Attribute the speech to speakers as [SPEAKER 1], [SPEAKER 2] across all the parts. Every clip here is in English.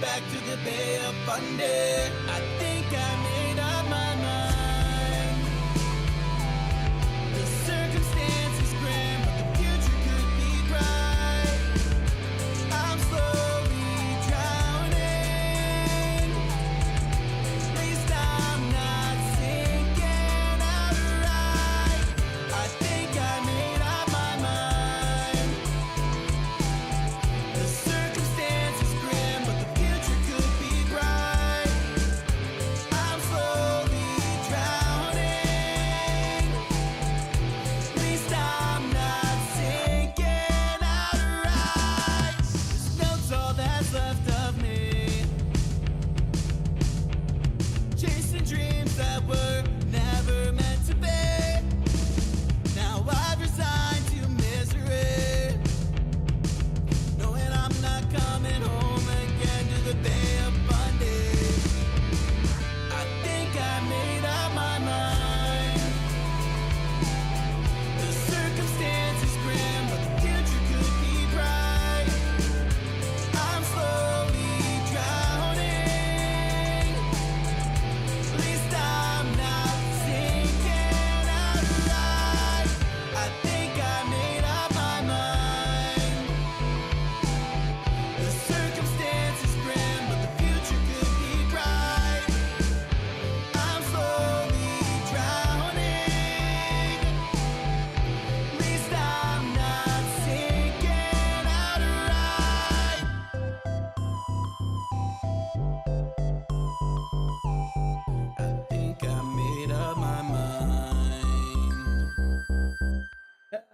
[SPEAKER 1] back to the Bay of Fundy. I think I made up my mind. The circumstances grim, but the future could be bright. I'm slowly drowning. At least I'm not sinking outright. I think I made up my mind. The circumstances grim, but the future could be bright. I'm slowly drowning. At least I'm not sinking outright. This note's all that's left of me. Chasing dreams that were never meant to be. Now I've resigned to misery, knowing I'm not coming home again to the Bay of Fundy. I think I made up my mind. The circumstances grim, but the future could be bright. I'm slowly drowning. At least I'm not sinking outright. I think I made up my mind. The circumstances grim, but the future could be bright. I'm slowly drowning. At least I'm not sinking outright. I think I made up my mind.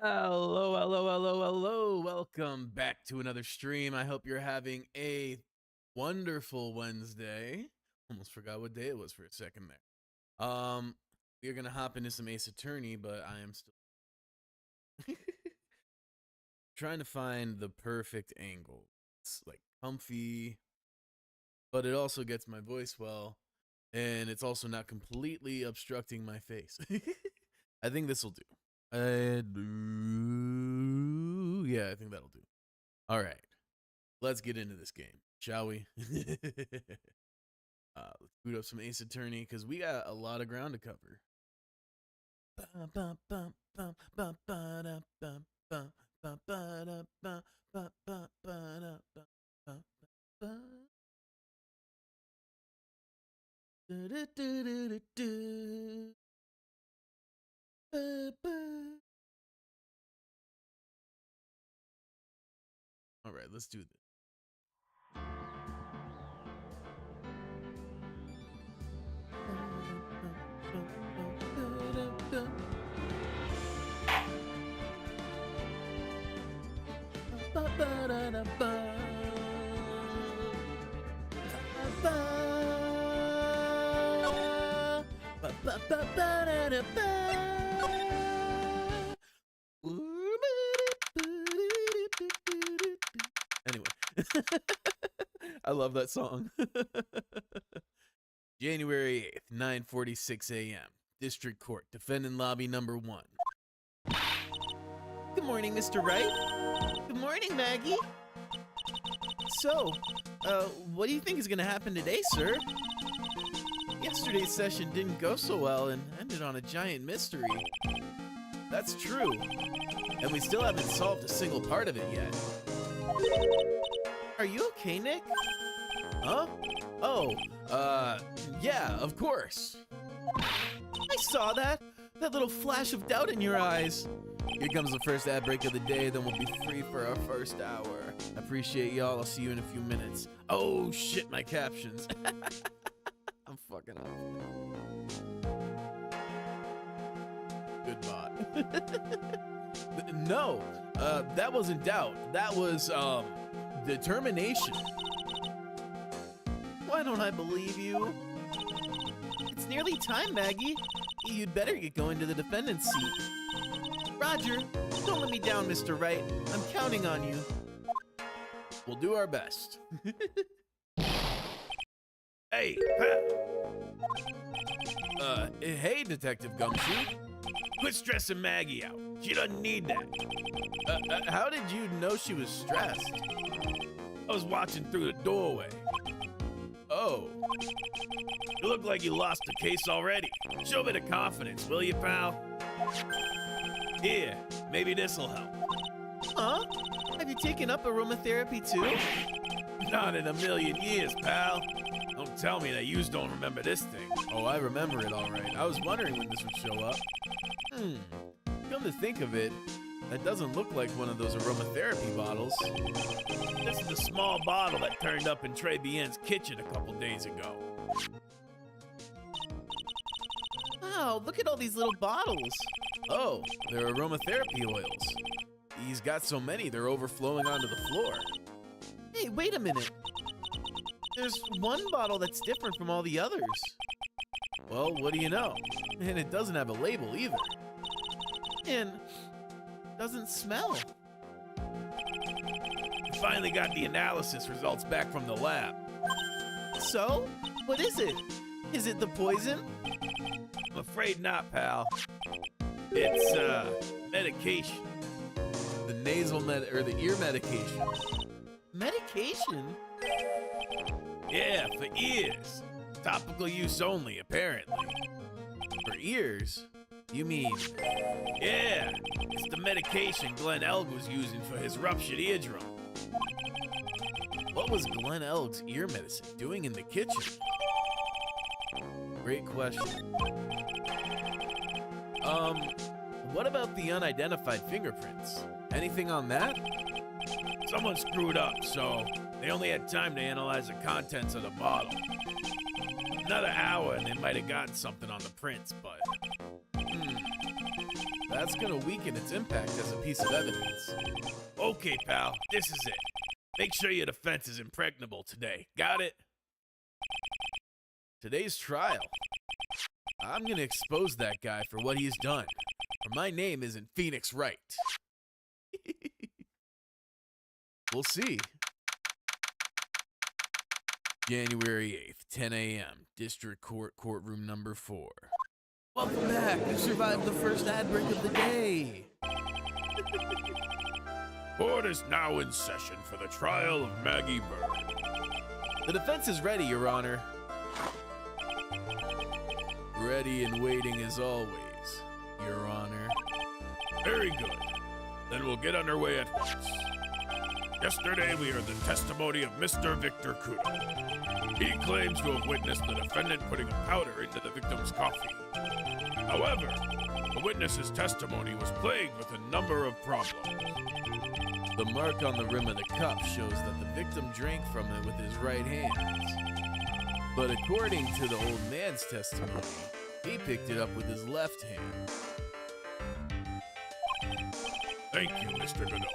[SPEAKER 2] Hello, hello, hello, hello. Welcome back to another stream. I hope you're having a wonderful Wednesday. Almost forgot what day it was for a second there. We're gonna hop into some Ace Attorney, but I am still trying to find the perfect angle. It's like comfy, but it also gets my voice well, and it's also not completely obstructing my face. I think this will do. Yeah, I think that'll do. All right, let's get into this game, shall we? Let's boot up some Ace Attorney because we got a lot of ground to cover. All right, let's do this. Anyway, I love that song. January 8th, 9:46 a.m. District Court, defendant lobby number 1. Good morning, Mr. Wright. Good morning, Maggie. So, what do you think is going to happen today, sir? Yesterday's session didn't go so well and ended on a giant mystery. That's true. And we still haven't solved a single part of it yet. Are you okay, Nick? Huh? Oh, yeah, of course. I saw that. That little flash of doubt in your eyes. Here comes the first ad break of the day, then we'll be free for our first hour. Appreciate y'all. I'll see you in a few minutes. Oh, shit, my captions. I'm fucking off. Good bot. No, that wasn't doubt. That was, determination. Why don't I believe you? It's nearly time, Maggie. You'd better get going to the defendant's seat. Roger, don't let me down, Mr. Wright. I'm counting on you. We'll do our best. Hey, hey, Detective Gumshoe. Quit stressing Maggie out. She doesn't need that. How did you know she was stressed? I was watching through the doorway. Oh. You look like you lost the case already. Show a bit of confidence, will you, pal? Here, maybe this'll help. Huh? Have you taken up aromatherapy too? Not in a million years, pal. Don't tell me that yous don't remember this thing. Oh, I remember it all right. I was wondering when this would show up. Come to think of it, that doesn't look like one of those aromatherapy bottles. This is the small bottle that turned up in Trey Bien's kitchen a couple days ago. Wow, look at all these little bottles. Oh, they're aromatherapy oils. He's got so many, they're overflowing onto the floor. Hey, wait a minute. There's one bottle that's different from all the others. Well, what do you know? And it doesn't have a label either. And doesn't smell. We finally got the analysis results back from the lab. So, what is it? Is it the poison? I'm afraid not, pal. It's, medication. The the ear medication. Medication? Yeah, for ears. Topical use only, apparently. For ears? You mean... Yeah, it's the medication Glenn Elg was using for his ruptured eardrum. What was Glenn Elg's ear medicine doing in the kitchen? Great question. What about the unidentified fingerprints? Anything on that? Someone screwed up, so they only had time to analyze the contents of the bottle. Another hour and they might have gotten something on the prints, but... That's gonna weaken its impact as a piece of evidence. Okay, pal, this is it. Make sure your defense is impregnable today. Got it? Today's trial. I'm gonna expose that guy for what he's done. Or my name isn't Phoenix Wright. We'll see. January 8th, 10 a.m., District Court, Courtroom number 4. Welcome back. You survived the first ad break of the day.
[SPEAKER 3] Court is now in session for the trial of Maggie Bird.
[SPEAKER 2] The defense is ready, Your Honor. Ready and waiting as always, Your Honor.
[SPEAKER 3] Very good. Then we'll get underway at once. Yesterday, we heard the testimony of Mr. Victor Kudo. He claims to have witnessed the defendant putting a powder into the victim's coffee. However, the witness's testimony was plagued with a number of problems.
[SPEAKER 2] The mark on the rim of the cup shows that the victim drank from it with his right hand. But according to the old man's testimony, he picked it up with his left hand.
[SPEAKER 3] Thank you, Mr. Godot.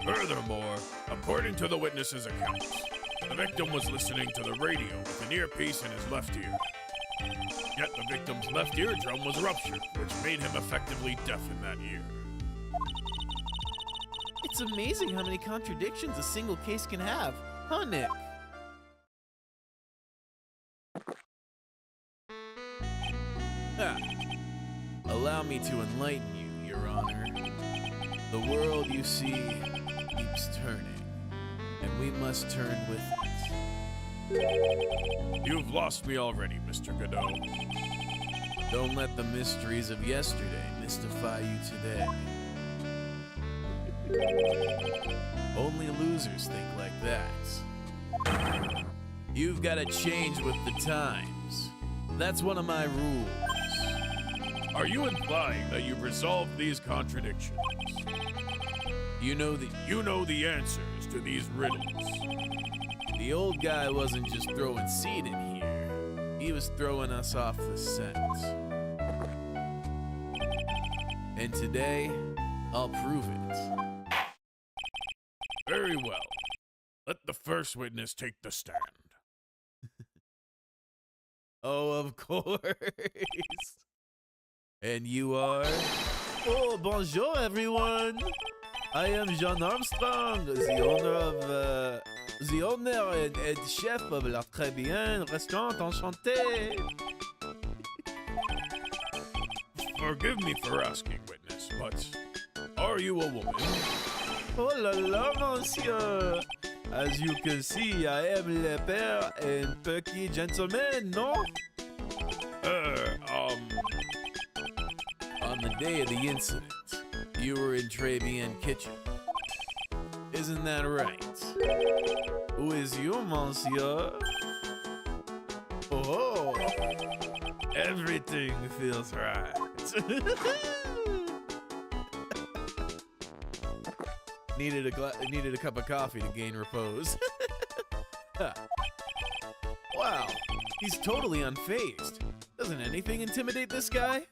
[SPEAKER 3] Furthermore, according to the witness's accounts, the victim was listening to the radio with an earpiece in his left ear. Yet the victim's left eardrum was ruptured, which made him effectively deaf in that ear.
[SPEAKER 2] It's amazing how many contradictions a single case can have, huh, Nick? Allow me to enlighten you, Your Honor. The world you see keeps turning, and we must turn with it.
[SPEAKER 3] You've lost me already, Mr. Godot.
[SPEAKER 2] Don't let the mysteries of yesterday mystify you today. Only losers think like that. You've got to change with the times. That's one of my rules.
[SPEAKER 3] Are you implying that you've resolved these contradictions?
[SPEAKER 2] You know
[SPEAKER 3] the answers to these riddles.
[SPEAKER 2] The old guy wasn't just throwing seed in here. He was throwing us off the scent. And today, I'll prove it.
[SPEAKER 3] Very well. Let the first witness take the stand.
[SPEAKER 2] Oh, of course. And you are? Oh, bonjour, everyone. I am Jean Armstrong, the owner and chef of La Très Bien Restaurant Enchanté.
[SPEAKER 3] Forgive me for asking, witness, but are you a woman?
[SPEAKER 2] Oh la la, monsieur. As you can see, I am le père and perky gentleman, no? On the day of the incident, you were in Trebian kitchen. Isn't that right? Who is you, monsieur? Oh, everything feels right. Needed a cup of coffee to gain repose. Wow, he's totally unfazed. Doesn't anything intimidate this guy?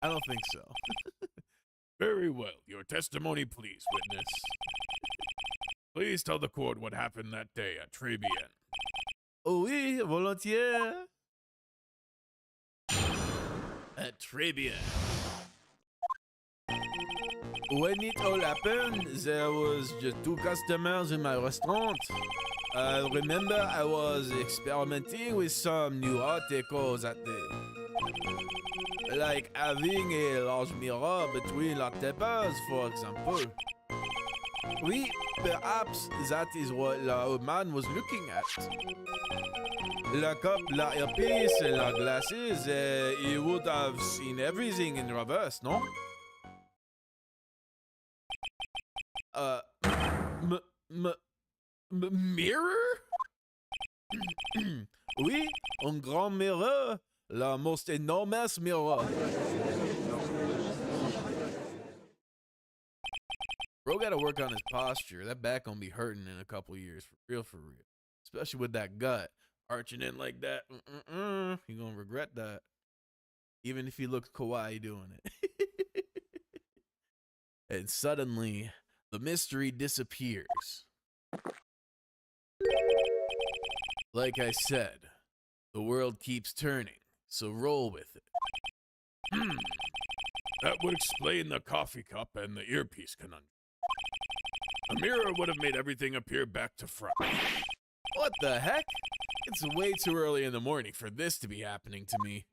[SPEAKER 2] I don't think so.
[SPEAKER 3] Very well. Your testimony, please, witness. Please tell the court what happened that day at Trebian.
[SPEAKER 2] Oui, volontiers. At Trebian. When it all happened, there was just 2 customers in my restaurant. I remember I was experimenting with some new art deco that day. Like having a large mirror between la tables, for example. Oui, perhaps that is what la old man was looking at. La cup, la earpiece, and la glasses, he would have seen everything in reverse, no? Mirror? Oui, un grand mirror. La most enormous mirror. Bro gotta work on his posture. That back gonna be hurting in a couple years. For real. Especially with that gut. Arching in like that. He gonna regret that. Even if he looks kawaii doing it. And suddenly, the mystery disappears. Like I said, the world keeps turning, so roll with it.
[SPEAKER 3] That would explain the coffee cup and the earpiece conundrum. A mirror would have made everything appear back to front.
[SPEAKER 2] What the heck? It's way too early in the morning for this to be happening to me.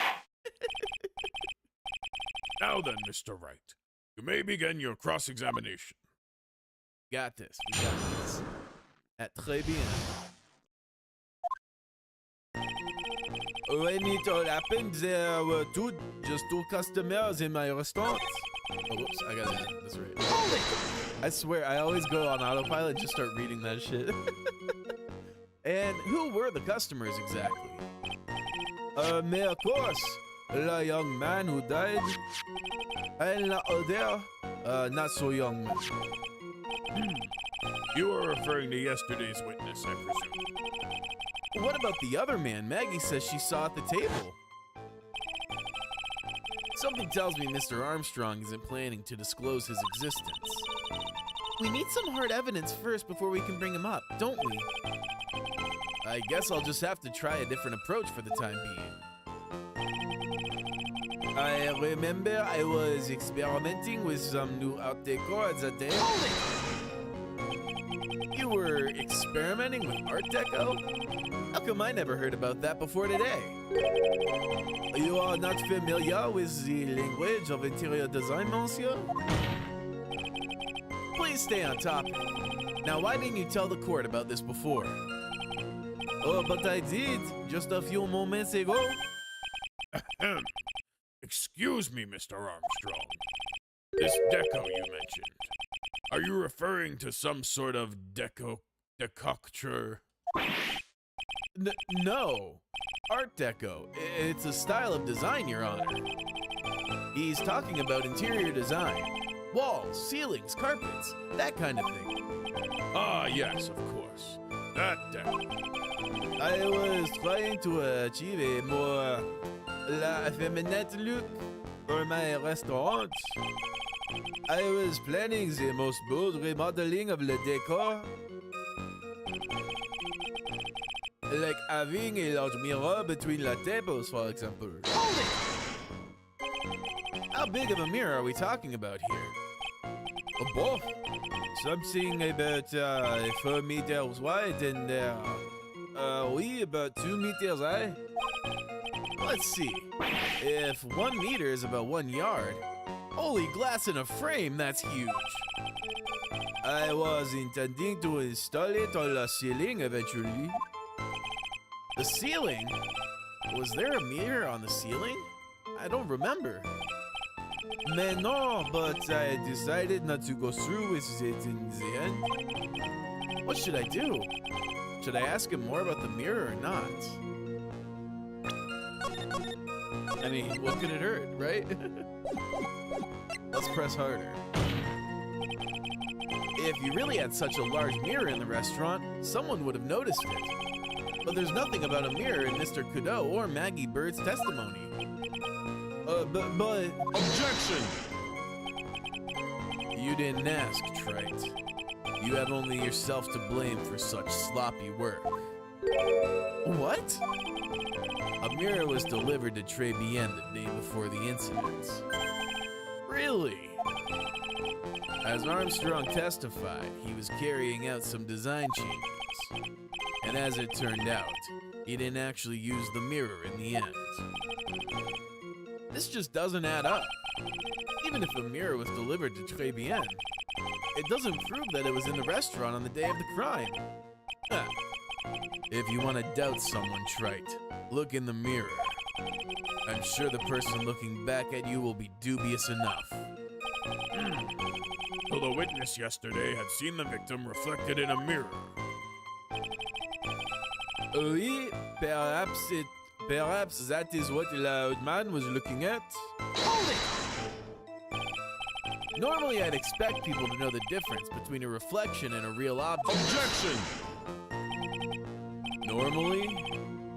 [SPEAKER 3] Now then, Mr. Wright, you may begin your cross-examination.
[SPEAKER 2] Got this. We got this. At très bien. When it all happened, there were just two customers in my restaurant. Oh, whoops, I got it. That's right. I swear, I always go on autopilot and just start reading that shit. And who were the customers exactly? Mais of course, the young man who died, and the other, not so young man.
[SPEAKER 3] You are referring to yesterday's witness, I presume.
[SPEAKER 2] What about the other man Maggie says she saw at the table? Something tells me Mr. Armstrong isn't planning to disclose his existence. We need some hard evidence first before we can bring him up, don't we? I guess I'll just have to try a different approach for the time being. I remember I was experimenting with some new art decor at the day. You were experimenting with art deco? How come I never heard about that before today? You are not familiar with the language of interior design, monsieur? Please stay on topic. Now, why didn't you tell the court about this before? Oh, but I did, just a few moments ago.
[SPEAKER 3] Excuse me, Mr. Armstrong. This deco you mentioned, are you referring to some sort of decoction?
[SPEAKER 2] No. Art deco. It's a style of design, Your Honor. He's talking about interior design. Walls, ceilings, carpets, that kind of thing.
[SPEAKER 3] Ah, yes, of course. That deco.
[SPEAKER 2] I was trying to achieve a more effeminate look for my restaurant. I was planning the most bold remodeling of the decor. Like having a large mirror between the tables, for example. How big of a mirror are we talking about here? Both. Something about 4 meters wide and oui, about 2 meters high. Let's see. If 1 meter is about 1 yard, holy glass in a frame, that's huge. I was intending to install it on the ceiling eventually. The ceiling? Was there a mirror on the ceiling? I don't remember. Mais non, but I decided not to go through with it in the end. What should I do? Should I ask him more about the mirror or not? I mean, what could it hurt, right? Let's press harder. If you really had such a large mirror in the restaurant, someone would have noticed it. But there's nothing about a mirror in Mr. Kudo or Maggie Bird's testimony. But...
[SPEAKER 3] Objection!
[SPEAKER 2] You didn't ask, Trite. You have only yourself to blame for such sloppy work. What? A mirror was delivered to Très Bien the day before the incident. Really? As Armstrong testified, he was carrying out some design changes. And as it turned out, he didn't actually use the mirror in the end. This just doesn't add up. Even if a mirror was delivered to Très Bien, it doesn't prove that it was in the restaurant on the day of the crime. Huh. If you want to doubt someone, Trite, look in the mirror. I'm sure the person looking back at you will be dubious enough.
[SPEAKER 3] So the witness yesterday had seen the victim reflected in a mirror.
[SPEAKER 2] Oui, perhaps that is what the loud man was looking at. Hold it! Normally, I'd expect people to know the difference between a reflection and a real object.
[SPEAKER 3] Objection!
[SPEAKER 2] Normally?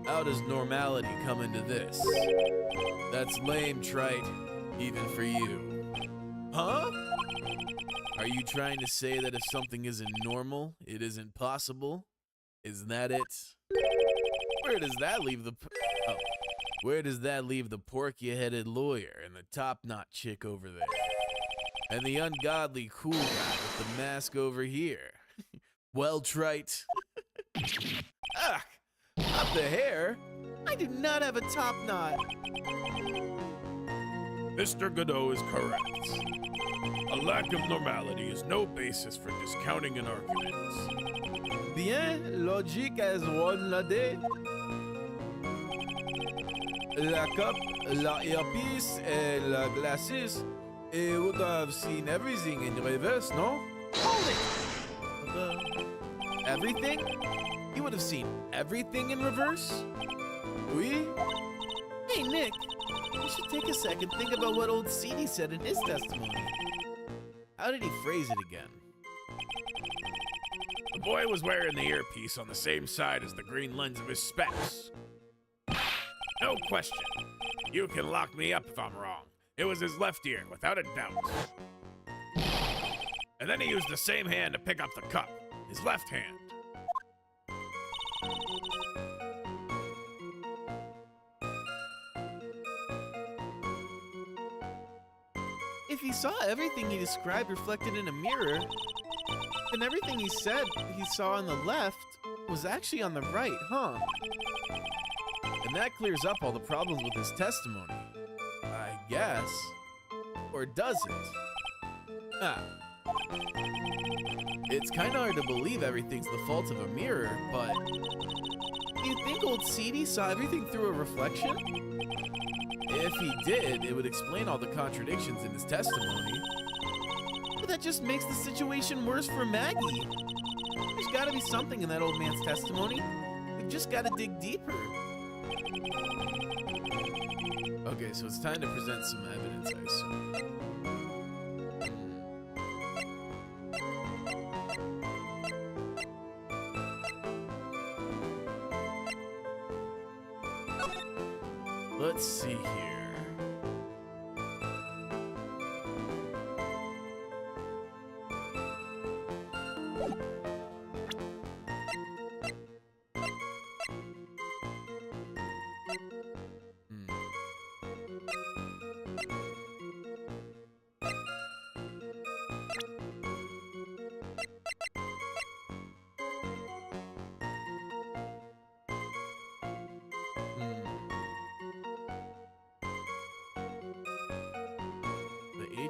[SPEAKER 2] How does normality come into this? That's lame, Trite, even for you. Huh? Are you trying to say that if something isn't normal, it isn't possible? Is that it? Where does that leave the... Where does that leave the porky-headed lawyer and the top-knot chick over there? And the ungodly cool guy with the mask over here? Well, Trite... Ah! Not the hair! I do not have a top knot!
[SPEAKER 3] Mr. Godot is correct. A lack of normality is no basis for discounting an argument.
[SPEAKER 2] Bien, logique as one la day. La cup, la earpiece, et la glasses. It would have seen everything in reverse, no? Hold it! Everything? You would have seen everything in reverse? Oui? Hey, Nick, you should take a second, think about what old CD said in his testimony. How did he phrase it again?
[SPEAKER 3] The boy was wearing the earpiece on the same side as the green lens of his specs. No question. You can lock me up if I'm wrong. It was his left ear, without a doubt. And then he used the same hand to pick up the cup. His left hand.
[SPEAKER 2] If he saw everything he described reflected in a mirror, then everything he said he saw on the left was actually on the right, huh? And that clears up all the problems with his testimony. I guess. Or does it? Ah. It's kinda hard to believe everything's the fault of a mirror, but... Do you think old CD saw everything through a reflection? If he did, it would explain all the contradictions in his testimony. But that just makes the situation worse for Maggie. There's gotta be something in that old man's testimony. We've just gotta dig deeper. Okay, so it's time to present some evidence, I assume. Let's see here.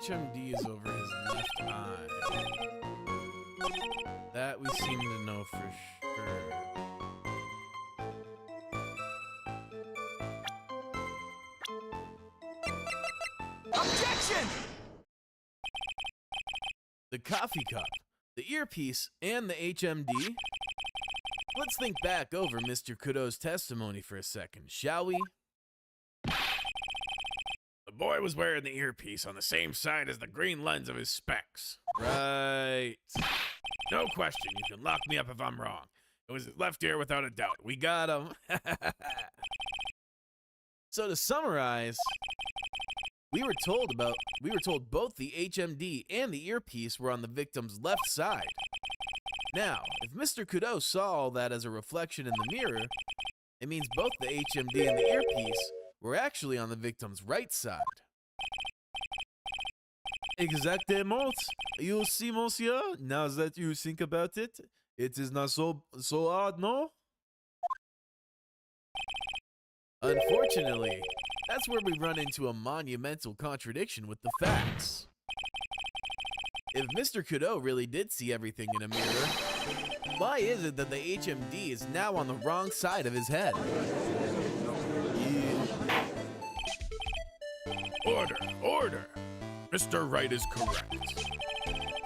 [SPEAKER 2] HMD is over his left eye. That we seem to know for sure.
[SPEAKER 1] Objection!
[SPEAKER 2] The coffee cup, the earpiece, and the HMD? Let's think back over Mr. Kudo's testimony for a second, shall we?
[SPEAKER 3] The boy was wearing the earpiece on the same side as the green lens of his specs.
[SPEAKER 2] Right.
[SPEAKER 3] No question, you can lock me up if I'm wrong. It was his left ear without a doubt.
[SPEAKER 2] We got him. So to summarize, we were told both the HMD and the earpiece were on the victim's left side. Now, if Mr. Kudo saw all that as a reflection in the mirror, it means both the HMD and the earpiece were actually on the victim's right side. Exactement. You see, monsieur, now that you think about it, it is not so hard, no? Unfortunately, that's where we run into a monumental contradiction with the facts. If Mr. Kudo really did see everything in a mirror, why is it that the HMD is now on the wrong side of his head?
[SPEAKER 3] Order, order. Mr. Wright is correct.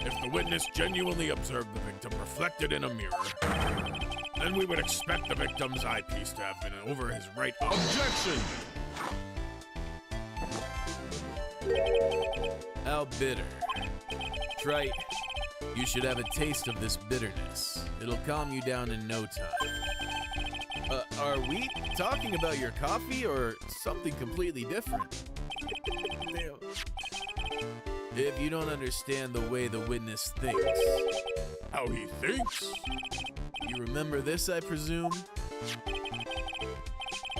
[SPEAKER 3] If the witness genuinely observed the victim reflected in a mirror, then we would expect the victim's eyepiece to have been over his right eye.
[SPEAKER 1] Objection!
[SPEAKER 2] How bitter. Trite, you should have a taste of this bitterness. It'll calm you down in no time. Are we talking about your coffee or something completely different? Damn. If you don't understand the way the witness thinks.
[SPEAKER 3] How he thinks?
[SPEAKER 2] You remember this, I presume?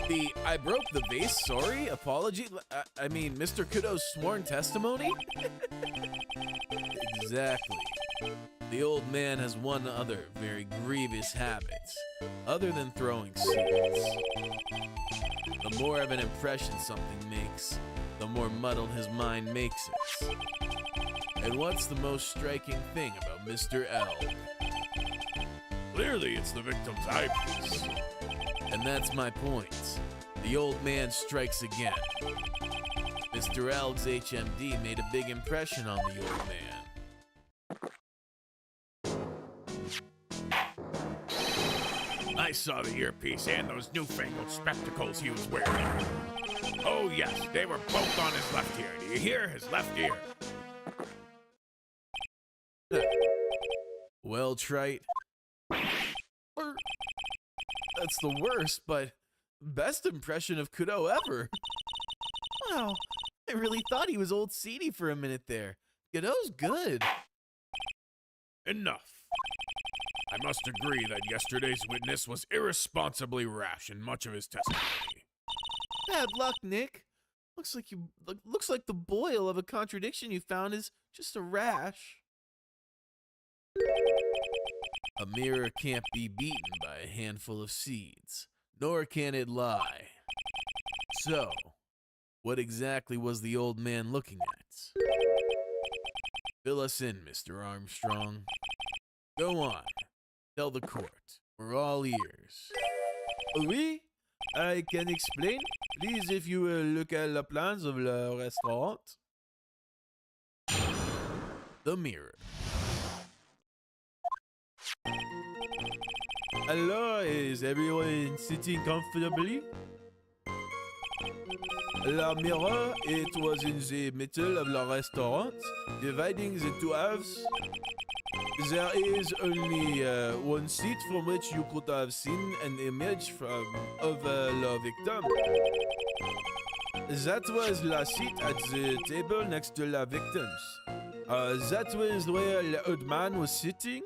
[SPEAKER 2] The I broke the vase, sorry, apology? I mean, Mr. Kudo's sworn testimony? Exactly. The old man has one other very grievous habit, other than throwing seeds. The more of an impression something makes, the more muddled his mind makes it. And what's the most striking thing about Mr. L?
[SPEAKER 3] Clearly, it's the victim's eyepiece.
[SPEAKER 2] And that's my point. The old man strikes again. Mr. Elg's HMD made a big impression on the old man.
[SPEAKER 3] I saw the earpiece and those newfangled spectacles he was wearing. Oh yes, they were both on his left ear. Do you hear? His left ear.
[SPEAKER 2] Well, Trite. That's the worst, but best impression of Kudo ever. Wow, I really thought he was old seedy for a minute there. Kudo's good.
[SPEAKER 3] Enough. I must agree that yesterday's witness was irresponsibly rash in much of his testimony.
[SPEAKER 2] Bad luck, Nick. Looks like the boil of a contradiction you found is just a rash. A mirror can't be beaten by a handful of seeds, nor can it lie. So, what exactly was the old man looking at? Fill us in, Mr. Armstrong. Go on. Tell the court. We're all ears. Oui, I can explain. Please, if you will look at the plans of the restaurant. The mirror. Hello, is everyone sitting comfortably? The mirror, it was in the middle of the restaurant, dividing the two halves. There is only one seat from which you could have seen an image of the victim. That was the seat at the table next to the victims. That was where the old man was sitting.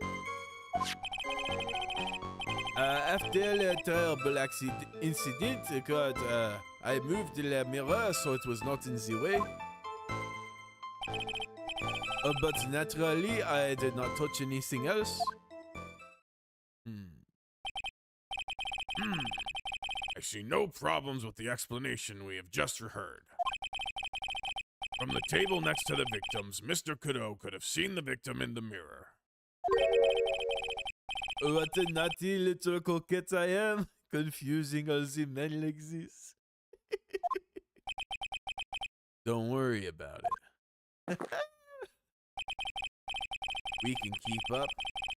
[SPEAKER 2] After the terrible incident, I moved the mirror so it was not in the way. But naturally, I did not touch anything else.
[SPEAKER 3] I see no problems with the explanation we have just heard. From the table next to the victims, Mr. Kudo could have seen the victim in the mirror.
[SPEAKER 2] What a naughty little coquette I am, confusing all the men like this. Don't worry about it. We can keep up,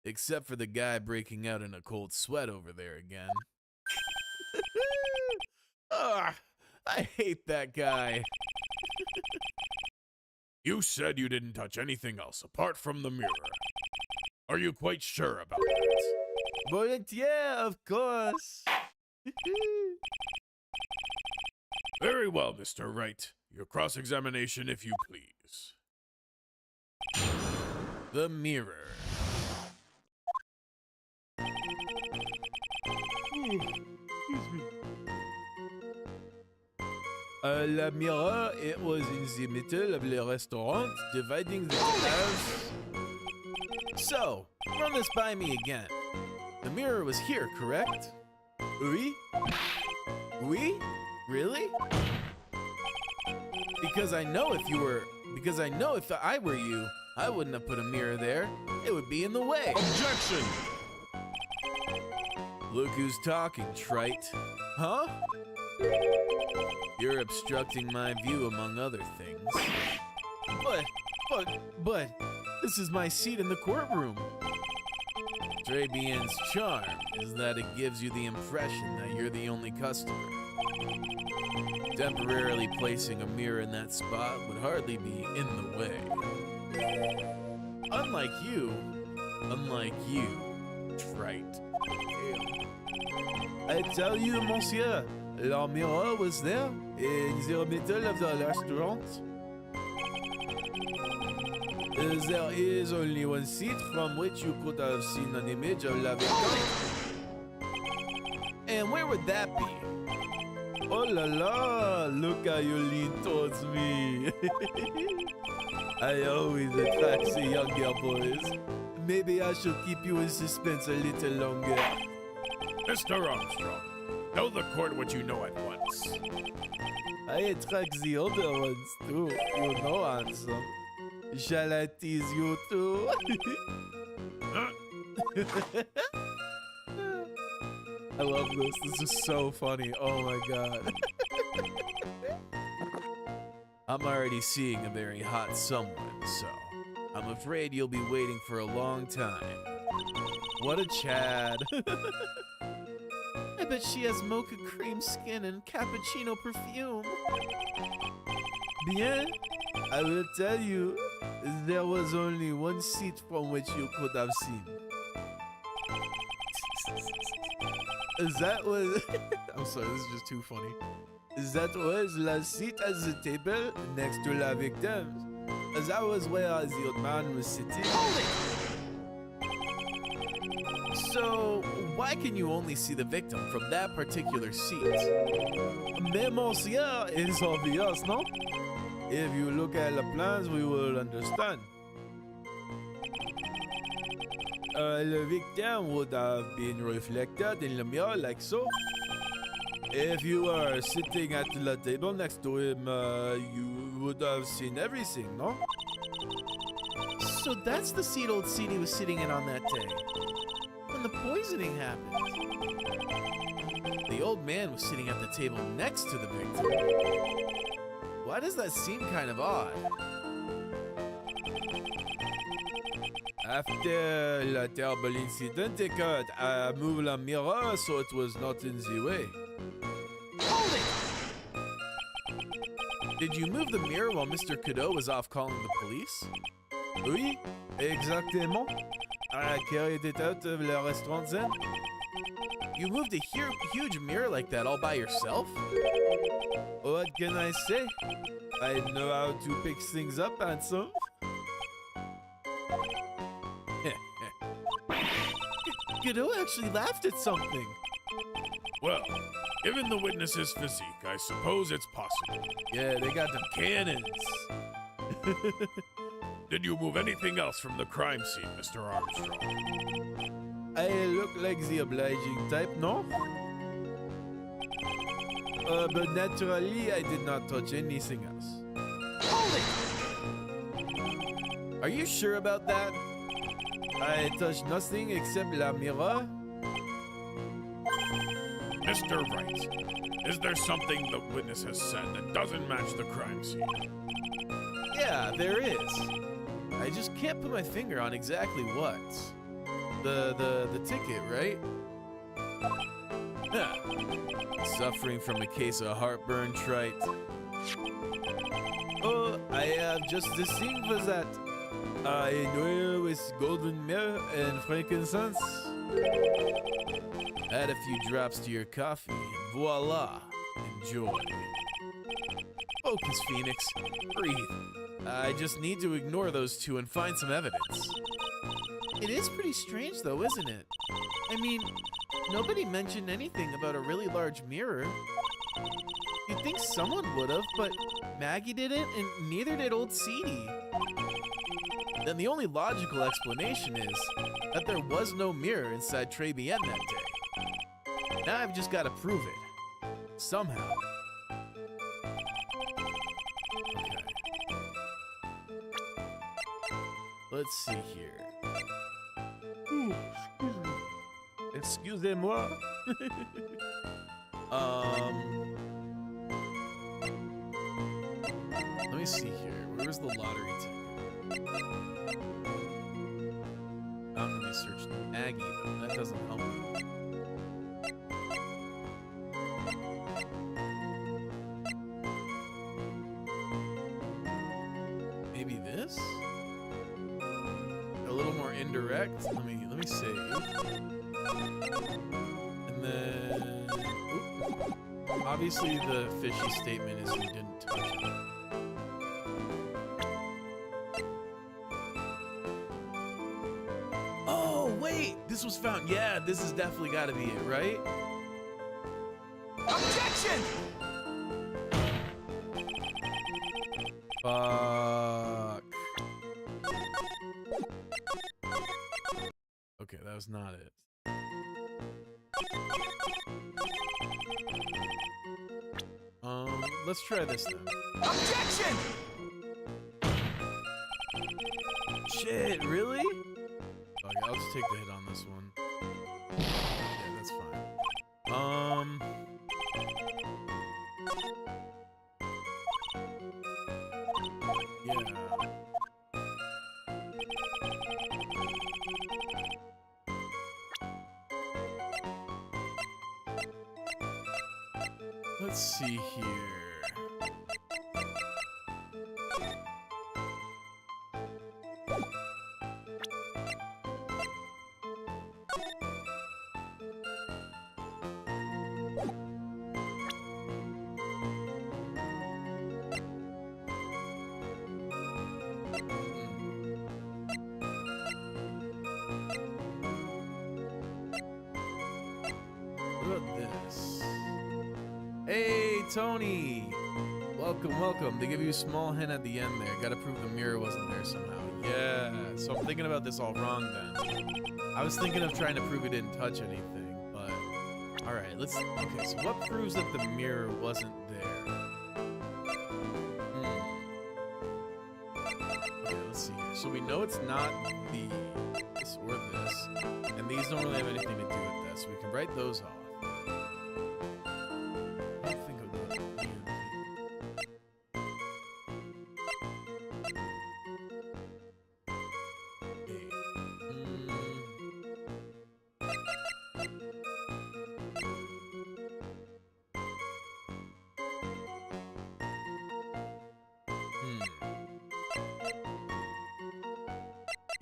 [SPEAKER 2] except for the guy breaking out in a cold sweat over there again. Ugh, I hate that guy.
[SPEAKER 3] You said you didn't touch anything else apart from the mirror. Are you quite sure about that?
[SPEAKER 2] But yeah, of course.
[SPEAKER 3] Very well, Mr. Wright. Your cross-examination, if you please.
[SPEAKER 2] The mirror. La mirror, it was in the middle of the restaurant, dividing the glass. So, run this by me again. The mirror was here, correct? Oui? Oui? Really? Because I know if I were you, I wouldn't have put a mirror there. It would be in the way.
[SPEAKER 3] Objection!
[SPEAKER 2] Look who's talking, trite. Huh? You're obstructing my view, among other things. But, this is my seat in the courtroom. Très bien's charm is that it gives you the impression that you're the only customer. Temporarily placing a mirror in that spot would hardly be in the way. Unlike you, trite. I tell you, monsieur, la mirror was there in the middle of the restaurant. There is only one seat from which you could have seen an image of la victime. And where would that be? Oh la la, look how you lean towards me. I always attract the younger boys. Maybe I should keep you in suspense a little longer.
[SPEAKER 3] Mr. Armstrong, tell the court what you know at once.
[SPEAKER 2] I attract the older ones too, you know, handsome. Shall I tease you too? I love this. This is so funny. Oh my god. I'm already seeing a very hot someone, so I'm afraid you'll be waiting for a long time. What a Chad. I bet she has mocha cream skin and cappuccino perfume. Bien, I will tell you, there was only one seat from which you could have seen. That was... I'm sorry, this is just too funny. That was la seat at the table next to la victims. That was where the old man was sitting. So, why can you only see the victim from that particular seat? Mais monsieur, it's obvious, no? If you look at the plans, we will understand. The victim would have been reflected in the mirror like so. If you were sitting at the table next to him, you would have seen everything, no? So that's the seat old Seedy was sitting in on that day, when the poisoning happened. The old man was sitting at the table next to the victim. Why does that seem kind of odd? After the terrible incident occurred, I moved the mirror so it was not in the way. Hold it! Did you move the mirror while Mr. Cadeau was off calling the police? Oui, exactement. I carried it out of the restaurant then. You moved a huge mirror like that all by yourself? What can I say? I know how to pick things up, handsome. Godot actually laughed at something.
[SPEAKER 3] Well, given the witness's physique, I suppose it's possible.
[SPEAKER 2] Yeah, they got them cannons.
[SPEAKER 3] Did you move anything else from the crime scene, Mr. Armstrong?
[SPEAKER 2] I look like the obliging type, no? But naturally, I did not touch anything else. Hold it! Are you sure about that? I touched nothing except la mirror.
[SPEAKER 3] Mr. Wright, is there something the witness has said that doesn't match the crime scene?
[SPEAKER 2] Yeah, there is. I just can't put my finger on exactly what. The ticket, right? Huh. Suffering from a case of heartburn, trite. Oh, I have just the thing for that. I know with golden myrrh and frankincense. Add a few drops to your coffee, and voila, enjoy. Focus, Phoenix. Breathe. I just need to ignore those two and find some evidence. It is pretty strange, though, isn't it? I mean, nobody mentioned anything about a really large mirror. You'd think someone would have, but Maggie didn't, and neither did old Seedy. Then the only logical explanation is that there was no mirror inside Très Bien that day. Now I've just got to prove it. Somehow. Okay. Let's see here. Excusez-moi. Let me see here. Where's the lottery ticket? I'm gonna search Maggie, though. That doesn't help me. Maybe this? A little more indirect. Let me save. And then obviously the fishy statement is you didn't touch it. Oh wait, this was found. Yeah, this has definitely got to be it, right?
[SPEAKER 1] Objection!
[SPEAKER 2] Fuck. Okay, that was not it. Let's try this then.
[SPEAKER 1] Objection!
[SPEAKER 2] Shit, really? Okay, I'll just take the hit on this one. Yeah, that's fine. Yeah. Let's see here. What about this? Hey, Tony! Welcome, welcome. They give you a small hint at the end there. Gotta prove the mirror wasn't there somehow. Yeah, so I'm thinking about this all wrong then. I was thinking of trying to prove it didn't touch anything, but... Alright, let's... Okay, so what proves that the mirror wasn't there? Okay, let's see here. So we know it's not this or this, and these don't really have anything to do with that, so we can write those off. I don't think of that.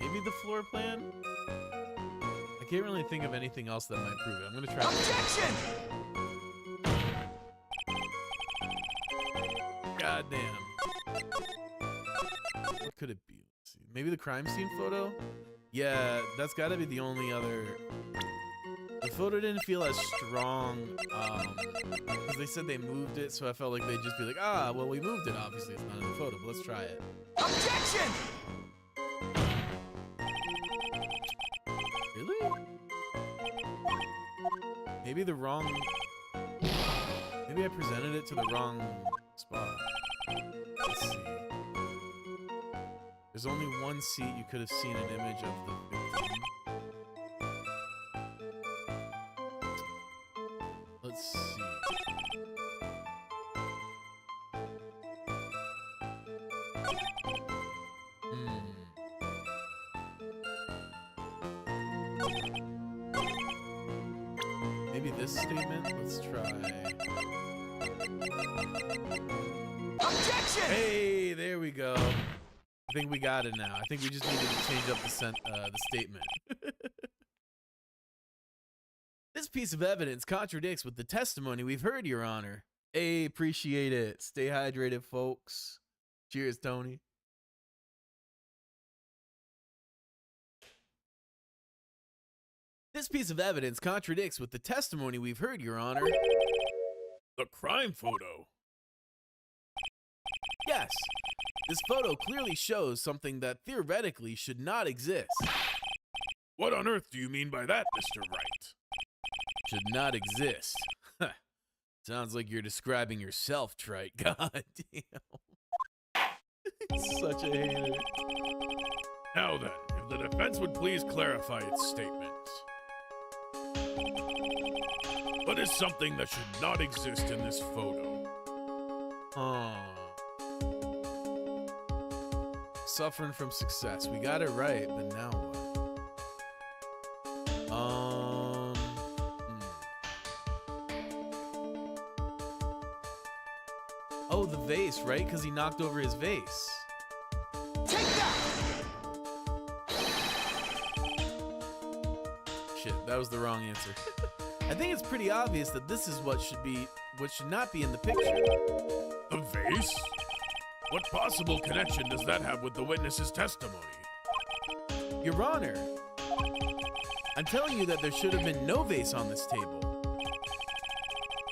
[SPEAKER 2] Maybe the floor plan? I can't really think of anything else that might prove it. I'm gonna try.
[SPEAKER 1] Objection!
[SPEAKER 2] God damn. What could it be? Let's see. Maybe the crime scene photo? Yeah, that's gotta be the only other... The photo didn't feel as strong, because they said they moved it, so I felt like they'd just be like, ah, well, we moved it. Obviously, it's not in the photo, but let's try it.
[SPEAKER 1] Objection!
[SPEAKER 2] Really? Maybe the wrong... Maybe I presented it to the wrong spot. Let's see. There's only one seat you could have seen an image of the victim. Let's see. Maybe this statement? Let's try.
[SPEAKER 1] Objection!
[SPEAKER 2] Hey, there we go. I think we got it now. I think we just needed to change up the statement. This piece of evidence contradicts with the testimony we've heard, Your Honor. Hey, appreciate it. Stay hydrated, folks. Cheers, Tony. This piece of evidence contradicts with the testimony we've heard, Your Honor.
[SPEAKER 3] The crime photo.
[SPEAKER 2] Yes, this photo clearly shows something that theoretically should not exist.
[SPEAKER 3] What on earth do you mean by that, Mr. Wright?
[SPEAKER 2] Should not exist. Sounds like you're describing yourself, Trite. God damn. Such a hater.
[SPEAKER 3] Now then, if the defense would please clarify its statement. What is something that should not exist in this photo?
[SPEAKER 2] Suffering from success. We got it right, but now what? Oh, the vase, right? Because he knocked over his vase.
[SPEAKER 1] Take that!
[SPEAKER 2] Shit, that was the wrong answer. I think it's pretty obvious that this is what should not be in the picture.
[SPEAKER 3] The vase? What possible connection does that have with the witness's testimony?
[SPEAKER 2] Your Honor, I'm telling you that there should have been no vase on this table.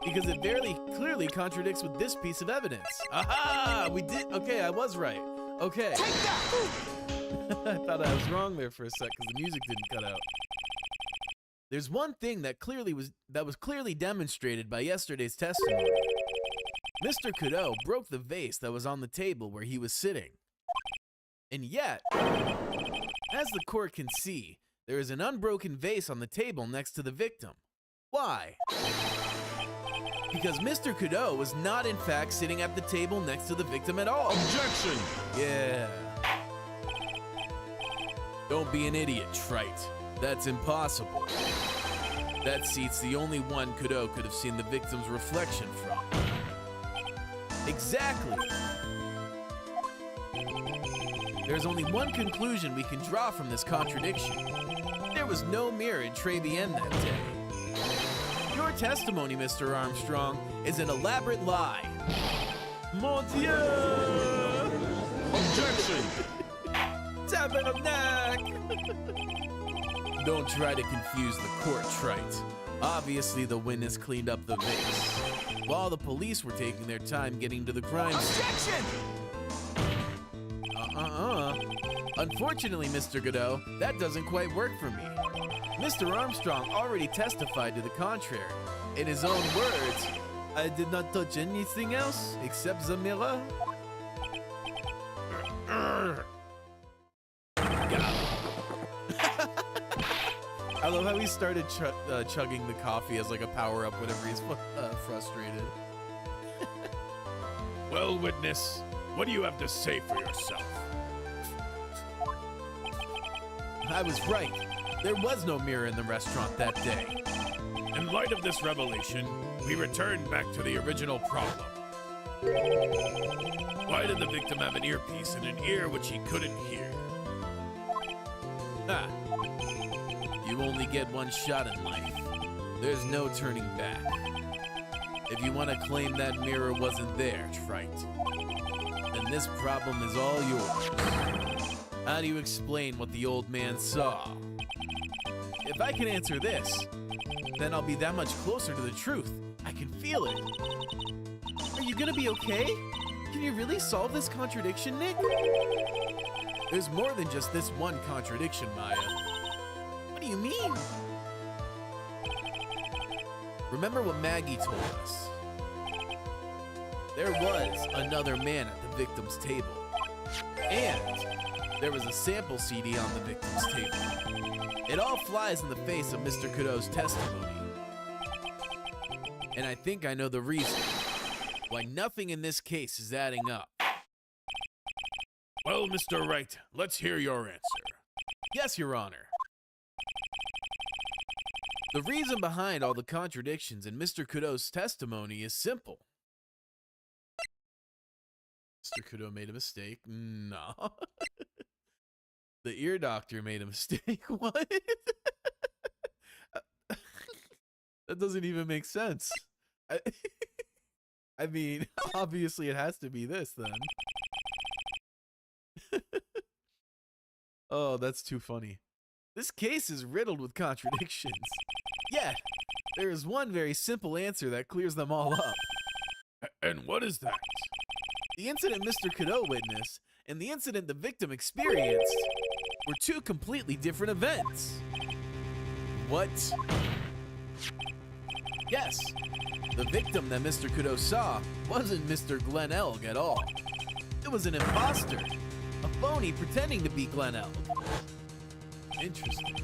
[SPEAKER 2] Because it very clearly contradicts with this piece of evidence. Aha! We did. Okay, I was right. Okay.
[SPEAKER 1] Take that!
[SPEAKER 2] I thought I was wrong there for a sec because the music didn't cut out. There's one thing that was clearly demonstrated by yesterday's testimony. Mr. Cadeau broke the vase that was on the table where he was sitting. And yet, as the court can see, there is an unbroken vase on the table next to the victim. Why? Because Mr. Cadeau was not in fact sitting at the table next to the victim at all.
[SPEAKER 3] Objection!
[SPEAKER 2] Yeah. Don't be an idiot, Trite. That's impossible. That seat's the only one Cadeau could have seen the victim's reflection from. Exactly. There's only one conclusion we can draw from this contradiction. There was no mirror in Trebienne that day. Your testimony, Mr. Armstrong, is an elaborate lie. Mon Dieu!
[SPEAKER 3] Objection!
[SPEAKER 2] Tabernacle! Don't try to confuse the court, Trite. Obviously, the witness cleaned up the vase, while the police were taking their time getting to the crime scene.
[SPEAKER 1] Objection!
[SPEAKER 2] Unfortunately, Mr. Godot, that doesn't quite work for me. Mr. Armstrong already testified to the contrary. In his own words, I did not touch anything else except the mirror. I love how he started chugging the coffee as like a power-up whenever he's frustrated.
[SPEAKER 3] Well, witness, what do you have to say for yourself?
[SPEAKER 2] I was right. There was no mirror in the restaurant that day.
[SPEAKER 3] In light of this revelation, we return back to the original problem. Why did the victim have an earpiece in an ear which he couldn't hear?
[SPEAKER 2] Ha! You only get one shot in life. There's no turning back. If you want to claim that mirror wasn't there, Trite, then this problem is all yours. How do you explain what the old man saw? If I can answer this, then I'll be that much closer to the truth. I can feel it. Are you gonna be okay? Can you really solve this contradiction, Nick? There's more than just this one contradiction, Maya. What do you mean? Remember what Maggie told us. There was another man at the victim's table. And There was a sample CD on the victim's table. It all flies in the face of Mr. Kudo's testimony. And I think I know the reason why nothing in this case is adding up.
[SPEAKER 3] Well, Mr. Wright, let's hear your answer.
[SPEAKER 2] Yes, Your Honor. The reason behind all the contradictions in Mr. Kudo's testimony is simple. Mr. Kudo made a mistake. No. The ear doctor made a mistake. What? That doesn't even make sense. I mean, obviously it has to be this then. Oh, that's too funny. This case is riddled with contradictions. Yet, there is one very simple answer that clears them all up.
[SPEAKER 3] And what is that?
[SPEAKER 2] The incident Mr. Kudo witnessed and the incident the victim experienced were two completely different events. What? Yes, the victim that Mr. Kudo saw wasn't Mr. Glenn Elg at all. It was an imposter, a phony pretending to be Glenn Elg. Interesting.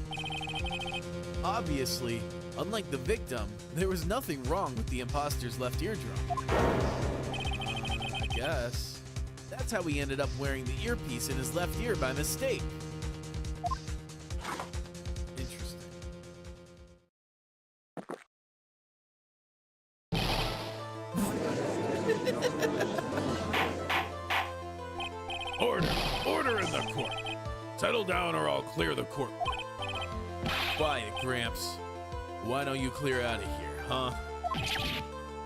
[SPEAKER 2] Obviously, unlike the victim, there was nothing wrong with the imposter's left eardrum. I guess. That's how he ended up wearing the earpiece in his left ear by mistake. Interesting.
[SPEAKER 3] Order in the court. Settle down or I'll clear the court.
[SPEAKER 2] Quiet, Gramps. Why don't you clear out of here, huh?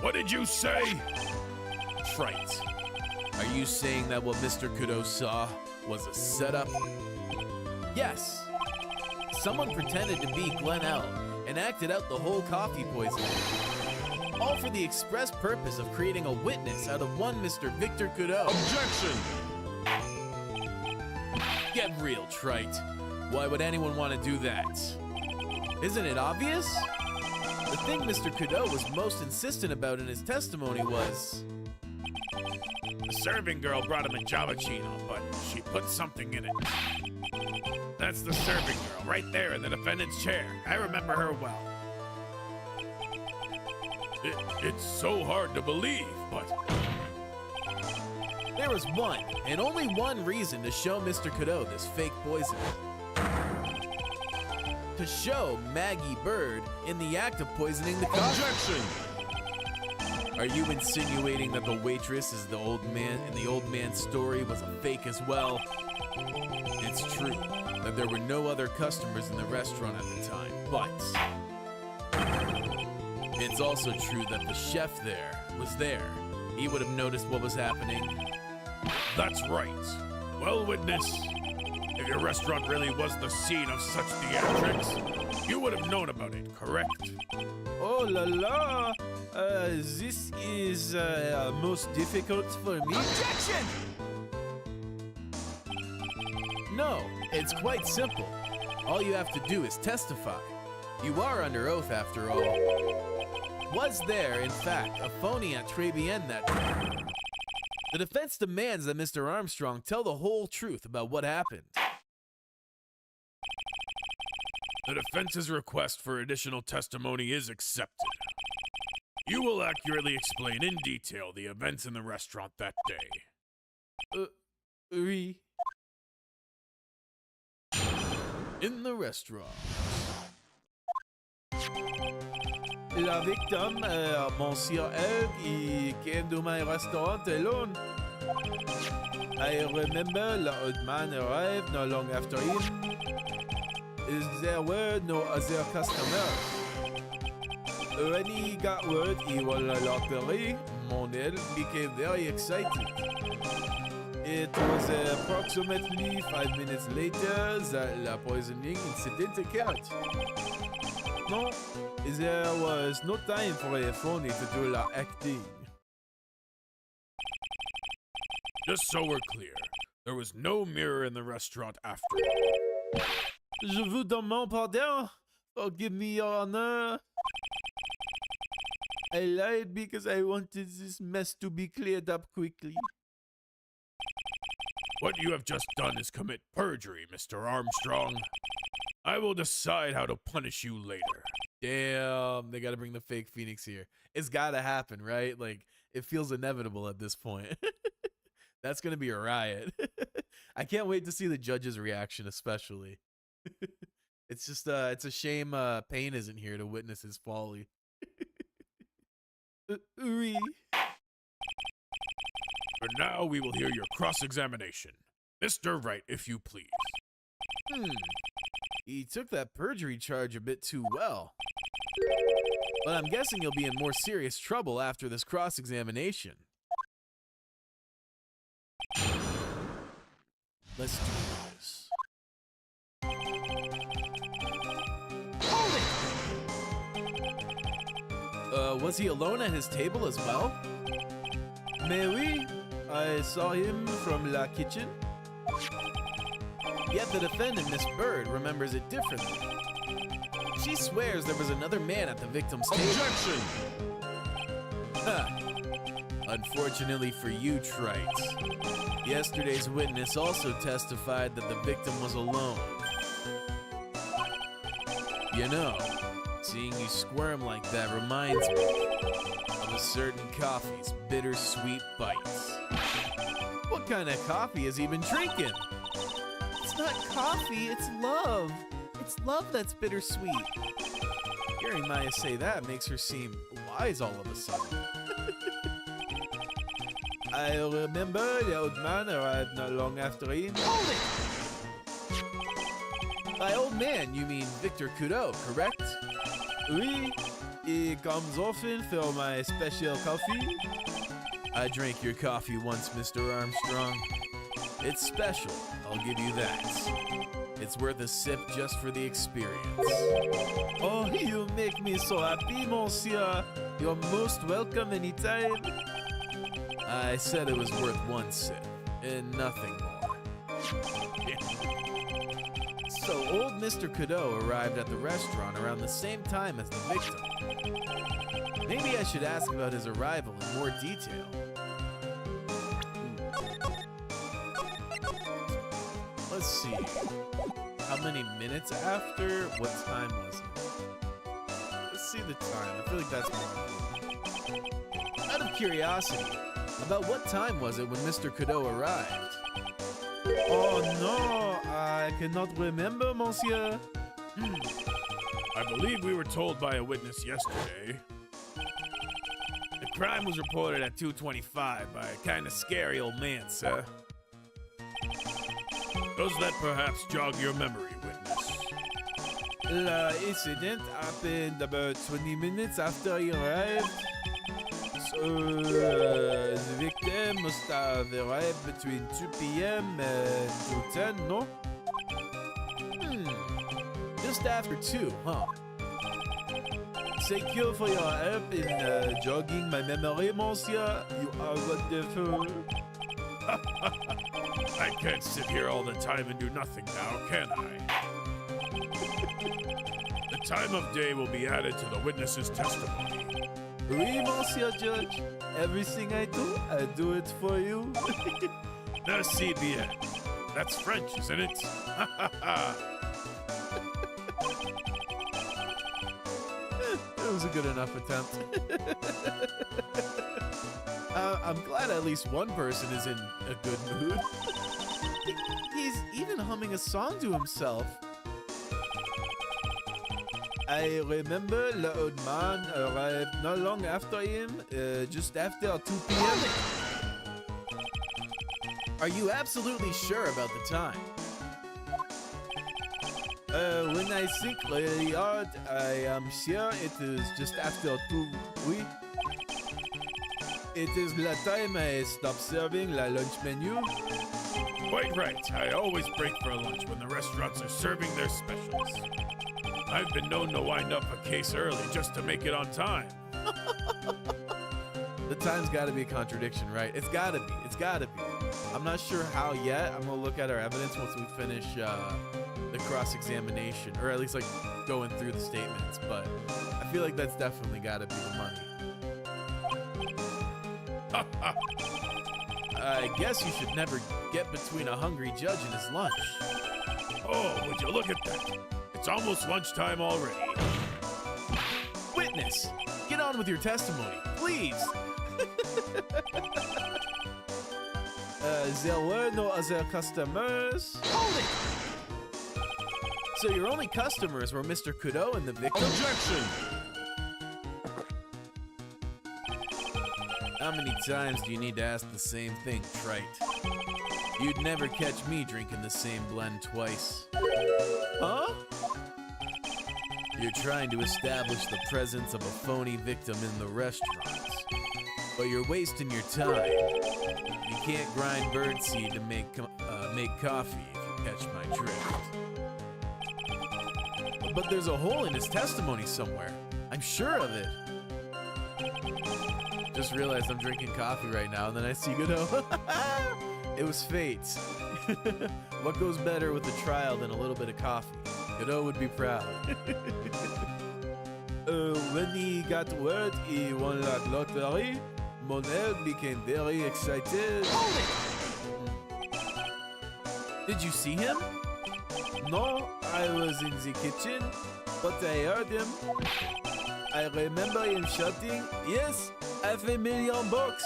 [SPEAKER 3] What did you say?
[SPEAKER 2] Trite. Are you saying that what Mr. Kudo saw was a setup? Yes. Someone pretended to be Glenn Elg and acted out the whole coffee poisoning. All for the express purpose of creating a witness out of one Mr. Victor Kudo.
[SPEAKER 3] Objection!
[SPEAKER 2] Get real, Trite. Why would anyone want to do that? Isn't it obvious? The thing Mr. Kudo was most insistent about in his testimony was...
[SPEAKER 3] The serving girl brought him a Javachino, but she put something in it. That's the serving girl, right there in the defendant's chair. I remember her well. It's so hard to believe, but...
[SPEAKER 2] There was one, and only one reason to show Mr. Kudo this fake poison. To show Maggie Bird in the act of poisoning the coffee.
[SPEAKER 3] Objection!
[SPEAKER 2] Are you insinuating that the waitress is the old man and the old man's story was a fake as well? It's true that there were no other customers in the restaurant at the time, but it's also true that the chef was there. He would have noticed what was happening.
[SPEAKER 3] That's right. Well, witness, if your restaurant really was the scene of such theatrics, you would have known about it, correct?
[SPEAKER 2] Oh la la! This is most difficult for me.
[SPEAKER 1] Objection!
[SPEAKER 2] No, it's quite simple. All you have to do is testify. You are under oath after all. Was there, in fact, a phony at Trebien that day? The defense demands that Mr. Armstrong tell the whole truth about what happened.
[SPEAKER 3] The defense's request for additional testimony is accepted. You will accurately explain in detail the events in the restaurant that day.
[SPEAKER 2] Oui. In the restaurant. La victim, Monsieur Elg, he came to my restaurant alone. I remember the old man arrived not long after him. There were no other customers. When he got word he won a lottery, Monel became very excited. It was approximately 5 minutes later that the poisoning incident occurred. No, there was no time for a phony to do the acting.
[SPEAKER 3] Just so we're clear, there was no mirror in the restaurant after.
[SPEAKER 2] Je vous demande pardon. Forgive me, Your Honor. I lied because I wanted this mess to be cleared up quickly.
[SPEAKER 3] What you have just done is commit perjury, Mr. Armstrong. I will decide how to punish you later.
[SPEAKER 2] Damn, they got to bring the fake Phoenix here. It's got to happen, right? Like, it feels inevitable at this point. That's going to be a riot. I can't wait to see the judge's reaction, especially. It's just, it's a shame Payne isn't here to witness his folly. Ooh.
[SPEAKER 3] For now, we will hear your cross-examination. Mr. Wright, if you please.
[SPEAKER 2] He took that perjury charge a bit too well. But I'm guessing he'll be in more serious trouble after this cross-examination. Let's do this. Hold it! Was he alone at his table as well? Mais oui, I saw him from la kitchen. Yet the defendant, Miss Bird, remembers it differently. She swears there was another man at the victim's table.
[SPEAKER 3] Objection!
[SPEAKER 2] Unfortunately for you, Trites, yesterday's witness also testified that the victim was alone. You know, seeing you squirm like that reminds me of a certain coffee's bittersweet bites. What kind of coffee has he been drinking? It's not coffee, it's love. It's love that's bittersweet. Hearing Maya say that makes her seem wise all of a sudden. I remember the old man arrived not long after him. Hold it! By old man, you mean Victor Couteau, correct? Oui, he comes often for my special coffee. I drank your coffee once, Mr. Armstrong. It's special, I'll give you that. It's worth a sip just for the experience. Oh, you make me so happy, monsieur. You're most welcome anytime. I said it was worth one sip, and nothing more. So old Mr. Couteau arrived at the restaurant around the same time as the victim. Maybe I should ask about his arrival in more detail. Let's see. How many minutes after? What time was it? Let's see the time. I feel like that's more important. Out of curiosity, about what time was it when Mr. Couteau arrived? Oh no, I cannot remember, monsieur.
[SPEAKER 3] I believe we were told by a witness yesterday. The crime was reported at 2:25 by a kind of scary old man, sir. Does that perhaps jog your memory, witness?
[SPEAKER 2] The incident happened about 20 minutes after he arrived. So, the victim must have arrived between 2 p.m. and 2:10, no? Just after 2, huh? Thank you for your help in jogging my memory, monsieur. You are wonderful.
[SPEAKER 3] I can't sit here all the time and do nothing now, can I? The time of day will be added to the witness's testimony.
[SPEAKER 2] Oui, monsieur judge. Everything I do it for you.
[SPEAKER 3] Merci bien. That's French, isn't it?
[SPEAKER 2] It was a good enough attempt. I'm glad at least one person is in a good mood. He's even humming a song to himself. I remember the old man arrived not long after him, just after 2 p.m. Are you absolutely sure about the time? When I think really hard, I am sure it is just after 2. Oui. It is the time I stop serving la lunch menu.
[SPEAKER 3] Quite right. I always break for lunch when the restaurants are serving their specials. I've been known to wind up a case early just to make it on time.
[SPEAKER 2] The time's got to be a contradiction, right? It's got to be. It's got to be. I'm not sure how yet. I'm going to look at our evidence once we finish the cross-examination, or at least like going through the statements. But I feel like that's definitely got to be the money. I guess you should never get between a hungry judge and his lunch.
[SPEAKER 3] Oh, would you look at that? It's almost lunchtime already.
[SPEAKER 2] Witness, get on with your testimony, please. There were no other customers. Hold it! So your only customers were Mr. Kudo and the victim?
[SPEAKER 3] Objection!
[SPEAKER 2] How many times do you need to ask the same thing, trite? You'd never catch me drinking the same blend twice. Huh? You're trying to establish the presence of a phony victim in the restaurants, but you're wasting your time. You can't grind birdseed to make coffee, if you catch my drift. But there's a hole in his testimony somewhere. I'm sure of it. Just realized I'm drinking coffee right now, and then I see Godot. It was fate. What goes better with a trial than a little bit of coffee? Godot would be proud. When he got word he won the lottery, Monel became very excited. Did you see him? No, I was in the kitchen, but I heard him. I remember him shouting, "Yes, $500,000.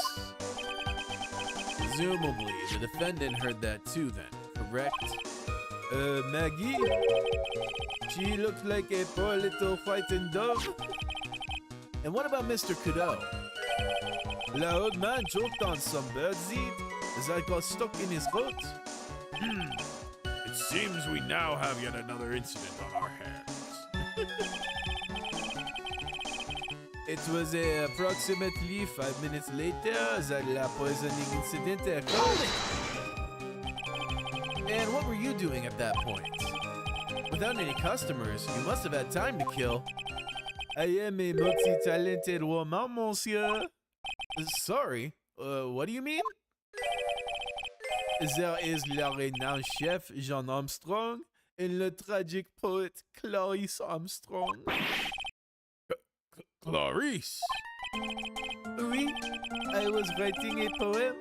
[SPEAKER 2] Presumably, the defendant heard that too then, correct? Maggie? She looked like a poor little frightened dove. And what about Mr. Kudo? The old man choked on some birdseed that got stuck in his throat.
[SPEAKER 3] It seems we now have yet another incident on our hands.
[SPEAKER 2] It was approximately 5 minutes later that the poisoning incident occurred. And what were you doing at that point? Without any customers, you must have had time to kill. I am a multi-talented woman, monsieur. Sorry, what do you mean? There is le renowned chef Jean Armstrong and le tragic poet Clarice Armstrong.
[SPEAKER 3] Clarice!
[SPEAKER 2] Oui, I was writing a poem,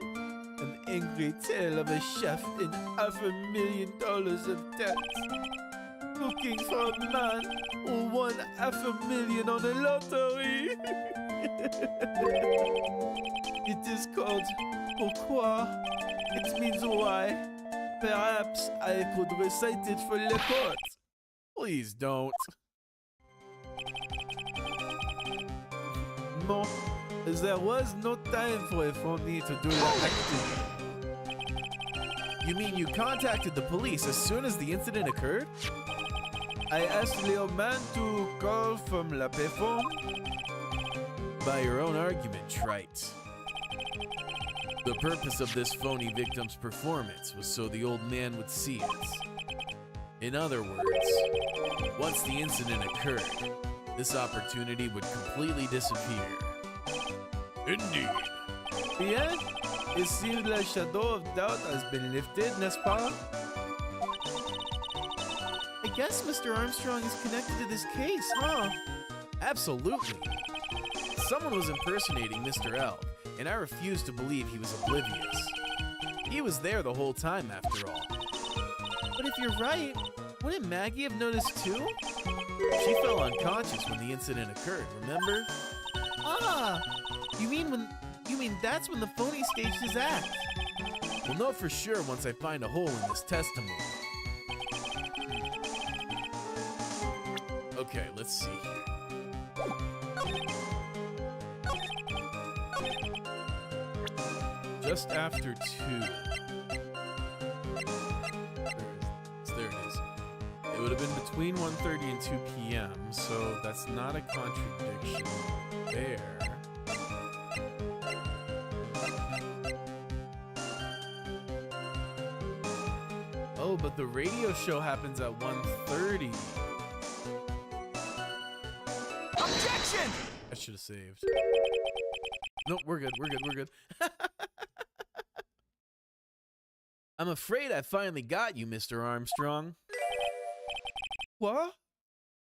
[SPEAKER 2] an angry tale of a chef in $500,000 of debt, looking for a man who won $500,000 on a lottery. It is called Pourquoi? It means why. Perhaps I could recite it for the court. Please don't. No, there was no time for a phony to do the acting. You mean you contacted the police as soon as the incident occurred? I asked the old man to call from la payphone. By your own argument, trite. The purpose of this phony victim's performance was so the old man would see it. In other words, once the incident occurred, this opportunity would completely disappear.
[SPEAKER 3] Indeed.
[SPEAKER 2] Bien, it seems the shadow of doubt has been lifted, n'est-ce pas? I guess Mr. Armstrong is connected to this case, huh? Absolutely. Someone was impersonating Mr. L, and I refuse to believe he was oblivious. He was there the whole time, after all. But if you're right, wouldn't Maggie have noticed too? She fell unconscious when the incident occurred, remember? Ah! You mean that's when the phony staged his act? We'll know for sure once I find a hole in this testimony. Okay, let's see here. Just after 2. There it is. It would have been between 1:30 and 2 p.m., so that's not a contradiction there. Oh, but the radio show happens at 1:30.
[SPEAKER 1] Objection!
[SPEAKER 2] I should have saved. Nope, we're good. I'm afraid I finally got you, Mr. Armstrong. What?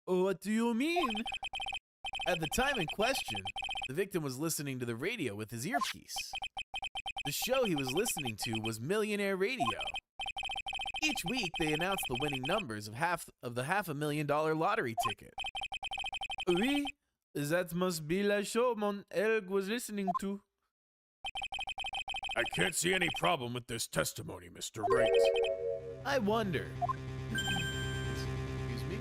[SPEAKER 2] What do you mean? At the time in question, the victim was listening to the radio with his earpiece. The show he was listening to was Millionaire Radio. Each week, they announced the winning numbers of the $500,000 lottery ticket. Oui, that must be la show mon elk was listening to.
[SPEAKER 3] I can't see any problem with this testimony, Mr. Wright.
[SPEAKER 2] I wonder. Excuse me?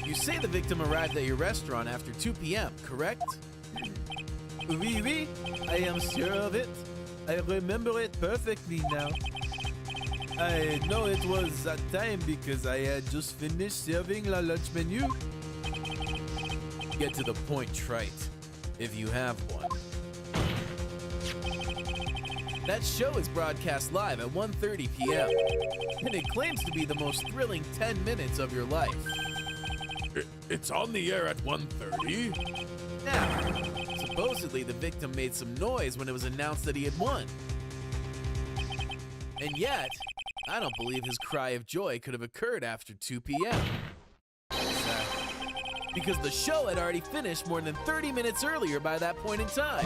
[SPEAKER 2] You say the victim arrived at your restaurant after 2 p.m., correct? Oui, oui, I am sure of it. I remember it perfectly now. I know it was that time because I had just finished serving la lunch menu. Get to the point, trite, if you have one. That show is broadcast live at 1:30 p.m., and it claims to be the most thrilling 10 minutes of your life.
[SPEAKER 3] It's on the air at 1:30?
[SPEAKER 2] Now, supposedly the victim made some noise when it was announced that he had won. And yet, I don't believe his cry of joy could have occurred after 2 p.m. Because the show had already finished more than 30 minutes earlier by that point in time.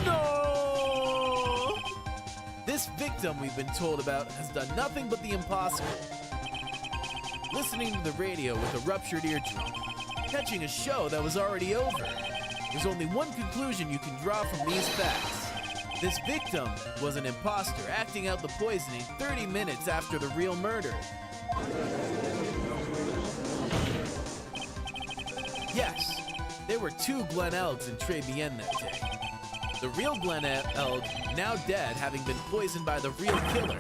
[SPEAKER 2] No! This victim we've been told about has done nothing but the impossible. Listening to the radio with a ruptured eardrum, catching a show that was already over. There's only one conclusion you can draw from these facts. This victim was an imposter acting out the poisoning 30 minutes after the real murder. Yes, there were 2 Glen Elgs in Trebienne that day. The real Glen Elg, now dead, having been poisoned by the real killer,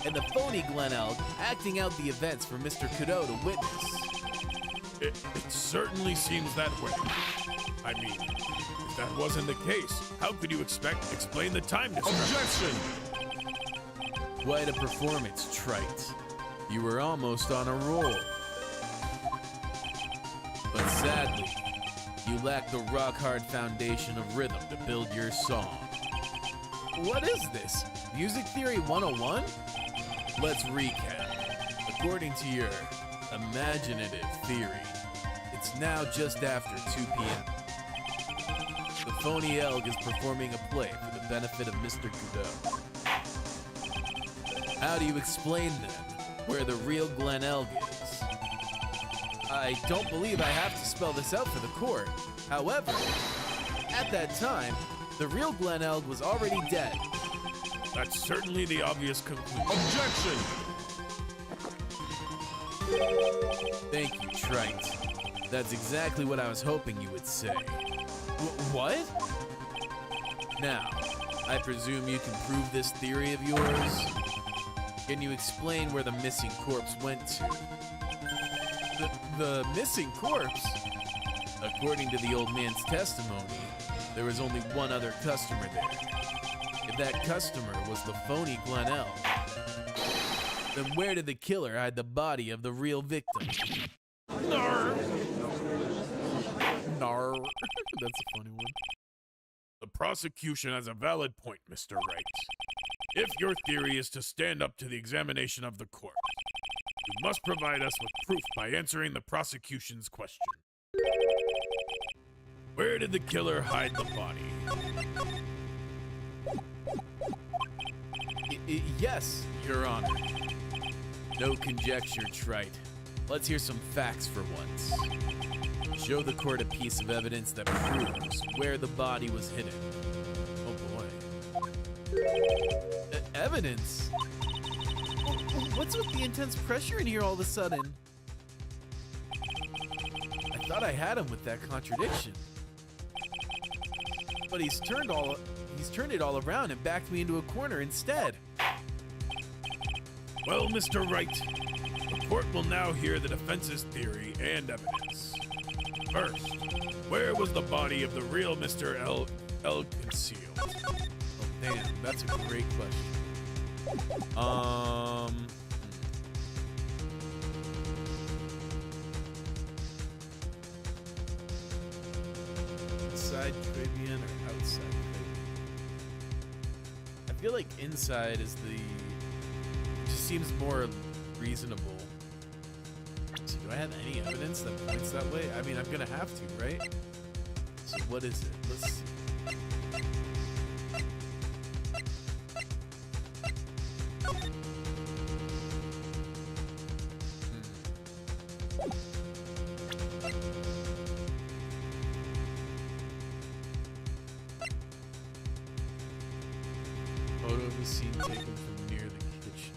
[SPEAKER 2] and the phony Glen Elg acting out the events for Mr. Cadeau to witness.
[SPEAKER 3] It certainly seems that way. I mean, if that wasn't the case, how could you explain the time discrepancy?
[SPEAKER 2] Objection! Quite a performance, trite. You were almost on a roll. But sadly, you lack the rock-hard foundation of rhythm to build your song. What is this? Music Theory 101? Let's recap. According to your imaginative theory, it's now just after 2 p.m. The phony elk is performing a play for the benefit of Mr. Godot. How do you explain then where the real Glen Elg is? I don't believe I have to spell this out for the court. However, at that time, the real Glen Elg was already dead.
[SPEAKER 3] That's certainly the obvious conclusion.
[SPEAKER 2] Objection! Thank you, trite. That's exactly what I was hoping you would say. What? Now, I presume you can prove this theory of yours? Can you explain where the missing corpse went to? The missing corpse? According to the old man's testimony, there was only one other customer there. If that customer was the phony Glen Elg, then where did the killer hide the body of the real victim? Nar. Nar. That's a funny one.
[SPEAKER 3] The prosecution has a valid point, Mr. Wright. If your theory is to stand up to the examination of the court, you must provide us with proof by answering the prosecution's question. Where did the killer hide the body?
[SPEAKER 2] Yes, Your Honor. No conjecture, trite. Let's hear some facts for once. Show the court a piece of evidence that proves where the body was hidden. Oh boy. Evidence? What's with the intense pressure in here all of a sudden? I thought I had him with that contradiction. But he's turned it all around and backed me into a corner instead.
[SPEAKER 3] Well, Mr. Wright, the court will now hear the defense's theory and evidence. First, where was the body of the real Mr. Elg concealed?
[SPEAKER 2] Oh, damn, that's a great question. Inside Caribbean or outside Caribbean? I feel like inside is just seems more reasonable to go Do I have any evidence that points that way? I mean, I'm gonna have to, right? So what is it? Let's see. Photo of the scene taken from near the kitchen.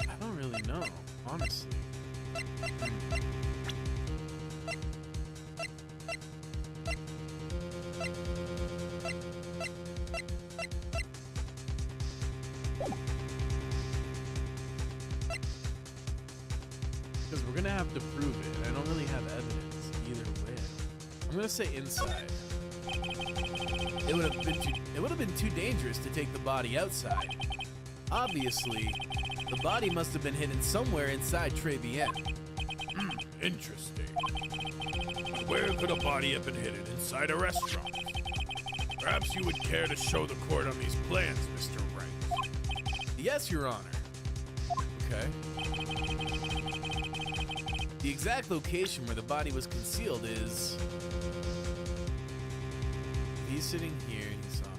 [SPEAKER 2] I don't really know, honestly. Because we're gonna have to prove it. I don't really have evidence either way. I'm gonna say inside. It would have been too dangerous to take the body outside. Obviously, the body must have been hidden somewhere inside Très Bien.
[SPEAKER 3] Interesting. But where could a body have been hidden? Inside a restaurant? Perhaps you would care to show the court on these plans, Mr. Wright.
[SPEAKER 2] Yes, Your Honor. Okay. The exact location where the body was concealed is... He's sitting here and he's on.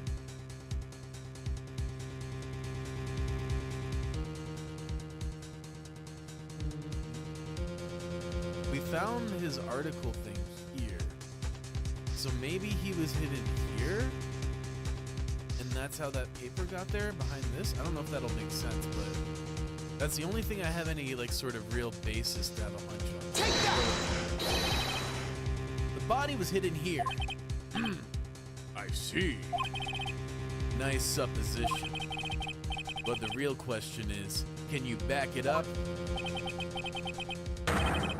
[SPEAKER 2] We found his article thing here. So maybe he was hidden here? And that's how that paper got there behind this? I don't know if that'll make sense, but that's the only thing I have any like sort of real basis to have a hunch on.
[SPEAKER 1] Take that!
[SPEAKER 2] The body was hidden here.
[SPEAKER 3] I see.
[SPEAKER 2] Nice supposition. But the real question is, can you back it up?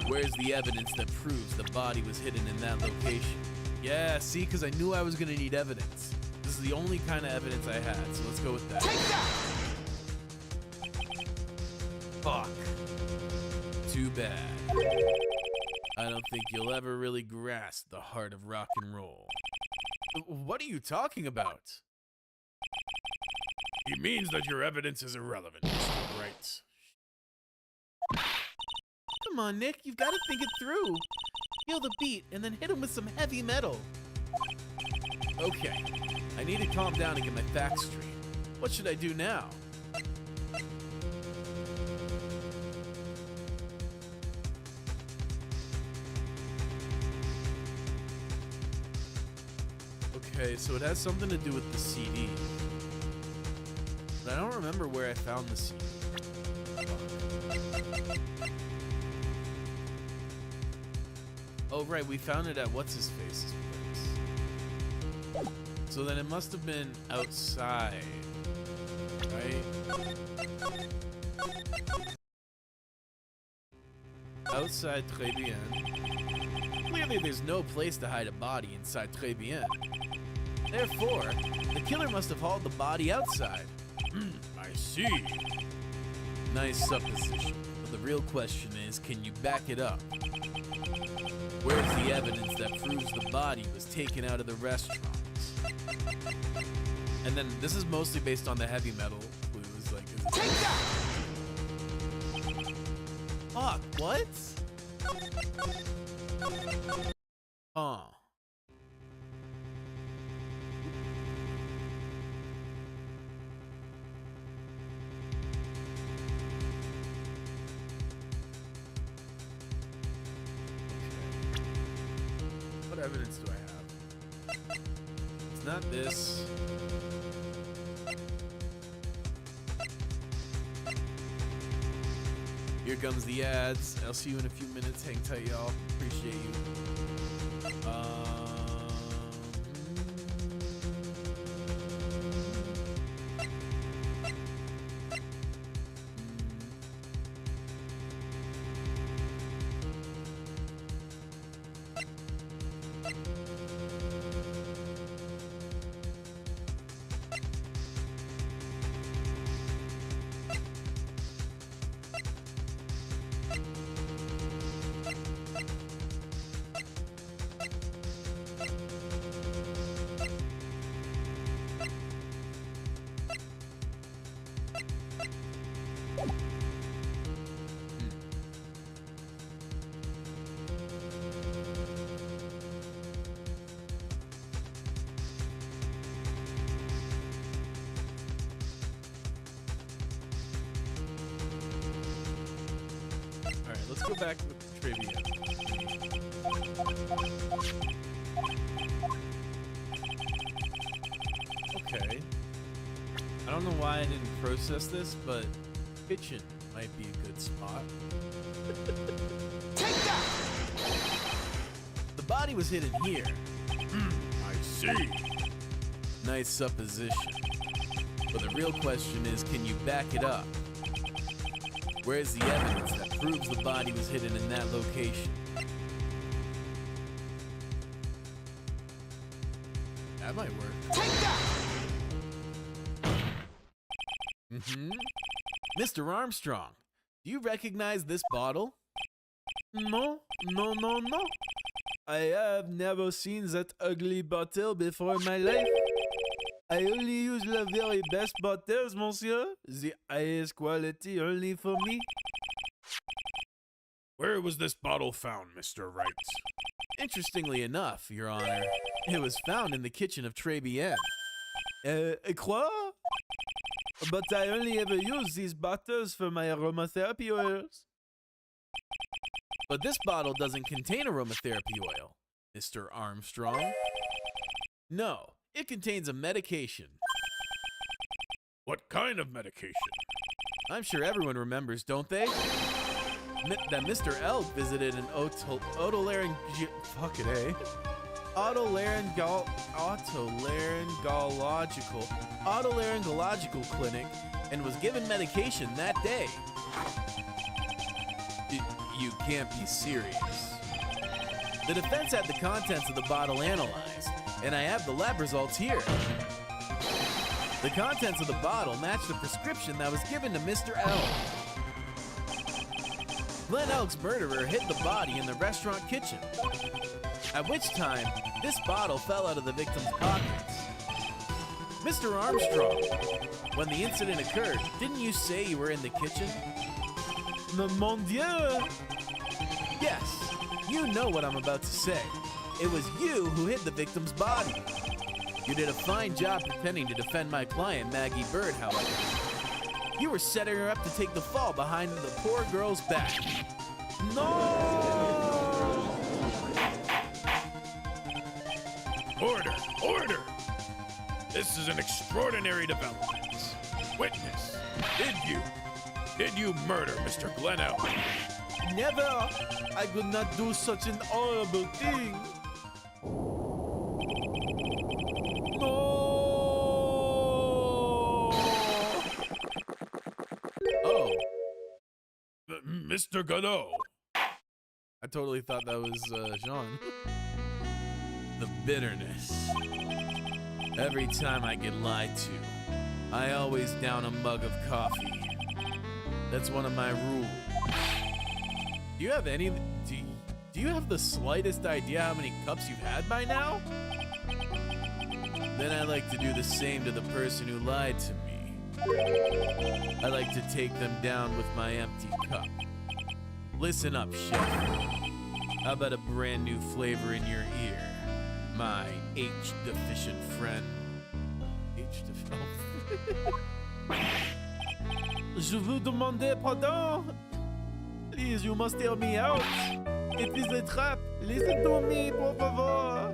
[SPEAKER 2] Where's the evidence that proves the body was hidden in that location? Yeah, see, because I knew I was going to need evidence. This is the only kind of evidence I had, so let's go with that.
[SPEAKER 1] Take that!
[SPEAKER 2] Fuck. Too bad. I don't think you'll ever really grasp the heart of rock and roll. What are you talking about?
[SPEAKER 3] He means that your evidence is irrelevant, Mr. Wright.
[SPEAKER 2] Come on, Nick, you've got to think it through. Feel the beat and then hit him with some heavy metal. Okay, I need to calm down and get my facts straight. What should I do now? Okay, so it has something to do with the CD. But I don't remember where I found the CD. Oh, right, we found it at What's-His-Face's place. So then it must have been outside, right? Outside Très Bien. Clearly there's no place to hide a body inside Très Bien. Therefore, the killer must have hauled the body outside.
[SPEAKER 3] I see.
[SPEAKER 2] Nice supposition. But the real question is, can you back it up? Where's the evidence that proves the body was taken out of the restaurant? And then this is mostly based on the heavy metal clues. Like, is it
[SPEAKER 1] Take that!
[SPEAKER 2] fuck, what? Huh. What evidence do I have? It's not this. Here comes the ads. I'll see you in a few minutes. Hang tight, y'all. Appreciate you. let's go back with the trivia. Okay. I don't know why I didn't process this, but kitchen might be a good spot.
[SPEAKER 1] Take that!
[SPEAKER 2] The body was hidden here.
[SPEAKER 3] I see.
[SPEAKER 2] Nice supposition. But the real question is, can you back it up? Where's the evidence that proves the body was hidden in that location? That might work.
[SPEAKER 1] Take that!
[SPEAKER 2] Mr. Armstrong, do you recognize this bottle? No. I have never seen that ugly bottle before in my life. I only use the very best bottles, monsieur. The highest quality only for me.
[SPEAKER 3] Where was this bottle found, Mr. Wright?
[SPEAKER 2] Interestingly enough, Your Honor, it was found in the kitchen of Très Bien. Quoi? But I only ever use these bottles for my aromatherapy oils. But this bottle doesn't contain aromatherapy oil, Mr. Armstrong. No, it contains a medication.
[SPEAKER 3] What kind of medication?
[SPEAKER 2] I'm sure everyone remembers, don't they? That Mr. Elk visited an otolaryngological clinic and was given medication that day. You can't be serious. The defense had the contents of the bottle analyzed, and I have the lab results here. The contents of the bottle match the prescription that was given to Mr. Elk. Glenn Elk's murderer hid the body in the restaurant kitchen, at which time this bottle fell out of the victim's pockets. Mr. Armstrong, when the incident occurred, didn't you say you were in the kitchen? Mon Dieu! Yes, you know what I'm about to say. It was you who hid the victim's body. You did a fine job pretending to defend my client, Maggie Bird, however. You were setting her up to take the fall behind the poor girl's back. No!
[SPEAKER 3] Order! Order! This is an extraordinary development. Witness, did you murder Mr. Glenn Elk?
[SPEAKER 2] Never! I could not do such an horrible thing! No! Oh.
[SPEAKER 3] Mr. Godot.
[SPEAKER 2] I totally thought that was Jean. The bitterness. Every time I get lied to, I always down a mug of coffee. That's one of my rules. Do you have do you have the slightest idea how many cups you've had by now? Then I like to do the same to the person who lied to me. I like to take them down with my empty cup. Listen up, chef. How about a brand new flavor in your ear? My H-deficient friend. H-deficient? Je vous demande pardon. Please, you must hear me out. It is a trap. Listen to me, por favor.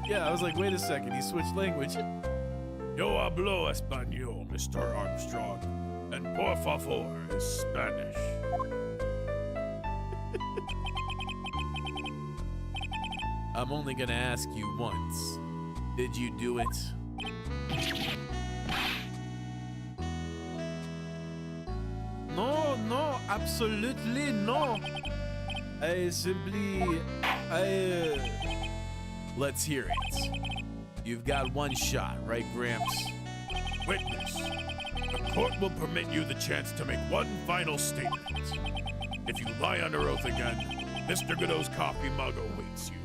[SPEAKER 2] Yeah, I was like, wait a second. He switched language.
[SPEAKER 3] Yo hablo español, Mr. Armstrong. And por favor is Spanish.
[SPEAKER 2] I'm only gonna ask you once. Did you do it? No, absolutely no. Let's hear it. You've got one shot, right, Gramps?
[SPEAKER 3] Witness, the court will permit you the chance to make one final statement. If you lie under oath again, Mr. Godot's coffee mug awaits you.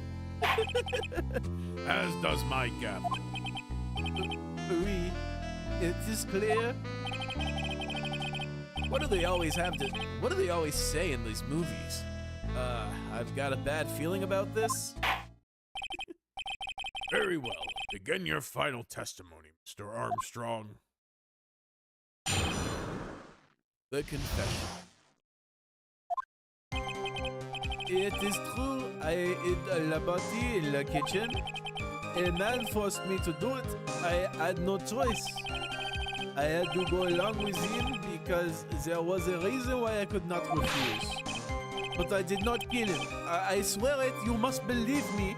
[SPEAKER 3] As does my gavel.
[SPEAKER 2] Oui, it is clear. What do they always say in these movies? I've got a bad feeling about this.
[SPEAKER 3] Very well. Begin your final testimony, Mr. Armstrong.
[SPEAKER 2] The confession. It is true, I ate la body in the kitchen. A man forced me to do it. I had no choice. I had to go along with him because there was a reason why I could not refuse. But I did not kill him. I swear it, you must believe me.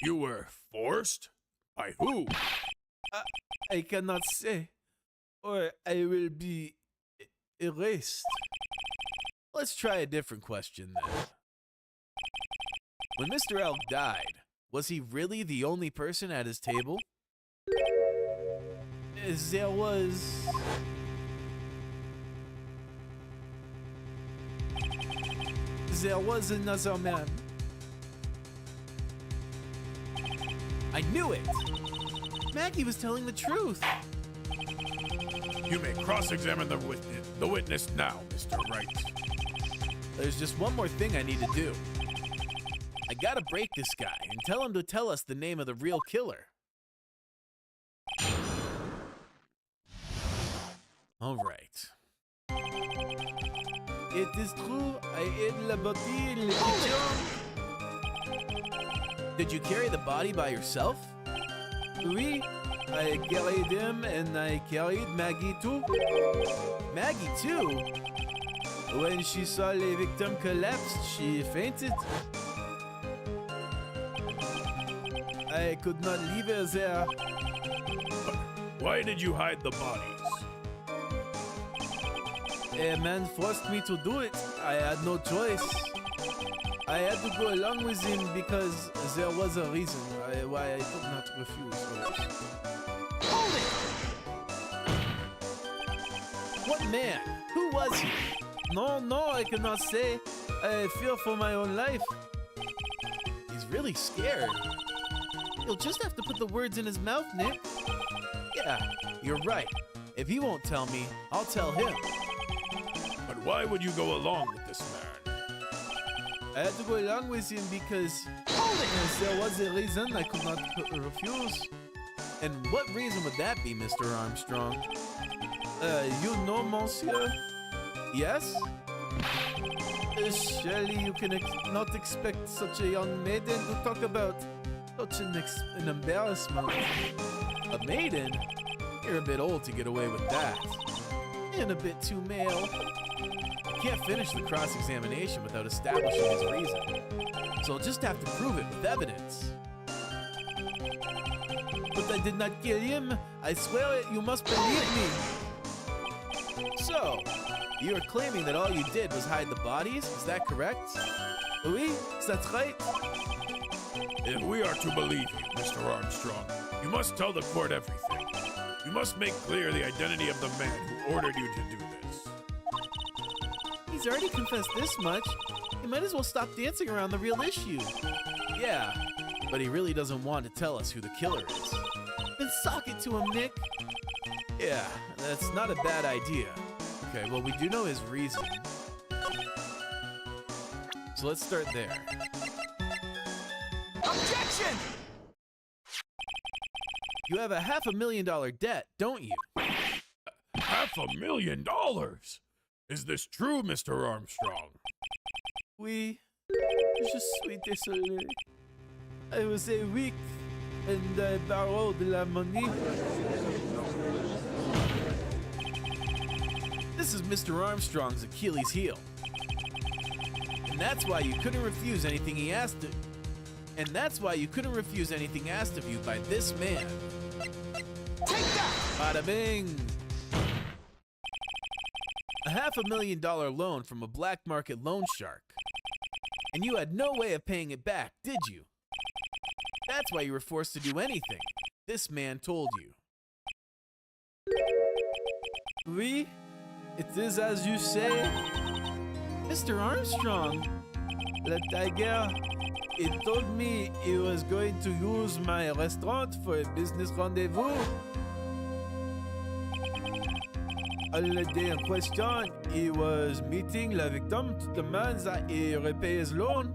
[SPEAKER 3] You were forced? By who?
[SPEAKER 2] I cannot say, or I will be erased. Let's try a different question then. When Mr. Elk died, was he really the only person at his table? There was... There was another man. I knew it! Maggie was telling the truth.
[SPEAKER 3] You may cross-examine the witness now, Mr. Wright.
[SPEAKER 2] There's just one more thing I need to do. I gotta break this guy and tell him to tell us the name of the real killer. All right. It is true, I ate la body in the kitchen. Did you carry the body by yourself? Oui, I carried him and I carried Maggie too. Maggie too? When she saw the victim collapse, she fainted. I could not leave her there.
[SPEAKER 3] Why did you hide the bodies?
[SPEAKER 2] A man forced me to do it. I had no choice. I had to go along with him because there was a reason why I could not refuse. Hold it! What man? Who was he? No, I cannot say. I fear for my own life. He's really scared. You'll just have to put the words in his mouth, Nick. Yeah, you're right. If he won't tell me, I'll tell him.
[SPEAKER 3] But why would you go along with this man?
[SPEAKER 2] I had to go along with him because there was a reason I could not refuse. And what reason would that be, Mr. Armstrong? You know, monsieur? Yes? Surely you can not expect such a young maiden to talk about such an embarrassment. A maiden? You're a bit old to get away with that. And a bit too male. I can't finish the cross-examination without establishing his reason. So I'll just have to prove it with evidence. But I did not kill him. I swear it, you must believe me. So, you are claiming that all you did was hide the bodies? Is that correct? Oui, that's right.
[SPEAKER 3] If we are to believe you, Mr. Armstrong, you must tell the court everything. You must make clear the identity of the man who ordered you to do this.
[SPEAKER 2] He's already confessed this much. He might as well stop dancing around the real issue. Yeah, but he really doesn't want to tell us who the killer is. Then sock it to him, Nick. Yeah, that's not a bad idea. Okay, well, we do know his reason. So let's start there.
[SPEAKER 1] Objection!
[SPEAKER 2] You have a $500,000 debt, don't you?
[SPEAKER 3] $500,000? Is this true, Mr. Armstrong?
[SPEAKER 2] Oui, je suis désolé. I was a weak and I borrowed la money. This is Mr. Armstrong's Achilles heel. And that's why you couldn't refuse anything he asked of And that's why you couldn't refuse anything asked of you by this man.
[SPEAKER 1] Take that!
[SPEAKER 2] Bada bing! A $500,000 loan from a black market loan shark. And you had no way of paying it back, did you? That's why you were forced to do anything. This man told you. Oui, it is as you say. Mr. Armstrong, le tiger, he told me he was going to use my restaurant for a business rendezvous. On the day in question, he was meeting la victim to demand that he repay his loan.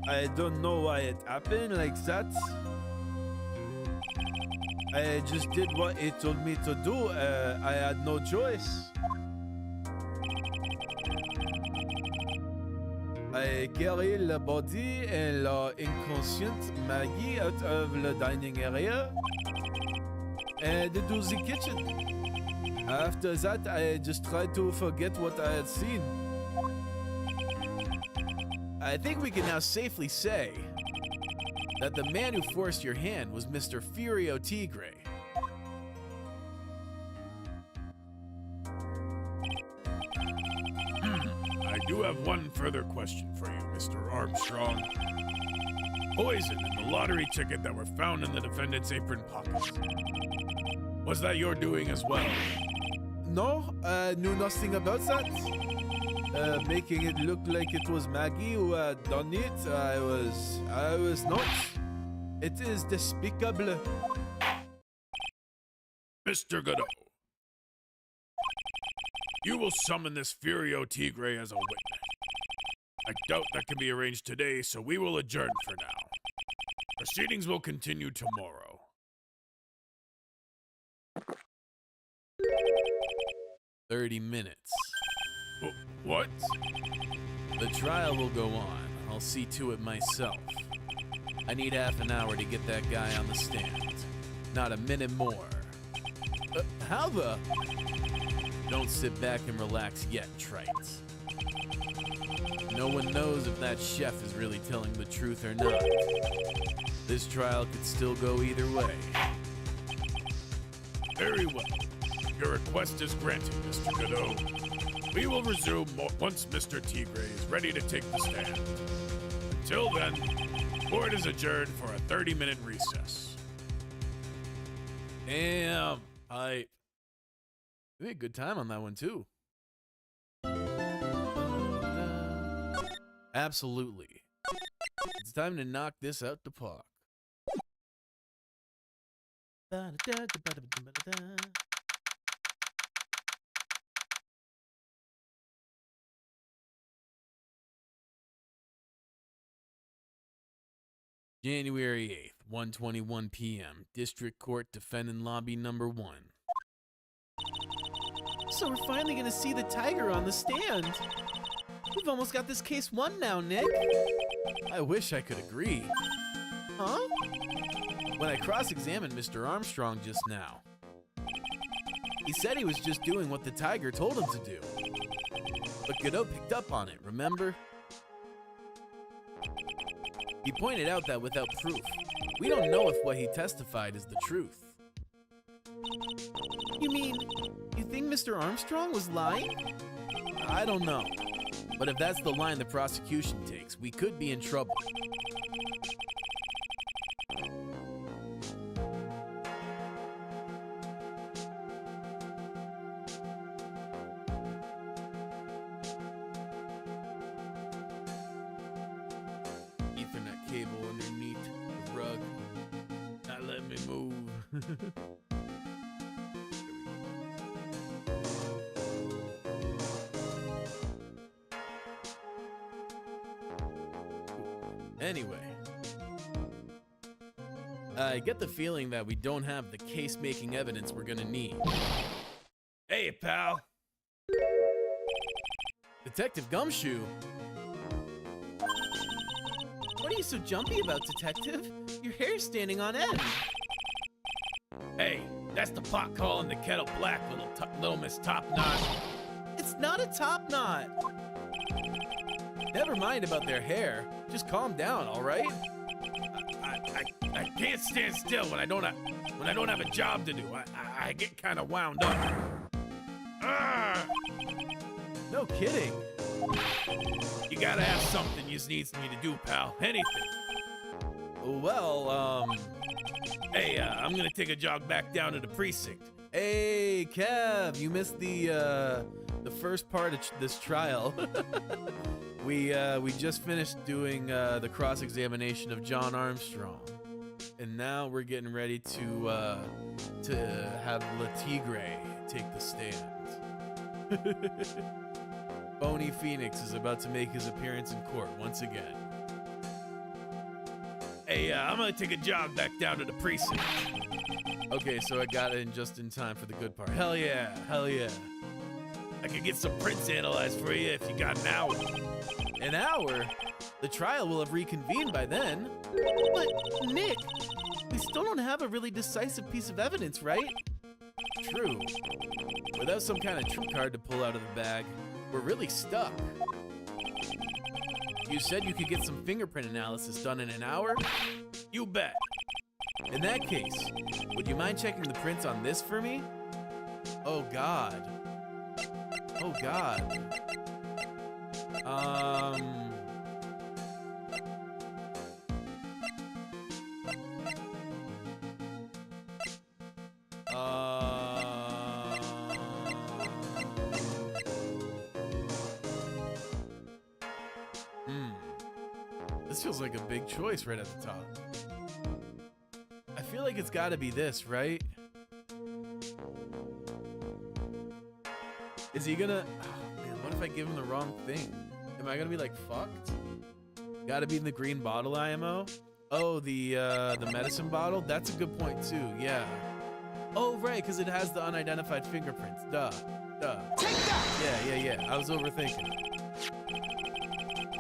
[SPEAKER 2] I don't know why it happened like that. I just did what he told me to do. I had no choice. I carry the body and la inconscient Maggie out of the dining area and to the kitchen. After that, I just tried to forget what I had seen. I think we can now safely say that the man who forced your hand was Mr. Furio Tigre.
[SPEAKER 3] I do have one further question for you, Mr. Armstrong. Poison and the lottery ticket that were found in the defendant's apron pockets. Was that your doing as well?
[SPEAKER 2] No, I knew nothing about that. Making it look like it was Maggie who had done it, I was not. It is despicable.
[SPEAKER 3] Mr. Godot, you will summon this Furio Tigre as a witness. I doubt that can be arranged today, so we will adjourn for now. Proceedings will continue tomorrow.
[SPEAKER 2] "30 minutes.
[SPEAKER 3] What?
[SPEAKER 2] The trial will go on. I'll see to it myself. I need half an hour to get that guy on the stand. Not a minute more. How the? Don't sit back and relax yet, trite. No one knows if that chef is really telling the truth or not. This trial could still go either way.
[SPEAKER 3] Very well. Your request is granted, Mr. Godot. We will resume once Mr. Tigre is ready to take the stand. Until then, court is adjourned for a 30-minute recess.
[SPEAKER 2] Damn, we had a good time on that one too. Absolutely. It's time to knock this out the park. January 8th, 1:21 p.m. District Court, Defendant Lobby Number 1. So we're finally gonna see the tiger on the stand. We've almost got this case won now, Nick. I wish I could agree. Huh? When I cross-examined Mr. Armstrong just now, he said he was just doing what the tiger told him to do. But Godot picked up on it, remember? He pointed out that without proof, we don't know if what he testified is the truth. You mean, you think Mr. Armstrong was lying? I don't know. But if that's the line the prosecution takes, we could be in trouble. Ethernet cable underneath the rug. Not letting me move. Anyway, I get the feeling that we don't have the case-making evidence we're gonna need. Hey, pal. Detective Gumshoe. What are you so jumpy about, Detective? Your hair's standing on end.
[SPEAKER 3] Hey, that's the pot calling the kettle black, little Miss Top Knot.
[SPEAKER 2] It's not a top knot. Never mind about their hair. Just calm down, all right?
[SPEAKER 3] I can't stand still when I don't have a job to do. I get kind of wound up.
[SPEAKER 2] No kidding.
[SPEAKER 3] You gotta have something you needs me to do, pal. Anything.
[SPEAKER 2] Well,
[SPEAKER 3] Hey, I'm gonna take a jog back down to the precinct.
[SPEAKER 2] Hey, Kev, you missed the first part of this trial. We just finished doing the cross-examination of John Armstrong, and now we're getting ready to have Le Tigre take the stand. Bony Phoenix is about to make his appearance in court once again.
[SPEAKER 3] Hey, I'm gonna take a jog back down to the precinct.
[SPEAKER 2] Okay, so I got in just in time for the good part. Hell yeah, hell yeah.
[SPEAKER 3] I could get some prints analyzed for you if you got an hour.
[SPEAKER 2] An hour? The trial will have reconvened by then. But, Nick, we still don't have a really decisive piece of evidence, right? True. Without some kind of trump card to pull out of the bag, we're really stuck. You said you could get some fingerprint analysis done in an hour?
[SPEAKER 3] You bet.
[SPEAKER 2] In that case, would you mind checking the prints on this for me? Oh God. Oh God. This feels like a big choice right at the top. I feel like it's gotta be this, right? Is he gonna... Oh man, what if I give him the wrong thing? Am I gonna be like fucked? Gotta be in the green bottle, IMO? Oh, the medicine bottle? That's a good point too, yeah. Oh, right, because it has the unidentified fingerprints. Duh.
[SPEAKER 1] Take that!
[SPEAKER 2] Yeah. I was overthinking.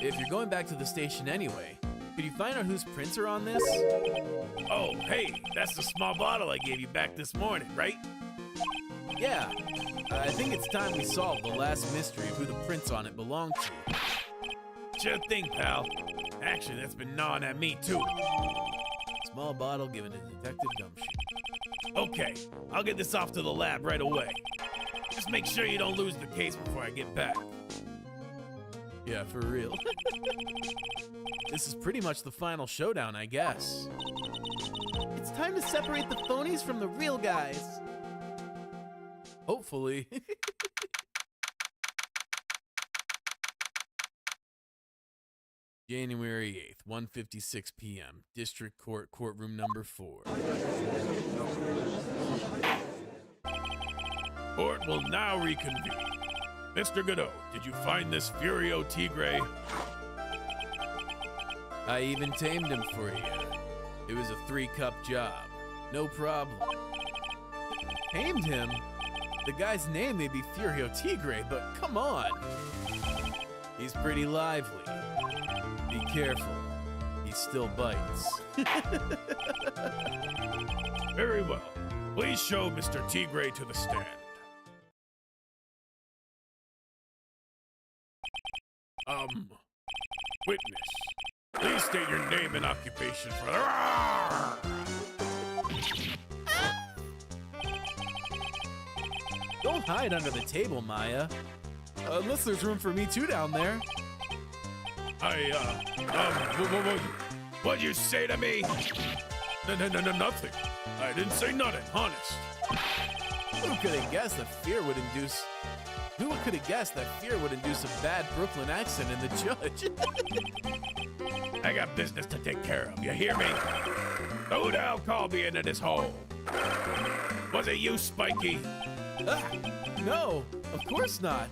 [SPEAKER 2] If you're going back to the station anyway, could you find out whose prints are on this?
[SPEAKER 3] Oh, hey, that's the small bottle I gave you back this morning, right?
[SPEAKER 2] Yeah. I think it's time we solve the last mystery of who the prints on it belong to.
[SPEAKER 3] Sure thing, pal. Actually, that's been gnawing at me, too.
[SPEAKER 2] Small bottle given to Detective Gumshoe.
[SPEAKER 3] Okay, I'll get this off to the lab right away. Just make sure you don't lose the case before I get back.
[SPEAKER 2] Yeah, for real. This is pretty much the final showdown, I guess. It's time to separate the phonies from the real guys. Hopefully. January 8th, 1:56 p.m. District Court, courtroom number 4.
[SPEAKER 3] Court will now reconvene. Mr. Godot, did you find this Furio Tigre?
[SPEAKER 2] I even tamed him for you. It was a 3-cup job. No problem. Tamed him? The guy's name may be Furio Tigre, but come on. He's pretty lively. Be careful. He still bites.
[SPEAKER 3] Very well. Please show Mr. Tigre to the stand. Witness. Please state your name and occupation for
[SPEAKER 2] Don't hide under the table, Maya. Unless there's room for me too down there.
[SPEAKER 3] What'd you say to me? No, nothing. I didn't say nothing, honest.
[SPEAKER 2] Who could have guessed that fear would induce a bad Brooklyn accent in the judge?
[SPEAKER 3] I got business to take care of, you hear me? Who the hell called me into this hole? Was it you, Spiky?
[SPEAKER 2] No, of course not.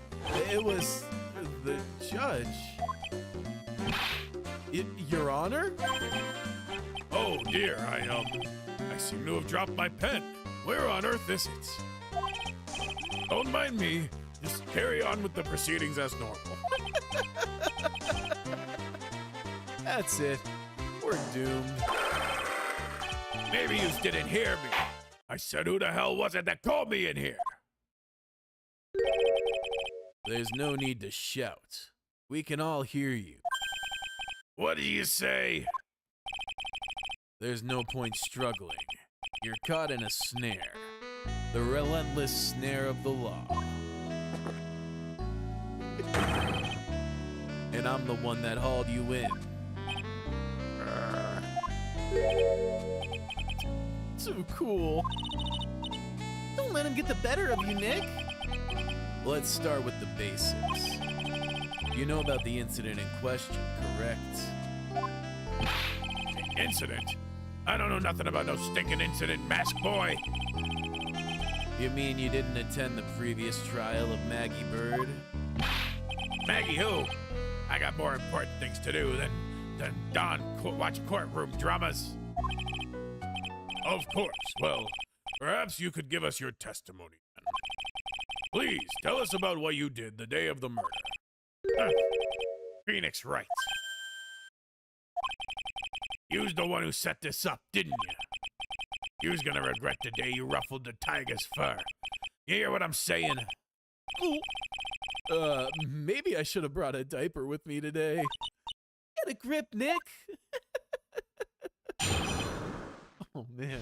[SPEAKER 2] It was the judge. Your Honor?
[SPEAKER 3] Oh dear, I seem to have dropped my pen. Where on earth is it? Don't mind me. Just carry on with the proceedings as normal.
[SPEAKER 2] That's it. We're doomed.
[SPEAKER 3] Maybe you didn't hear me. I said, who the hell was it that called me in here?
[SPEAKER 2] There's no need to shout. We can all hear you.
[SPEAKER 3] What do you say?
[SPEAKER 2] There's no point struggling. You're caught in a snare. The relentless snare of the law. And I'm the one that hauled you in. Too cool. Don't let him get the better of you, Nick. Let's start with the basics. You know about the incident in question, correct?
[SPEAKER 3] Incident? I don't know nothing about no stinking incident, mask boy.
[SPEAKER 2] You mean you didn't attend the previous trial of Maggie Bird?
[SPEAKER 3] Maggie who? I got more important things to do than than watch courtroom dramas? Of course. Well, perhaps you could give us your testimony then. Please, tell us about what you did the day of the murder. Phoenix Wright. You's the one who set this up, didn't you? You's gonna regret the day you ruffled the tiger's fur. You hear what I'm saying?
[SPEAKER 2] Maybe I should have brought a diaper with me today. Get a grip, Nick. Oh, man.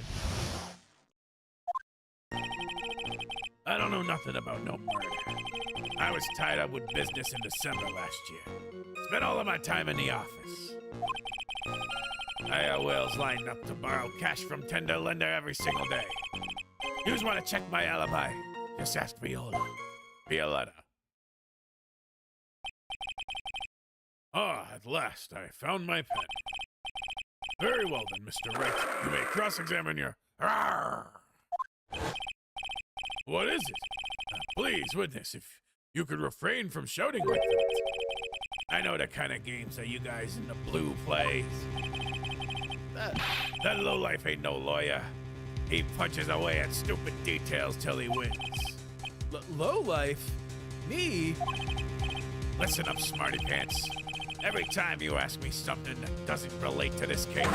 [SPEAKER 3] I don't know nothing about no murder. I was tied up with business in December last year. Spent all of my time in the office. I got Wells lined up to borrow cash from tender lender every single day. You just want to check my alibi? Just ask Violetta. Ah, at last, I found my pen. Very well then, Mr. Wright. You may cross-examine your... Arrgh! What is it? Please, witness, if you could refrain from shouting like that. I know the kind of games that you guys in the blue play. That lowlife ain't no lawyer. He punches away at stupid details till he wins.
[SPEAKER 2] Lowlife? Me?
[SPEAKER 3] Listen up, smarty pants. Every time you ask me something that doesn't relate to this case,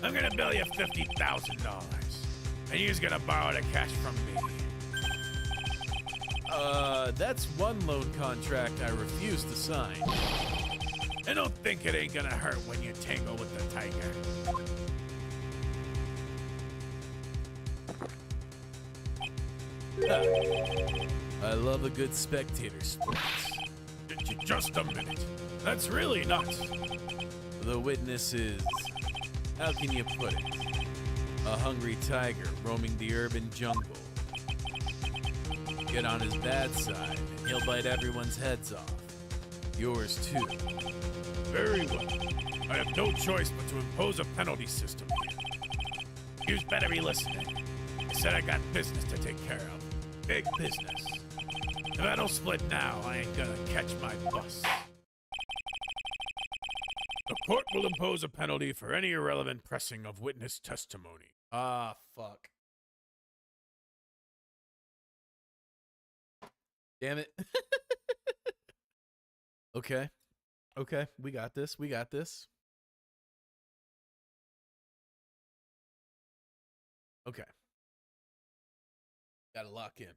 [SPEAKER 3] I'm gonna bill you $50,000. And you're gonna borrow the cash from me.
[SPEAKER 2] That's one loan contract I refuse to sign.
[SPEAKER 3] And don't think it ain't gonna hurt when you tangle with the tiger.
[SPEAKER 2] I love a good spectator sports.
[SPEAKER 3] Just a minute. That's really nuts.
[SPEAKER 2] The witness is, how can you put it? A hungry tiger roaming the urban jungle. Get on his bad side, and he'll bite everyone's heads off. Yours too.
[SPEAKER 3] Very well. I have no choice but to impose a penalty system here. You better be listening. I said I got business to take care of. Big business. If I don't split now, I ain't gonna catch my bus. The court will impose a penalty for any irrelevant pressing of witness testimony.
[SPEAKER 2] Ah, fuck. Damn it. Okay. Okay, we got this. We got this. Okay. Gotta lock in.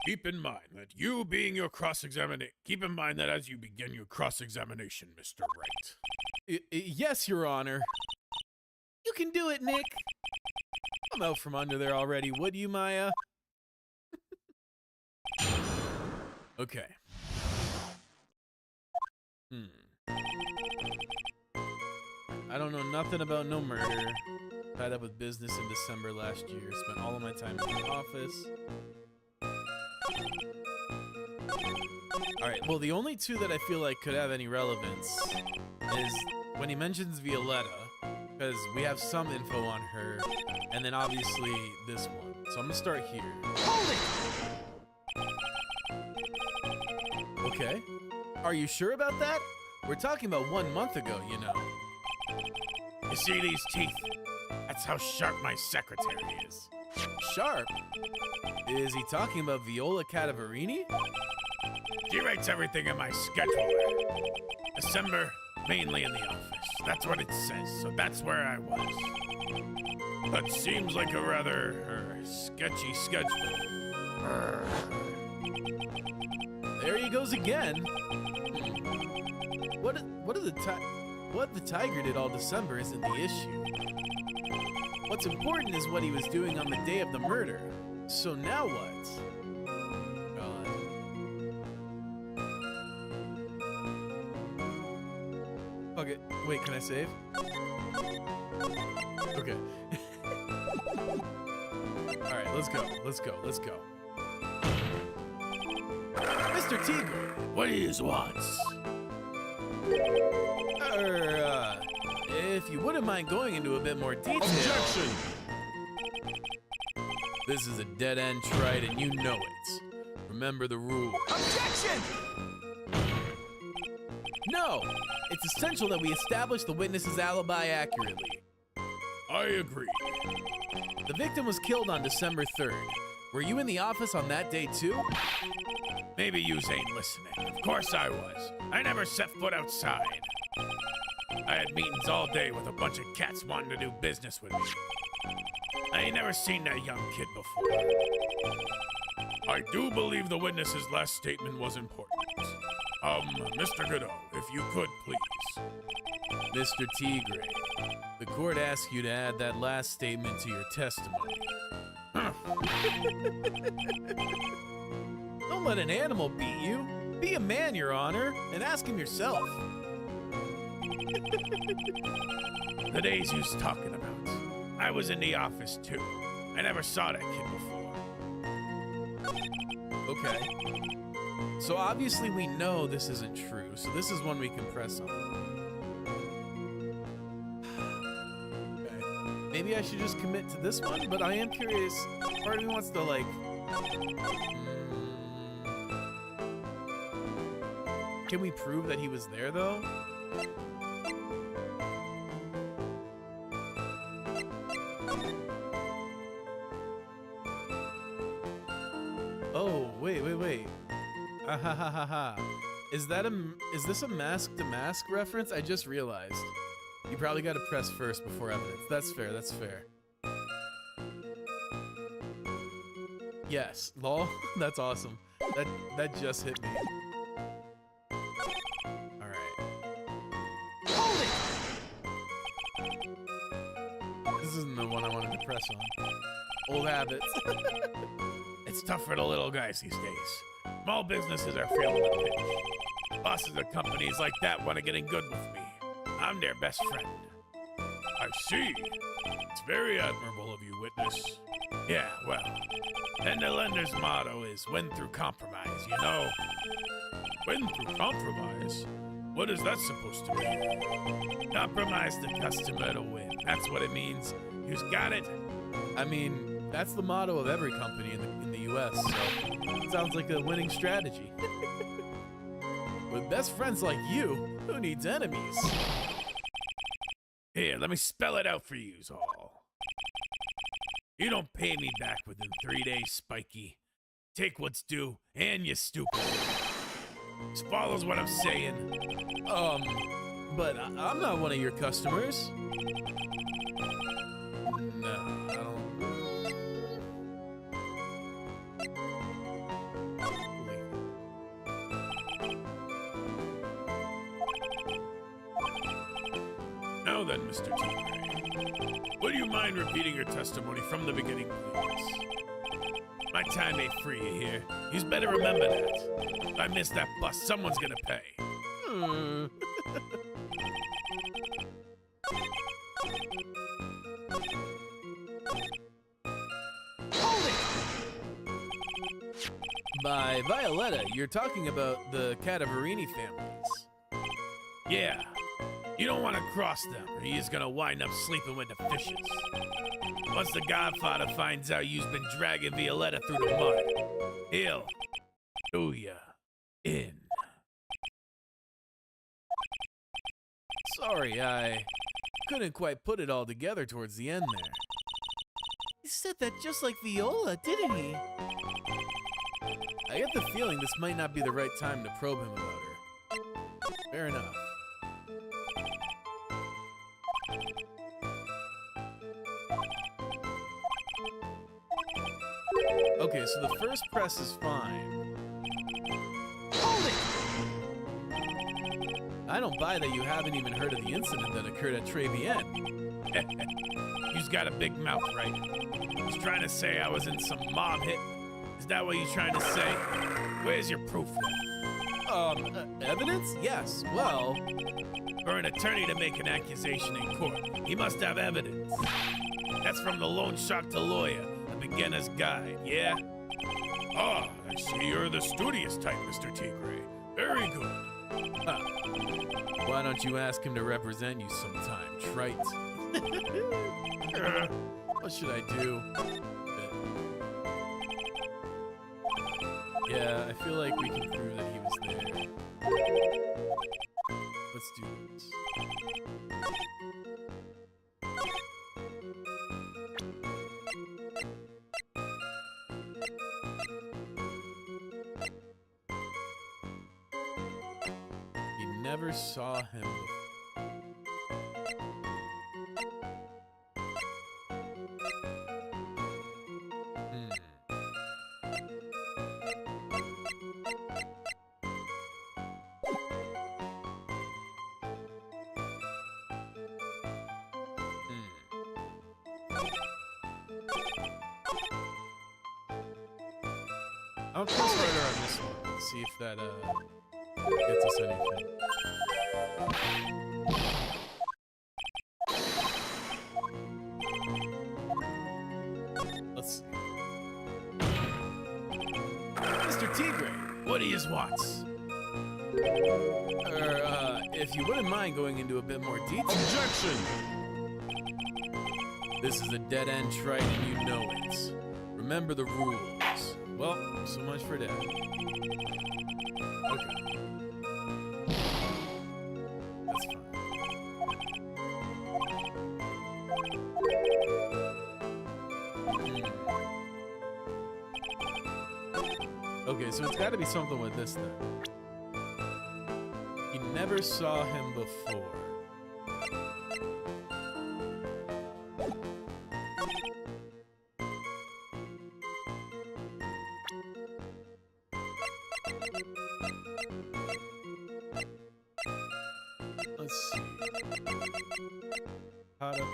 [SPEAKER 3] Keep in mind that you being your cross-examination. Keep in mind that as you begin your cross-examination, Mr. Wright.
[SPEAKER 2] Yes, Your Honor. You can do it, Nick. I'm out from under there already, would you, Maya? Okay. I don't know nothing about no murder. Tied up with business in December last year. Spent all of my time in the office. Alright, well, the only two that I feel like could have any relevance is when he mentions Violetta, because we have some info on her, and then obviously this one. So I'm gonna start here. Hold it! Okay. Are you sure about that? We're talking about 1 month ago, you know.
[SPEAKER 3] You see these teeth? That's how sharp my secretary is.
[SPEAKER 2] Sharp? Is he talking about Viola Cadaverini?
[SPEAKER 3] She writes everything in my schedule. December, mainly in the office. That's what it says, so that's where I was. That seems like a rather sketchy schedule.
[SPEAKER 2] There he goes again. What the tiger did all December isn't the issue. What's important is what he was doing on the day of the murder. So now what? God. Fuck it. Wait, can I save? Okay. Alright, let's go. Let's go. Let's go. Mr. Tigre!
[SPEAKER 3] What is wants?
[SPEAKER 2] If you wouldn't mind going into a bit more detail.
[SPEAKER 3] Objection!
[SPEAKER 2] This is a dead-end trite, and you know it. remember the rules.
[SPEAKER 1] Objection!
[SPEAKER 2] No! It's essential that we establish the witness's alibi accurately.
[SPEAKER 3] I agree.
[SPEAKER 2] The victim was killed on December 3rd. Were you in the office on that day too?
[SPEAKER 3] Maybe yous ain't listening. Of course I was. I never set foot outside. I had meetings all day with a bunch of cats wanting to do business with me. I ain't never seen that young kid before. I do believe the witness's last statement was important. Mr. Godot, if you could, please.
[SPEAKER 2] Mr. Tigre, the court asks you to add that last statement to your testimony. Don't let an animal beat you. Be a man, Your Honor, and ask him yourself.
[SPEAKER 3] The days you's talking about. I was in the office too. I never saw that kid before.
[SPEAKER 2] Okay. So obviously we know this isn't true, so this is one we can press on. Okay. Maybe I should just commit to this one, but I am curious. Part of me wants to, like... Can we prove that he was there, though? Oh, wait. Ha ha ha ha. Is this a mask to mask reference? I just realized. You probably gotta press first before evidence. That's fair. Yes, lol. That's awesome. That just hit me. Alright.
[SPEAKER 1] Hold it!
[SPEAKER 2] This isn't the one I wanted to press on. Old habits.
[SPEAKER 3] It's tough for the little guys these days. Small businesses are feeling the pinch. Bosses of companies like that want to get in good with me. I'm their best friend. I see. It's very admirable of you, witness. Yeah, well, and the lender's motto is win through compromise, you know? Win through compromise? What is that supposed to mean? Compromise the customer to win. That's what it means. You've got it?
[SPEAKER 2] I mean, that's the motto of every company in the US, so it sounds like a winning strategy. With best friends like you, who needs enemies?
[SPEAKER 3] Here, let me spell it out for yous all. You don't pay me back within 3 days, Spiky. Take what's due, and you stupid. This follows what I'm saying.
[SPEAKER 2] But I'm not one of your customers. No, I don't.
[SPEAKER 3] Now then, Mr. Tigre, would you mind repeating your testimony from the beginning, please? My time ain't free, you hear? You's better remember that. If I miss that bus, someone's gonna pay.
[SPEAKER 1] Hold it!
[SPEAKER 2] By Violetta, you're talking about the Cadaverini families.
[SPEAKER 3] Yeah. You don't want to cross them, or he's gonna wind up sleeping with the fishes. Once the Godfather finds out you've been dragging Violetta through the mud, he'll do ya in.
[SPEAKER 2] Sorry, I couldn't quite put it all together towards the end there. He said that just like Viola, didn't he? I get the feeling this might not be the right time to probe him about her. Fair enough. Okay, so the first press is fine.
[SPEAKER 1] Hold it!
[SPEAKER 2] I don't buy that you haven't even heard of the incident that occurred at Trevienne.
[SPEAKER 3] You've got a big mouth, right? He's trying to say I was in some mob hit. Is that what you're trying to say? Where's your proof then?
[SPEAKER 2] Evidence? Yes, well...
[SPEAKER 3] For an attorney to make an accusation in court, he must have evidence. That's from the loan shark to lawyer, a beginner's guide, yeah? Ah, I see you're the studious type, Mr. Tigre. Very good.
[SPEAKER 2] Huh. Why don't you ask him to represent you sometime, trite? What should I do? Yeah, I feel like we can prove that he was there. Let's do this. He never saw him before. I'll press harder on this one. See if that gets us anything. Let's see. Mr. Tigre, what do you wants? If you wouldn't mind going into a bit more detail.
[SPEAKER 3] Objection!
[SPEAKER 2] This is a dead end trite and you know it. Remember the rules. Well, so much for that. Okay. That's fine. Okay, so it's got to be something with this then. He never saw him before. Let's see. Caught up in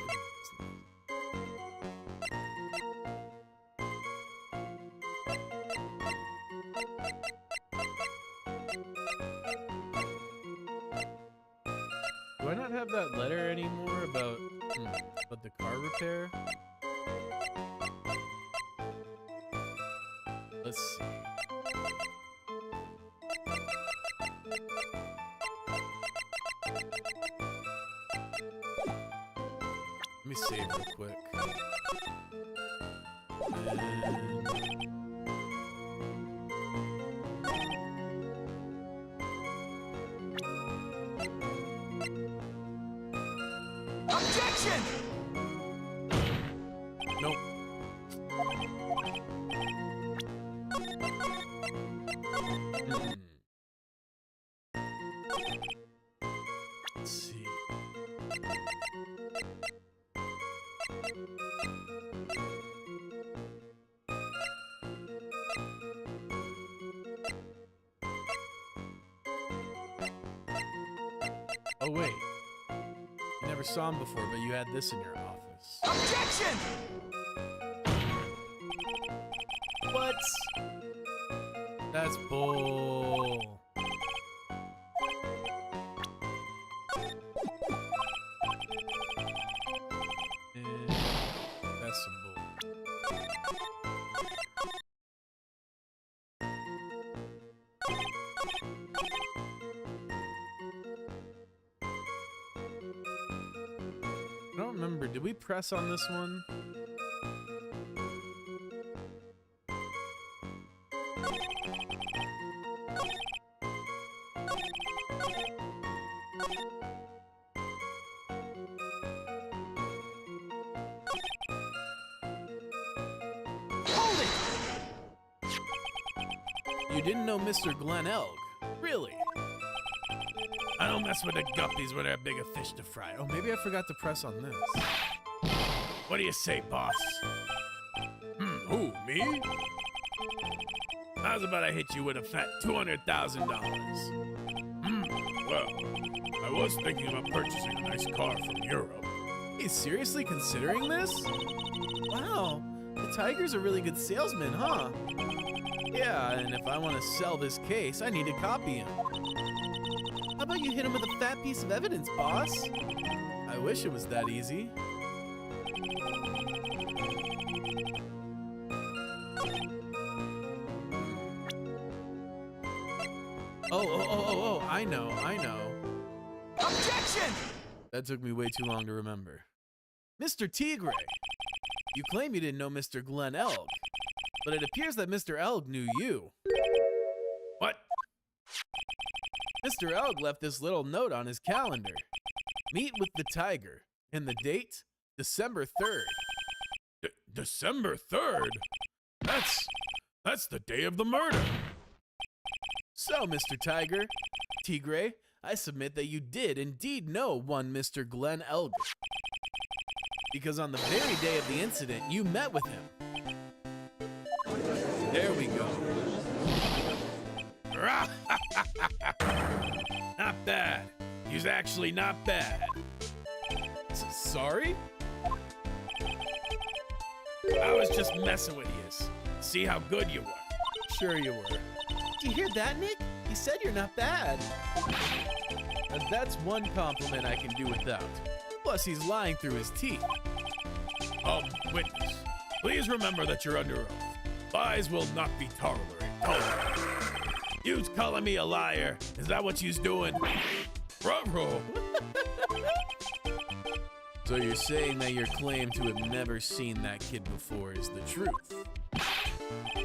[SPEAKER 2] Do I not have that letter anymore about the car repair? Let's see. Let me save real quick.
[SPEAKER 1] Objection!
[SPEAKER 2] Nope. Let's see. Oh wait. You never saw him before, but you had this in your office.
[SPEAKER 1] Objection!
[SPEAKER 2] What? That's bull. That's some bull. I don't remember. Did we press on this one?
[SPEAKER 1] Hold it!
[SPEAKER 2] You didn't know Mr. Glenn Elg? Really?
[SPEAKER 3] I don't mess with the guppies when they're big a fish to fry.
[SPEAKER 2] Oh, maybe I forgot to press on this.
[SPEAKER 3] What do you say, boss? Who, me? How's about I hit you with a fat $200,000? Well, I was thinking about purchasing a nice car from Europe.
[SPEAKER 2] He's seriously considering this? Wow, the Tiger's a really good salesman, huh? Yeah, and if I want to sell this case, I need to copy him. How about you hit him with a fat piece of evidence, boss? I wish it was that easy. Oh, I know.
[SPEAKER 1] Objection!
[SPEAKER 2] That took me way too long to remember. Mr. Tigre, you claim you didn't know Mr. Glenn Elg, but it appears that Mr. Elg knew you. Mr. Elg left this little note on his calendar. Meet with the tiger. And the date? December 3rd.
[SPEAKER 3] December 3rd? That's the day of the murder.
[SPEAKER 2] So, Mr. Tiger, Tigre, I submit that you did indeed know one Mr. Glenn Elg. Because on the very day of the incident, you met with him. There we go.
[SPEAKER 3] Not bad. He's actually not bad.
[SPEAKER 2] Sorry?
[SPEAKER 3] I was just messing with you. See how good you were.
[SPEAKER 2] Sure you were. Do you hear that, Nick? He said you're not bad. And that's one compliment I can do without. Plus, he's lying through his teeth.
[SPEAKER 3] Witness, please remember that you're under oath. Lies will not be tolerated. You's calling me a liar. Is that what you's doing? Ruh-roh.
[SPEAKER 2] So you're saying that your claim to have never seen that kid before is the truth?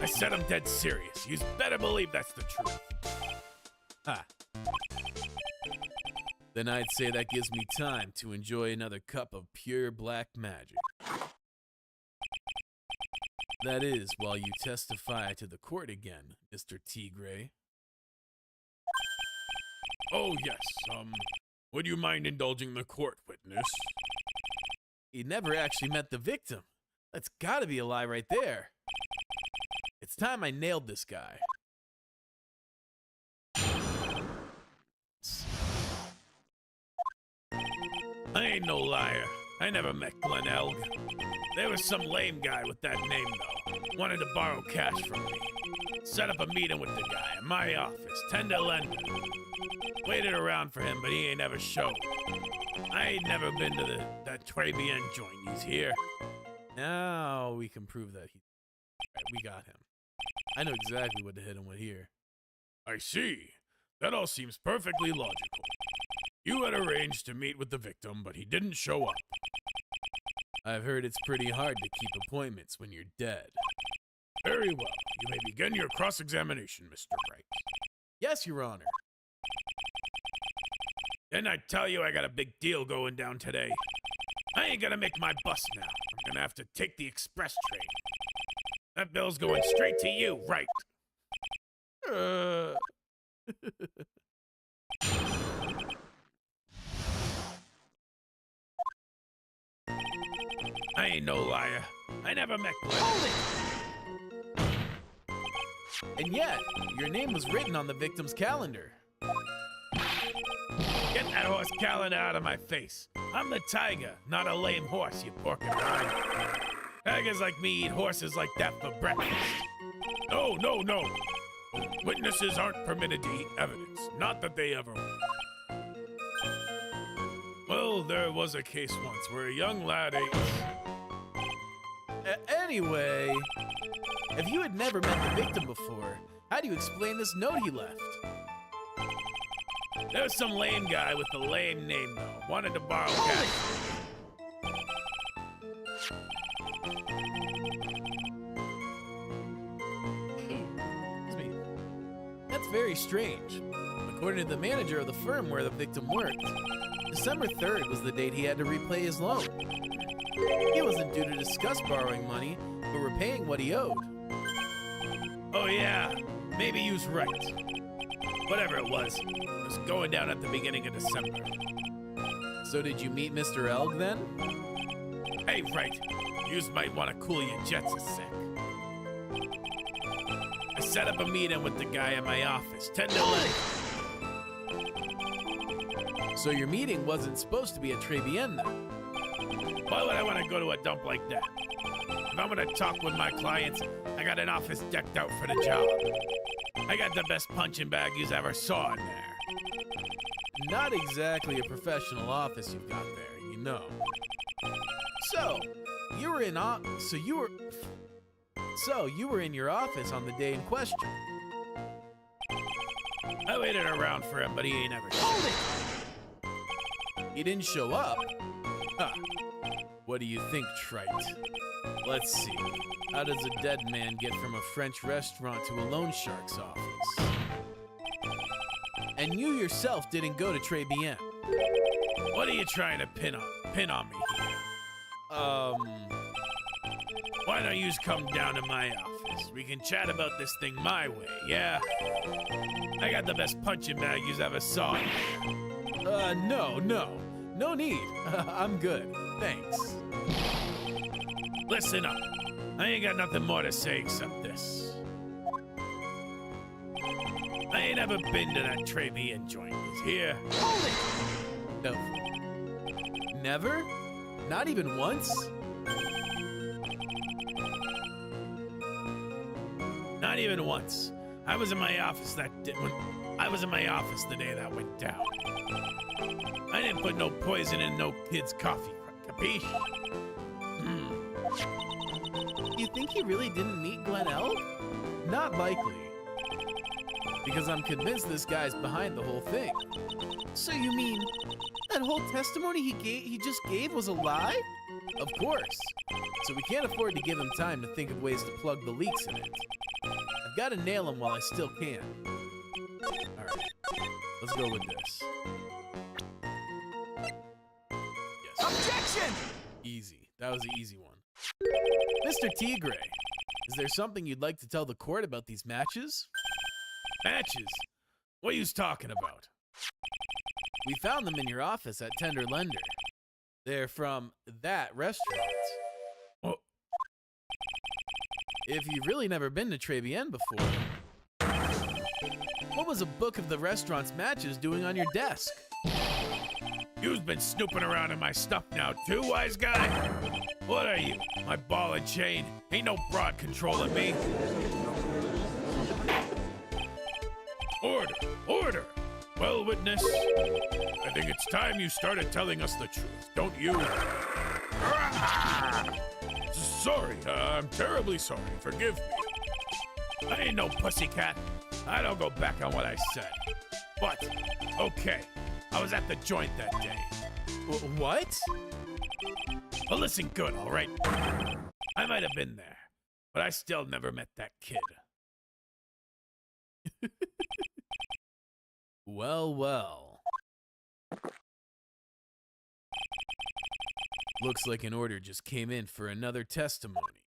[SPEAKER 3] I said I'm dead serious. You's better believe that's the truth.
[SPEAKER 2] Ha. Then I'd say that gives me time to enjoy another cup of pure black magic. That is, while you testify to the court again, Mr. Tigre.
[SPEAKER 3] Oh, yes, would you mind indulging the court, witness?
[SPEAKER 2] He never actually met the victim. That's gotta be a lie right there. It's time I nailed this guy.
[SPEAKER 3] I ain't no liar. I never met Glenn Elg. There was some lame guy with that name, though. Wanted to borrow cash from me. Set up a meeting with the guy in my office, tender lender. Waited around for him, but he ain't ever showed. I ain't never been to that Trabian joint he's here.
[SPEAKER 2] Now we can prove that we got him. I know exactly what to hit him with here.
[SPEAKER 3] I see. That all seems perfectly logical. You had arranged to meet with the victim, but he didn't show up.
[SPEAKER 2] I've heard it's pretty hard to keep appointments when you're dead.
[SPEAKER 3] Very well. You may begin your cross-examination, Mr. Wright.
[SPEAKER 2] Yes, Your Honor.
[SPEAKER 3] Didn't I tell you I got a big deal going down today? I ain't gonna make my bus now. I'm gonna have to take the express train. That bill's going straight to you, right? I ain't no liar. I never met Glenn.
[SPEAKER 2] And yet, your name was written on the victim's calendar.
[SPEAKER 3] Get that horse calendar out of my face. I'm the tiger, not a lame horse, you porcupine. Tigers like me eat horses like that for breakfast. No. Witnesses aren't permitted to eat evidence. Not that they ever were. Well, there was a case once where a young lad ate...
[SPEAKER 2] Anyway, if you had never met the victim before, how do you explain this note he left?
[SPEAKER 3] There's some lame guy with a lame name, though. Wanted to borrow cash.
[SPEAKER 2] Excuse me. That's very strange. According to the manager of the firm where the victim worked, December 3rd was the date he had to repay his loan. He wasn't due to discuss borrowing money, but repaying what he owed.
[SPEAKER 3] Oh yeah, maybe you was right. Whatever it was going down at the beginning of December.
[SPEAKER 2] So did you meet Mr. Elg then?
[SPEAKER 3] Hey, right. Yous might want to cool your jets a sec. I set up a meeting with the guy in my office, 10 to 11.
[SPEAKER 2] So your meeting wasn't supposed to be at Trabian then?
[SPEAKER 3] Why would I want to go to a dump like that? If I'm going to talk with my clients, I got an office decked out for the job. I got the best punching bag yous ever saw in there.
[SPEAKER 2] Not exactly a professional office you've got there, you know. So, you were in your office on the day in question.
[SPEAKER 3] I waited around for him, but he ain't ever showed it.
[SPEAKER 2] He didn't show up? Huh. What do you think, Trite? Let's see. How does a dead man get from a French restaurant to a loan shark's office? And you yourself didn't go to Très Bien.
[SPEAKER 3] What are you trying to pin on me here? Why don't you just come down to my office? We can chat about this thing my way, yeah? I got the best punching bag you ever saw.
[SPEAKER 2] No need. I'm good, thanks.
[SPEAKER 3] Listen up. I ain't got nothing more to say except this. I ain't ever been to that Très Bien joint. Is here.
[SPEAKER 2] Hold it! No. Never? Not even once?
[SPEAKER 3] Not even once. I was in my office the day that went down. I didn't put no poison in no kid's coffee. Capiche?
[SPEAKER 2] You think he really didn't meet Glen Elg? Not likely. Because I'm convinced this guy's behind the whole thing. So you mean that whole testimony he just gave was a lie? Of course. So we can't afford to give him time to think of ways to plug the leaks in it. I've got to nail him while I still can. Alright, let's go with this. Yes.
[SPEAKER 1] Objection!
[SPEAKER 2] Easy. That was an easy one. Mr. Tigre, is there something you'd like to tell the court about these matches?
[SPEAKER 3] Matches? What are you talking about?
[SPEAKER 2] We found them in your office at Tender Lender. They're from that restaurant.
[SPEAKER 3] Oh.
[SPEAKER 2] If you've really never been to Très Bien before, what was a book of the restaurant's matches doing on your desk?
[SPEAKER 3] You've been snooping around in my stuff now too, wise guy? What are you, my ball and chain? Ain't no broad controlling me. Order, order. Well, witness, I think it's time you started telling us the truth, don't you? Sorry, I'm terribly sorry. Forgive me. I ain't no pussycat. I don't go back on what I said. But, okay, I was at the joint that day.
[SPEAKER 2] What?
[SPEAKER 3] Well, listen good, all right? I might have been there, but I still never met that kid.
[SPEAKER 2] Well, well. Looks like an order just came in for another testimony.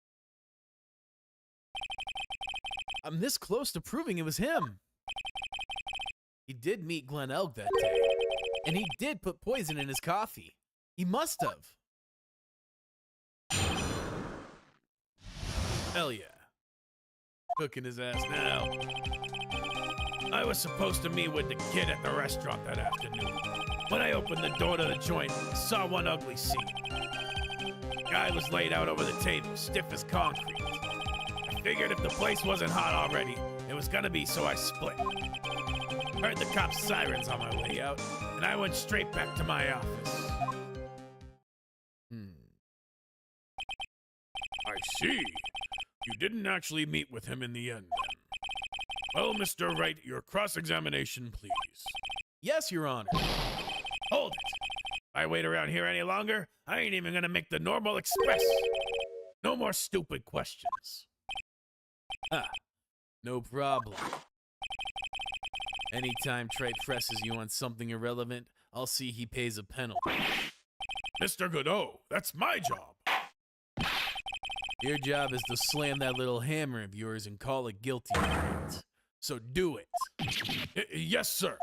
[SPEAKER 2] I'm this close to proving it was him. He did meet Glen Elg that day, and he did put poison in his coffee. He must have. Hell yeah. Cooking his ass now.
[SPEAKER 3] I was supposed to meet with the kid at the restaurant that afternoon. When I opened the door to the joint, I saw one ugly scene. Guy was laid out over the table, stiff as concrete. I figured if the place wasn't hot already, it was gonna be, so I split. Heard the cops' sirens on my way out, and I went straight back to my office. I see. You didn't actually meet with him in the end, then. Well, Mr. Wright, your cross-examination, please.
[SPEAKER 2] Yes, Your Honor.
[SPEAKER 3] Hold it. If I wait around here any longer, I ain't even gonna make the normal express. No more stupid questions.
[SPEAKER 2] Ah, no problem. Anytime Trite presses you on something irrelevant, I'll see he pays a penalty.
[SPEAKER 3] Mr. Godot, that's my job.
[SPEAKER 2] Your job is to slam that little hammer of yours and call it guilty. So do it.
[SPEAKER 3] Yes, sir.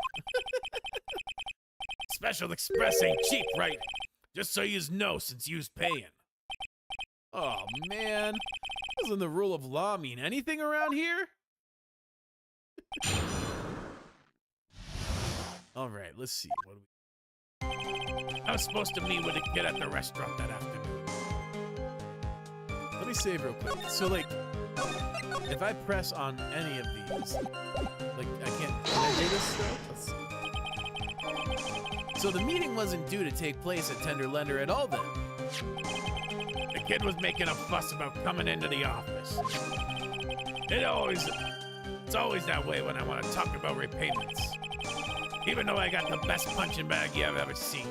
[SPEAKER 3] Special Express ain't cheap, right? Just so yous know, since you's paying.
[SPEAKER 2] Oh, man. Doesn't the rule of law mean anything around here? All right, let's see. What do we...
[SPEAKER 3] I was supposed to meet with a kid at the restaurant that afternoon.
[SPEAKER 2] Let me save real quick. So, like, if I press on any of these, like, can I do this still? Let's see. So the meeting wasn't due to take place at Tender Lender at all then?
[SPEAKER 3] The kid was making a fuss about coming into the office. It's always that way when I want to talk about repayments. Even though I got the best punching bag you've ever seen.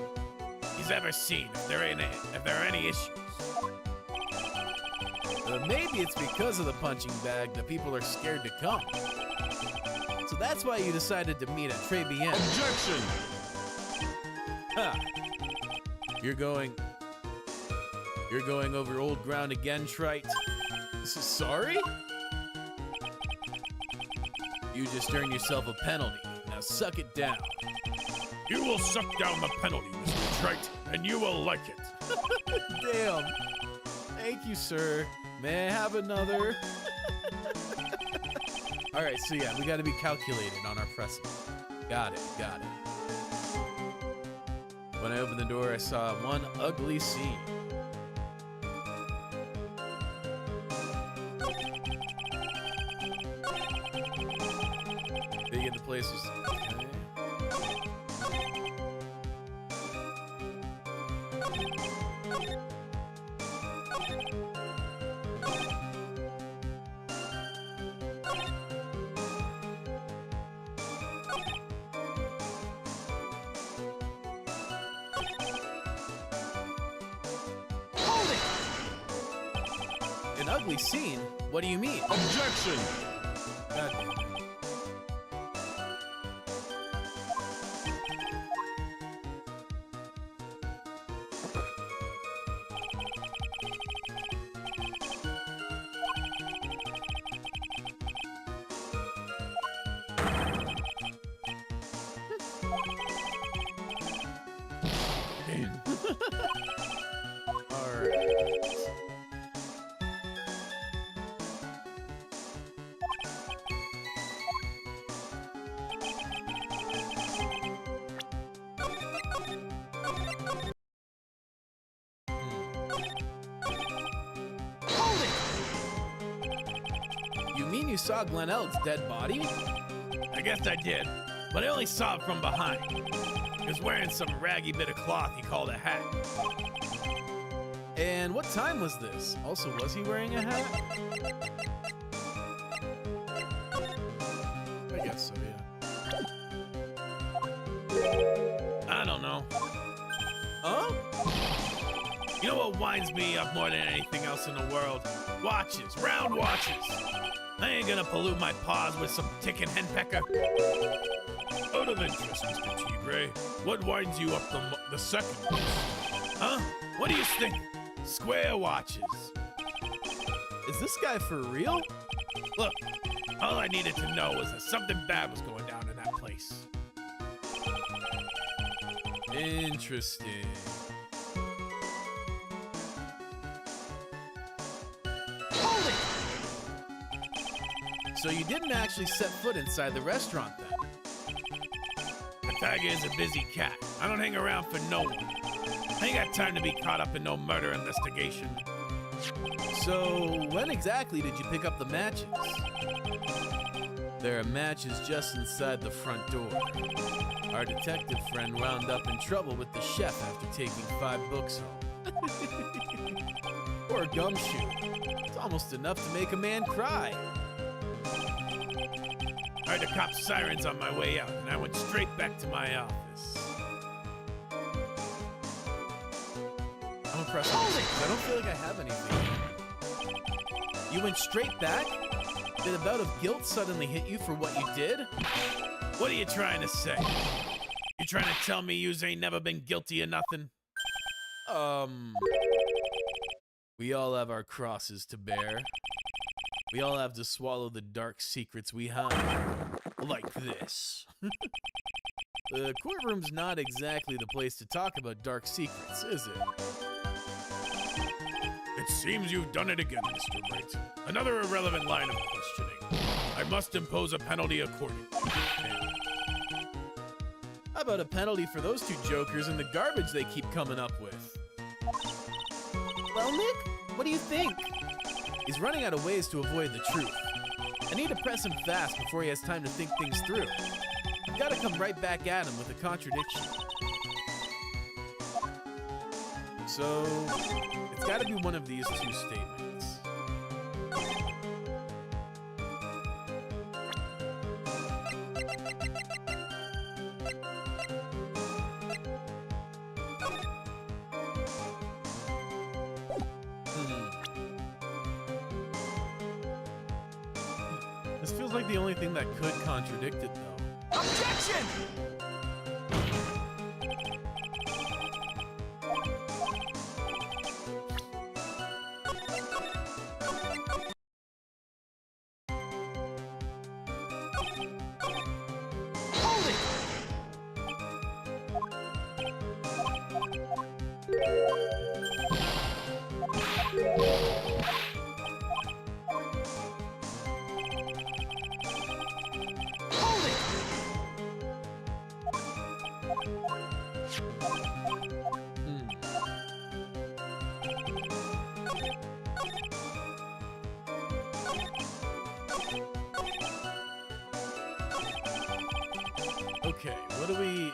[SPEAKER 3] He's ever seen, if there are any issues.
[SPEAKER 2] Maybe it's because of the punching bag that people are scared to come. So that's why you decided to meet at Trey Bien.
[SPEAKER 3] Objection!
[SPEAKER 2] Ha! You're going over old ground again, Trite. Sorry? You just earned yourself a penalty. Now suck it down.
[SPEAKER 3] You will suck down the penalty, Mr. Trite, and you will like it.
[SPEAKER 2] Damn. Thank you, sir. May I have another? All right, so yeah, we got to be calculated on our pressing. Got it. When I opened the door, I saw one ugly scene. Big in the place was. An ugly scene? What do you mean?
[SPEAKER 3] Objection!
[SPEAKER 2] God damn it. All right. You mean you saw Glen Elk's dead body?
[SPEAKER 3] I guess I did, but I only saw it from behind. He was wearing some raggy bit of cloth he called a hat.
[SPEAKER 2] And what time was this? Also, was he wearing a hat? I guess so, yeah.
[SPEAKER 3] I don't know.
[SPEAKER 2] Huh?
[SPEAKER 3] You know what winds me up more than anything else in the world? Watches, round watches. I ain't gonna pollute my paws with some ticking henpecker. Out of interest, Mr. Tigre, what winds you up the second most? Huh? What do you think? Square watches.
[SPEAKER 2] Is this guy for real?
[SPEAKER 3] Look, all I needed to know was that something bad was going down in that place.
[SPEAKER 2] Interesting. So you didn't actually set foot inside the restaurant then?
[SPEAKER 3] The tiger is a busy cat. I don't hang around for no one. I ain't got time to be caught up in no murder investigation.
[SPEAKER 2] So when exactly did you pick up the matches? There are matches just inside the front door. Our detective friend wound up in trouble with the chef after taking 5 books home. Poor gumshoe. It's almost enough to make a man cry.
[SPEAKER 3] I heard the cop's sirens on my way out, and I went straight back to my office.
[SPEAKER 2] I'm impressed. I don't feel like I have anything. You went straight back? Did a bout of guilt suddenly hit you for what you did?
[SPEAKER 3] What are you trying to say? You trying to tell me yous ain't never been guilty of nothing?
[SPEAKER 2] We all have our crosses to bear. We all have to swallow the dark secrets we hide. Like this. The courtroom's not exactly the place to talk about dark secrets, is it?
[SPEAKER 3] It seems you've done it again, Mr. Wright. Another irrelevant line of questioning. I must impose a penalty accordingly.
[SPEAKER 2] How about a penalty for those 2 jokers and the garbage they keep coming up with? Well, Nick, what do you think? He's running out of ways to avoid the truth. I need to press him fast before he has time to think things through. I've got to come right back at him with a contradiction. So, it's got to be one of these 2 statements. This feels like the only thing that could contradict it, though.
[SPEAKER 1] Objection! Hold it! Hold it!
[SPEAKER 2] Okay, what do we...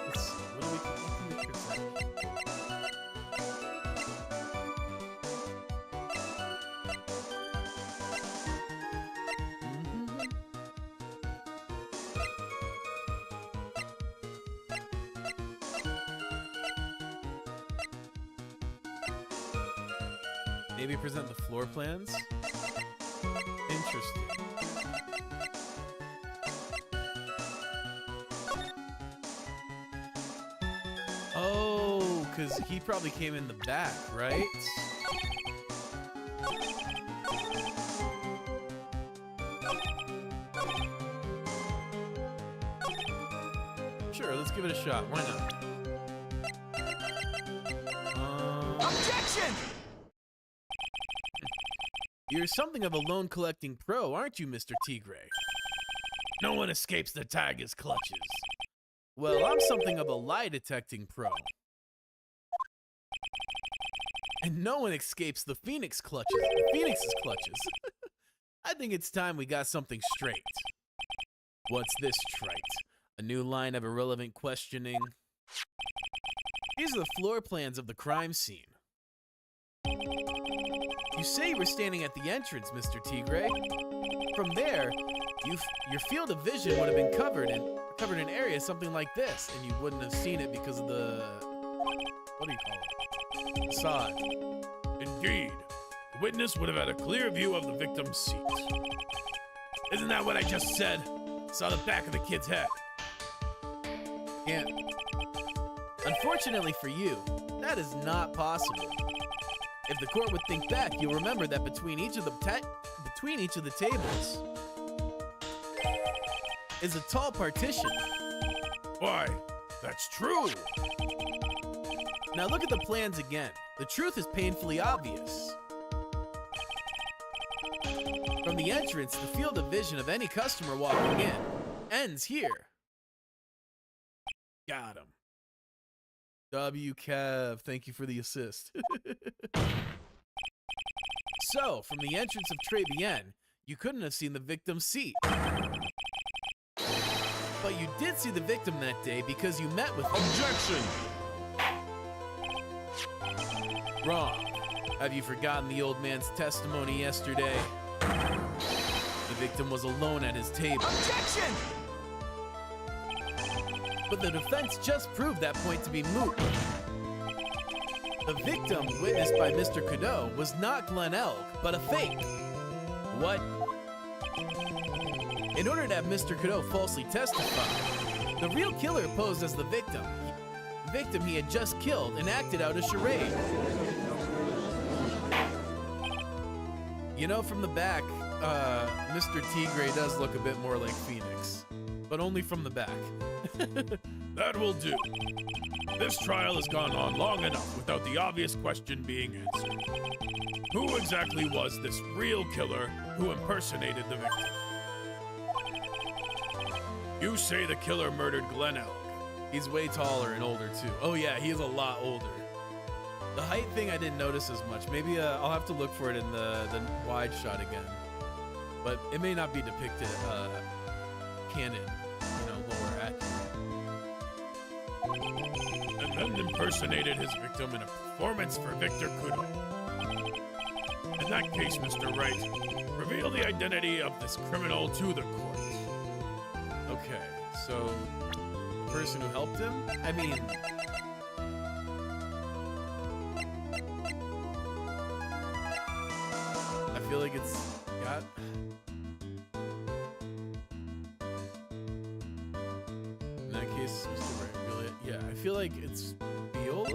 [SPEAKER 2] Let's see, what can we present? Maybe present the floor plans? Interesting. Oh, because he probably came in the back, right? Sure, let's give it a shot. Why not?
[SPEAKER 1] Objection!
[SPEAKER 2] You're something of a loan collecting pro, aren't you, Mr. Tigre? No one escapes the tiger's clutches. Well, I'm something of a lie detecting pro. And no one escapes the Phoenix's clutches. I think it's time we got something straight. What's this trite? A new line of irrelevant questioning? These are the floor plans of the crime scene. You say you were standing at the entrance, Mr. Tigre. From there, your field of vision would have been covered in an area something like this, and you wouldn't have seen it because of the... what do you call it? Facade.
[SPEAKER 3] Indeed. The witness would have had a clear view of the victim's seat. Isn't that what I just said? Saw the back of the kid's head.
[SPEAKER 2] Yeah. Unfortunately for you, that is not possible. If the court would think back, you'll remember that between each of the tables is a tall partition.
[SPEAKER 3] Why, that's true.
[SPEAKER 2] Now look at the plans again. The truth is painfully obvious. From the entrance, the field of vision of any customer walking in ends here. Got him. W. Kev, thank you for the assist. So, from the entrance of Très Bien, you couldn't have seen the victim's seat. But you did see the victim that day because you met with him.
[SPEAKER 3] Objection!
[SPEAKER 2] Wrong. Have you forgotten the old man's testimony yesterday? The victim was alone at his table.
[SPEAKER 1] Objection!
[SPEAKER 2] But the defense just proved that point to be moot. The victim, witnessed by Mr. Cadeau, was not Glen Elk, but a fake. What? In order to have Mr. Cadeau falsely testify, the real killer posed as the victim. The victim he had just killed and acted out a charade. You know, from the back, Mr. Tigre does look a bit more like Phoenix, but only from the back.
[SPEAKER 3] That will do. This trial has gone on long enough without the obvious question being answered. Who exactly was this real killer who impersonated the victim? You say the killer murdered Glen Elk.
[SPEAKER 2] He's way taller and older too. Oh yeah, he is a lot older. The height thing I didn't notice as much. Maybe I'll have to look for it in the wide shot again. But it may not be depicted canon, lower accurate.
[SPEAKER 3] And then impersonated his victim in a performance for Victor Kudo. In that case, Mr. Wright, reveal the identity of this criminal to the court.
[SPEAKER 2] Okay, so the person who helped him? I mean, I feel like it's got... feel like it's Viola?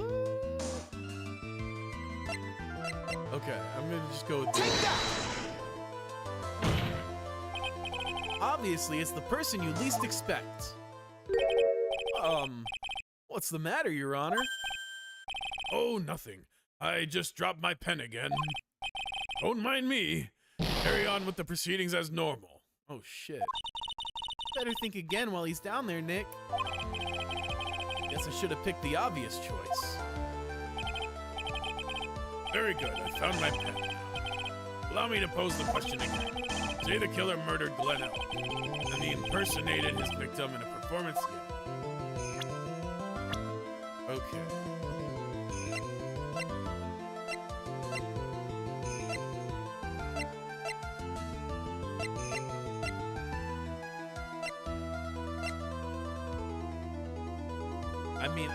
[SPEAKER 2] Okay, I'm gonna just go with Viola. Obviously, it's the person you least expect. What's the matter, Your Honor?
[SPEAKER 3] Oh, nothing. I just dropped my pen again. Don't mind me. Carry on with the proceedings as normal.
[SPEAKER 2] Oh, shit. Better think again while he's down there, Nick. Guess I should have picked the obvious choice.
[SPEAKER 3] Very good. I found my pen. Allow me to pose the question again. Say the killer murdered Glenn Elk, and he impersonated his victim in a performance game.
[SPEAKER 2] Okay. I mean,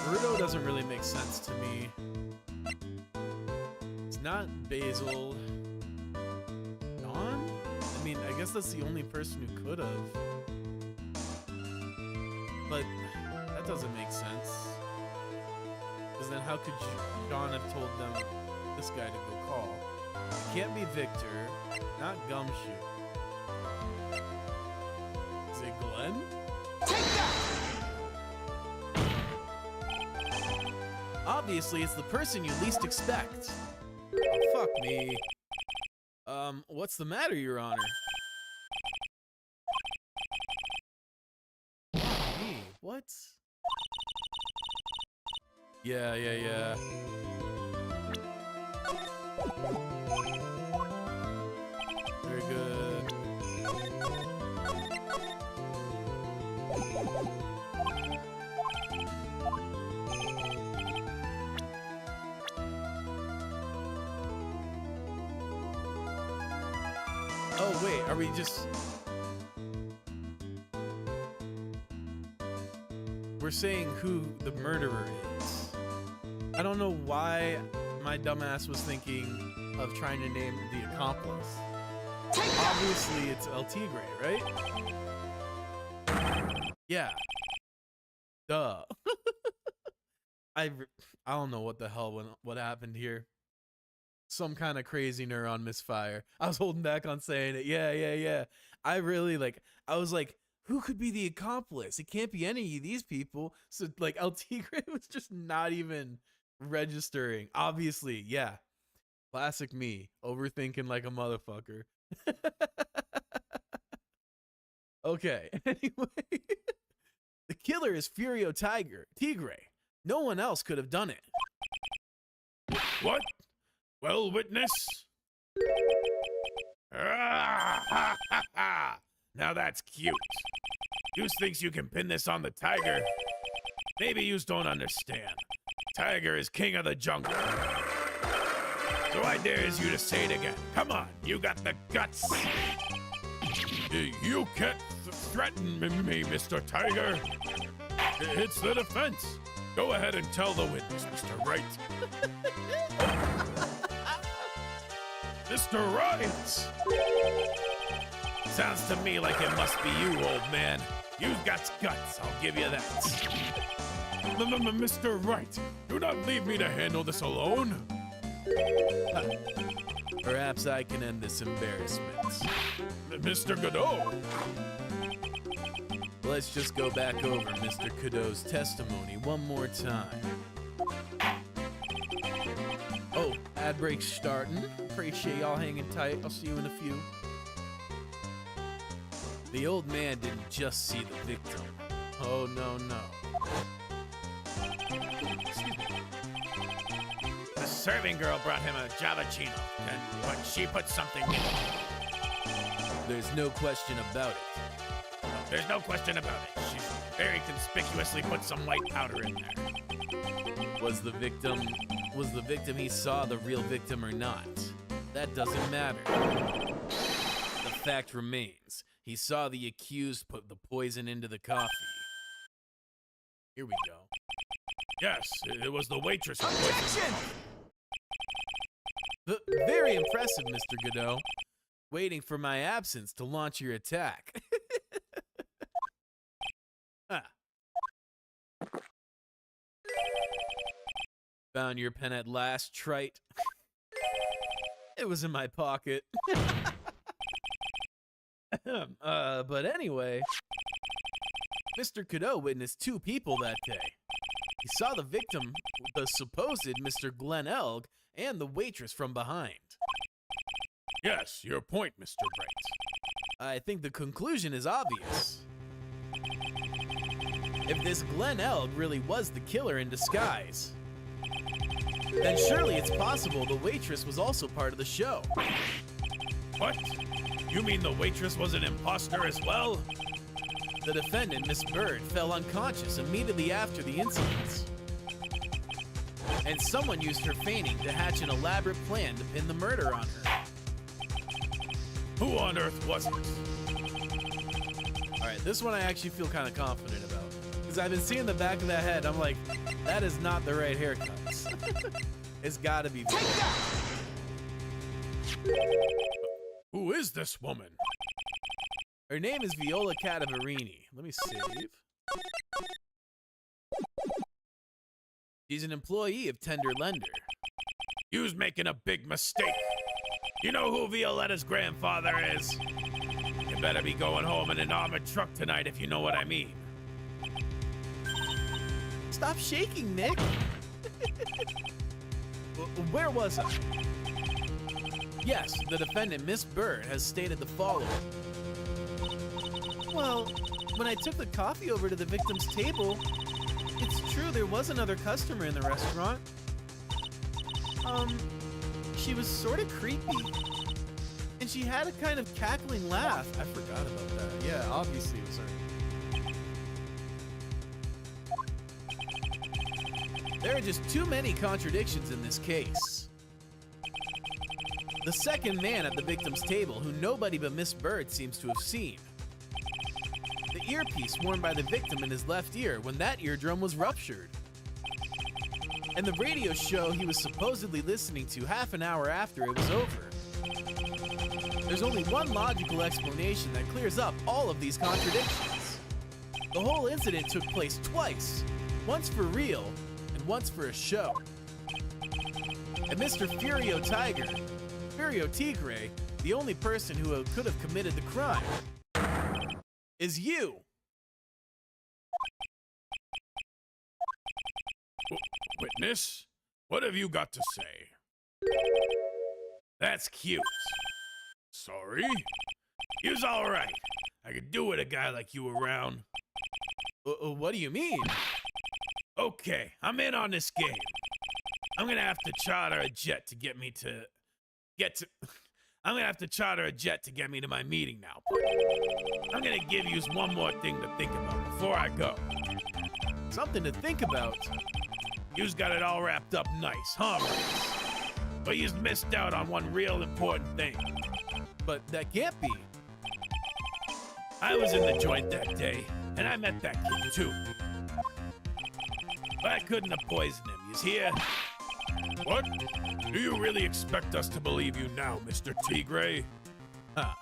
[SPEAKER 2] Bruto doesn't really make sense to me. It's not Basil. Dawn? I mean, I guess that's the only person who could have. But that doesn't make sense. Because then how could Sean have told them this guy to go call? It can't be Victor, not Gumshoe. Is it Glenn? Obviously, it's the person you least expect. Oh, fuck me. What's the matter, Your Honor? Me? What? Yeah. Very good. Oh, wait, are we just... We're saying who the murderer is. I don't know why my dumbass was thinking of trying to name the accomplice. Obviously, it's El Tigre, right? Yeah. Duh. I don't know what the hell what happened here. Some kind of crazy neuron misfire. I was holding back on saying it. Yeah. I was like, who could be the accomplice? It can't be any of these people. So like El Tigre was just not even registering. Obviously, yeah. Classic me, overthinking like a motherfucker. Okay, anyway. The killer is Furio Tigre. No one else could have done it.
[SPEAKER 3] What? Well, witness? Now that's cute. Yous thinks you can pin this on the tiger. Maybe yous don't understand. Tiger is king of the jungle. So I dares you to say it again. Come on, you got the guts. You can't threaten me, Mr. Tiger. It's the defense. Go ahead and tell the witness, Mr. Wright. Mr. Wright! Sounds to me like it must be you, old man. You've got guts, I'll give you that. Mr. Wright, do not leave me to handle this alone.
[SPEAKER 2] Perhaps I can end this embarrassment.
[SPEAKER 3] Mr. Godot.
[SPEAKER 2] Let's just go back over Mr. Godot's testimony one more time. Oh, ad break's starting. Appreciate y'all hanging tight. I'll see you in a few. The old man didn't just see the victim. Oh, no.
[SPEAKER 3] The serving girl brought him a Javachino, and when she put something in it.
[SPEAKER 2] There's no question about it.
[SPEAKER 3] There's no question about it. She very conspicuously put some white powder in there.
[SPEAKER 2] Was the victim he saw the real victim or not? That doesn't matter. The fact remains, he saw the accused put the poison into the coffee. Here we go.
[SPEAKER 3] Yes, it was the waitress who poisoned
[SPEAKER 2] the very impressive, Mr. Godot. Waiting for my absence to launch your attack. Found your pen at last, trite. It was in my pocket. But anyway, Mr. Cadeau witnessed two people that day. He saw the victim, the supposed Mr. Glenn Elg, and the waitress from behind.
[SPEAKER 3] Yes, your point, Mr. Bright.
[SPEAKER 2] I think the conclusion is obvious. If this Glenn Elg really was the killer in disguise, then surely it's possible the waitress was also part of the show.
[SPEAKER 3] What? You mean the waitress was an imposter as well?
[SPEAKER 2] The defendant, Miss Bird, fell unconscious immediately after the incident. And someone used her fainting to hatch an elaborate plan to pin the murder on her.
[SPEAKER 3] Who on earth was it?
[SPEAKER 2] Alright, this one I actually feel kind of confident about. Because I've been seeing the back of that head, I'm like, that is not the right haircut. It's gotta be.
[SPEAKER 3] Who is this woman?
[SPEAKER 2] Her name is Viola Cadavarini. Let me save. She's an employee of Tender Lender.
[SPEAKER 3] You's making a big mistake. You know who Violetta's grandfather is? You better be going home in an armored truck tonight if you know what I mean.
[SPEAKER 2] Stop shaking, Nick. Where was I? Yes, the defendant, Miss Bird, has stated the following. Well, when I took the coffee over to the victim's table, it's true there was another customer in the restaurant. She was sort of creepy. And she had a kind of cackling laugh. I forgot about that. Yeah, obviously it was her. There are just too many contradictions in this case. The second man at the victim's table, who nobody but Miss Bird seems to have seen. The earpiece worn by the victim in his left ear when that eardrum was ruptured. And the radio show he was supposedly listening to half an hour after it was over. There's only one logical explanation that clears up all of these contradictions. The whole incident took place twice, once for real and once for a show. And Mr. Furio Tigre, the only person who could have committed the crime, is you.
[SPEAKER 3] Witness, what have you got to say? That's cute. Sorry? You's all right. I could do with a guy like you around.
[SPEAKER 2] What do you mean?
[SPEAKER 3] Okay, I'm in on this game. I'm gonna have to charter a jet to get me to my meeting now. I'm gonna give you one more thing to think about before I go.
[SPEAKER 2] Something to think about?
[SPEAKER 3] You's got it all wrapped up nice, huh, Maurice? But you's missed out on one real important thing.
[SPEAKER 2] But that can't be.
[SPEAKER 3] I was in the joint that day, and I met that kid too. But I couldn't have poisoned him, you hear? What? Do you really expect us to believe you now, Mr. Tigre?
[SPEAKER 2] Huh.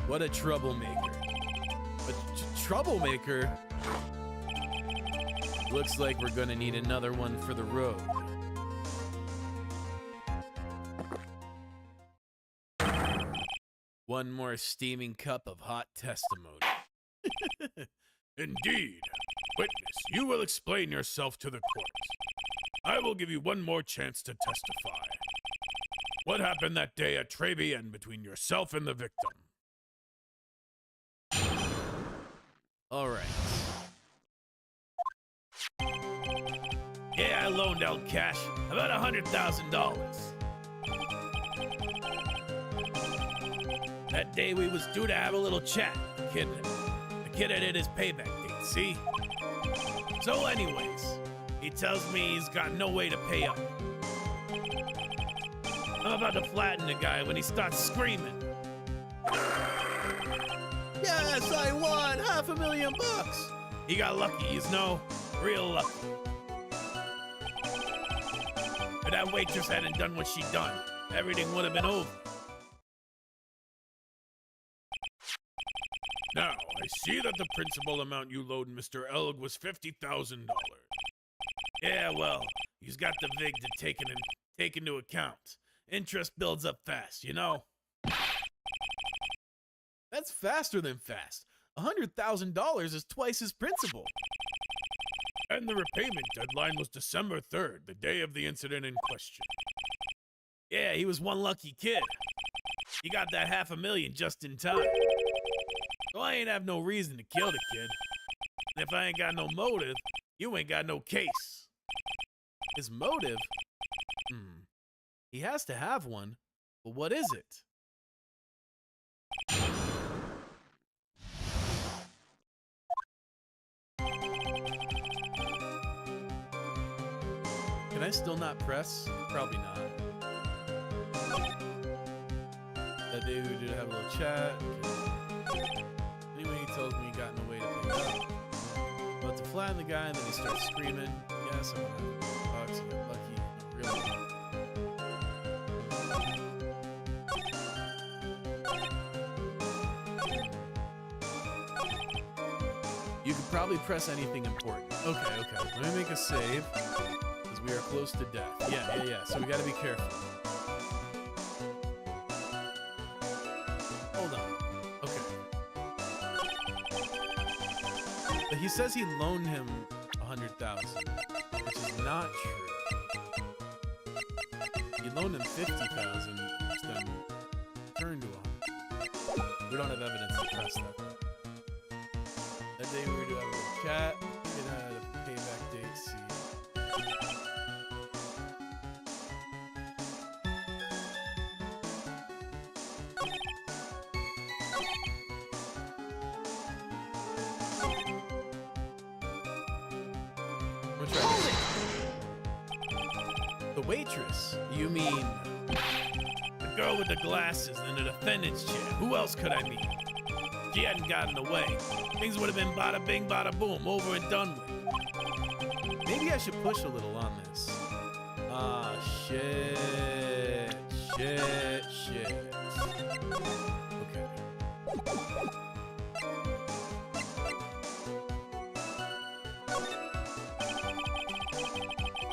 [SPEAKER 2] What a troublemaker. A troublemaker? Looks like we're gonna need another one for the road. One more steaming cup of hot testimony.
[SPEAKER 3] Indeed. Witness, you will explain yourself to the court. I will give you one more chance to testify. What happened that day at Trebienne between yourself and the victim?
[SPEAKER 2] All right.
[SPEAKER 3] Yeah, I loaned out cash, about $100,000. That day we was due to have a little chat. The kid had hit his payback date, see? So anyways, he tells me he's got no way to pay up. I'm about to flatten the guy when he starts screaming.
[SPEAKER 2] Yes, I won $500,000.
[SPEAKER 3] He got lucky, you know, real lucky. If that waitress hadn't done what she done, everything would have been over. Now, I see that the principal amount you loaned Mr. Elg was $50,000. Yeah, well, he's got the vig to take into account. Interest builds up fast, you know?
[SPEAKER 2] That's faster than fast. $100,000 is twice his principal.
[SPEAKER 3] And the repayment deadline was December 3rd, the day of the incident in question.
[SPEAKER 2] Yeah, he was one lucky kid.
[SPEAKER 3] He got that $500,000 just in time.
[SPEAKER 2] So I ain't have no reason to kill the kid.
[SPEAKER 3] And if I ain't got no motive, you ain't got no case.
[SPEAKER 2] His motive? He has to have one. But what is it? Can I still not press? Probably not. That day we did have a little chat. Anyway, he tells me he got no way to pick up. About to flatten the guy, and then he starts screaming. Yes, I'm gonna have bucks. I got lucky. No, really. You could probably press anything important. Okay. Let me make a save. Because we are close to death. Yeah. So we gotta be careful. Hold on. Okay. But he says he loaned him 100,000, which is not true. He loaned him 50,000, which then turned to him. We don't have evidence to press that. That day we were to have a little chat. It had a payback date. See. The waitress? You mean
[SPEAKER 3] the girl with the glasses in the defendant's chair? Who else could I mean? If she hadn't gotten away, things would have been bada bing, bada boom, over and done with.
[SPEAKER 2] Maybe I should push a little on this. Ah, shit. Okay.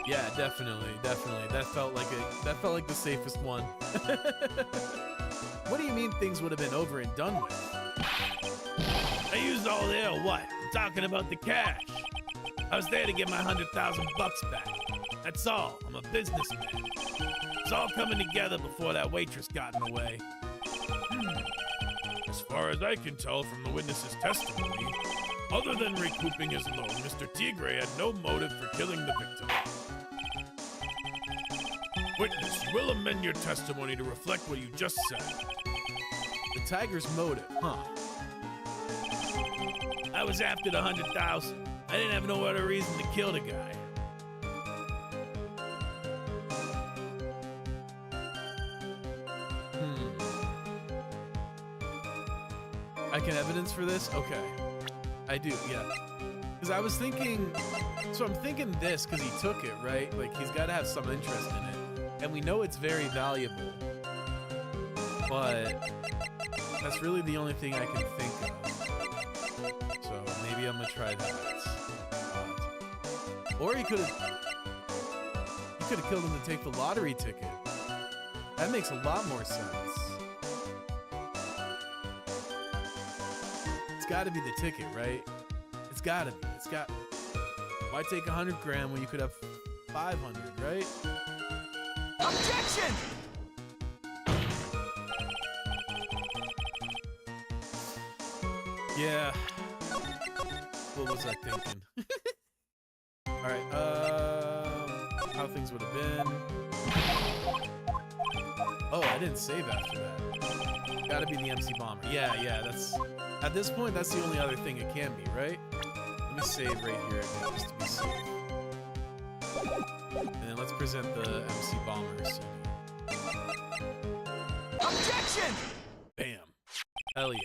[SPEAKER 2] Yeah, definitely. That felt like the safest one. What do you mean things would have been over and done with?
[SPEAKER 3] I used all there or what? I'm talking about the cash. I was there to get my $100,000 back. That's all. I'm a businessman. It's all coming together before that waitress got in the way. As far as I can tell from the witness's testimony, other than recouping his loan, Mr. Tigre had no motive for killing the victim. Witness, you will amend your testimony to reflect what you just said.
[SPEAKER 2] The tiger's motive, huh?
[SPEAKER 3] I was after the 100,000. I didn't have no other reason to kill the guy.
[SPEAKER 2] I can evidence for this? Okay. I do, yeah. Because I was thinking, so I'm thinking this because he took it, right? Like, he's got to have some interest in it. And we know it's very valuable. But that's really the only thing I can think of. So maybe I'm going to try that. Or he could have killed him to take the lottery ticket. That makes a lot more sense. It's got to be the ticket, right? It's got to be. Why take 100 grand when you could have 500, right?
[SPEAKER 1] Objection!
[SPEAKER 2] Yeah. What was I thinking? Alright, how things would have been. Oh, I didn't save after that. Gotta be the MC Bomber. Yeah, that's... At this point, that's the only other thing it can be, right? Let me save right here again, just to be safe. And then let's present the MC Bomber CD.
[SPEAKER 1] Objection!
[SPEAKER 2] Bam. Hell yeah.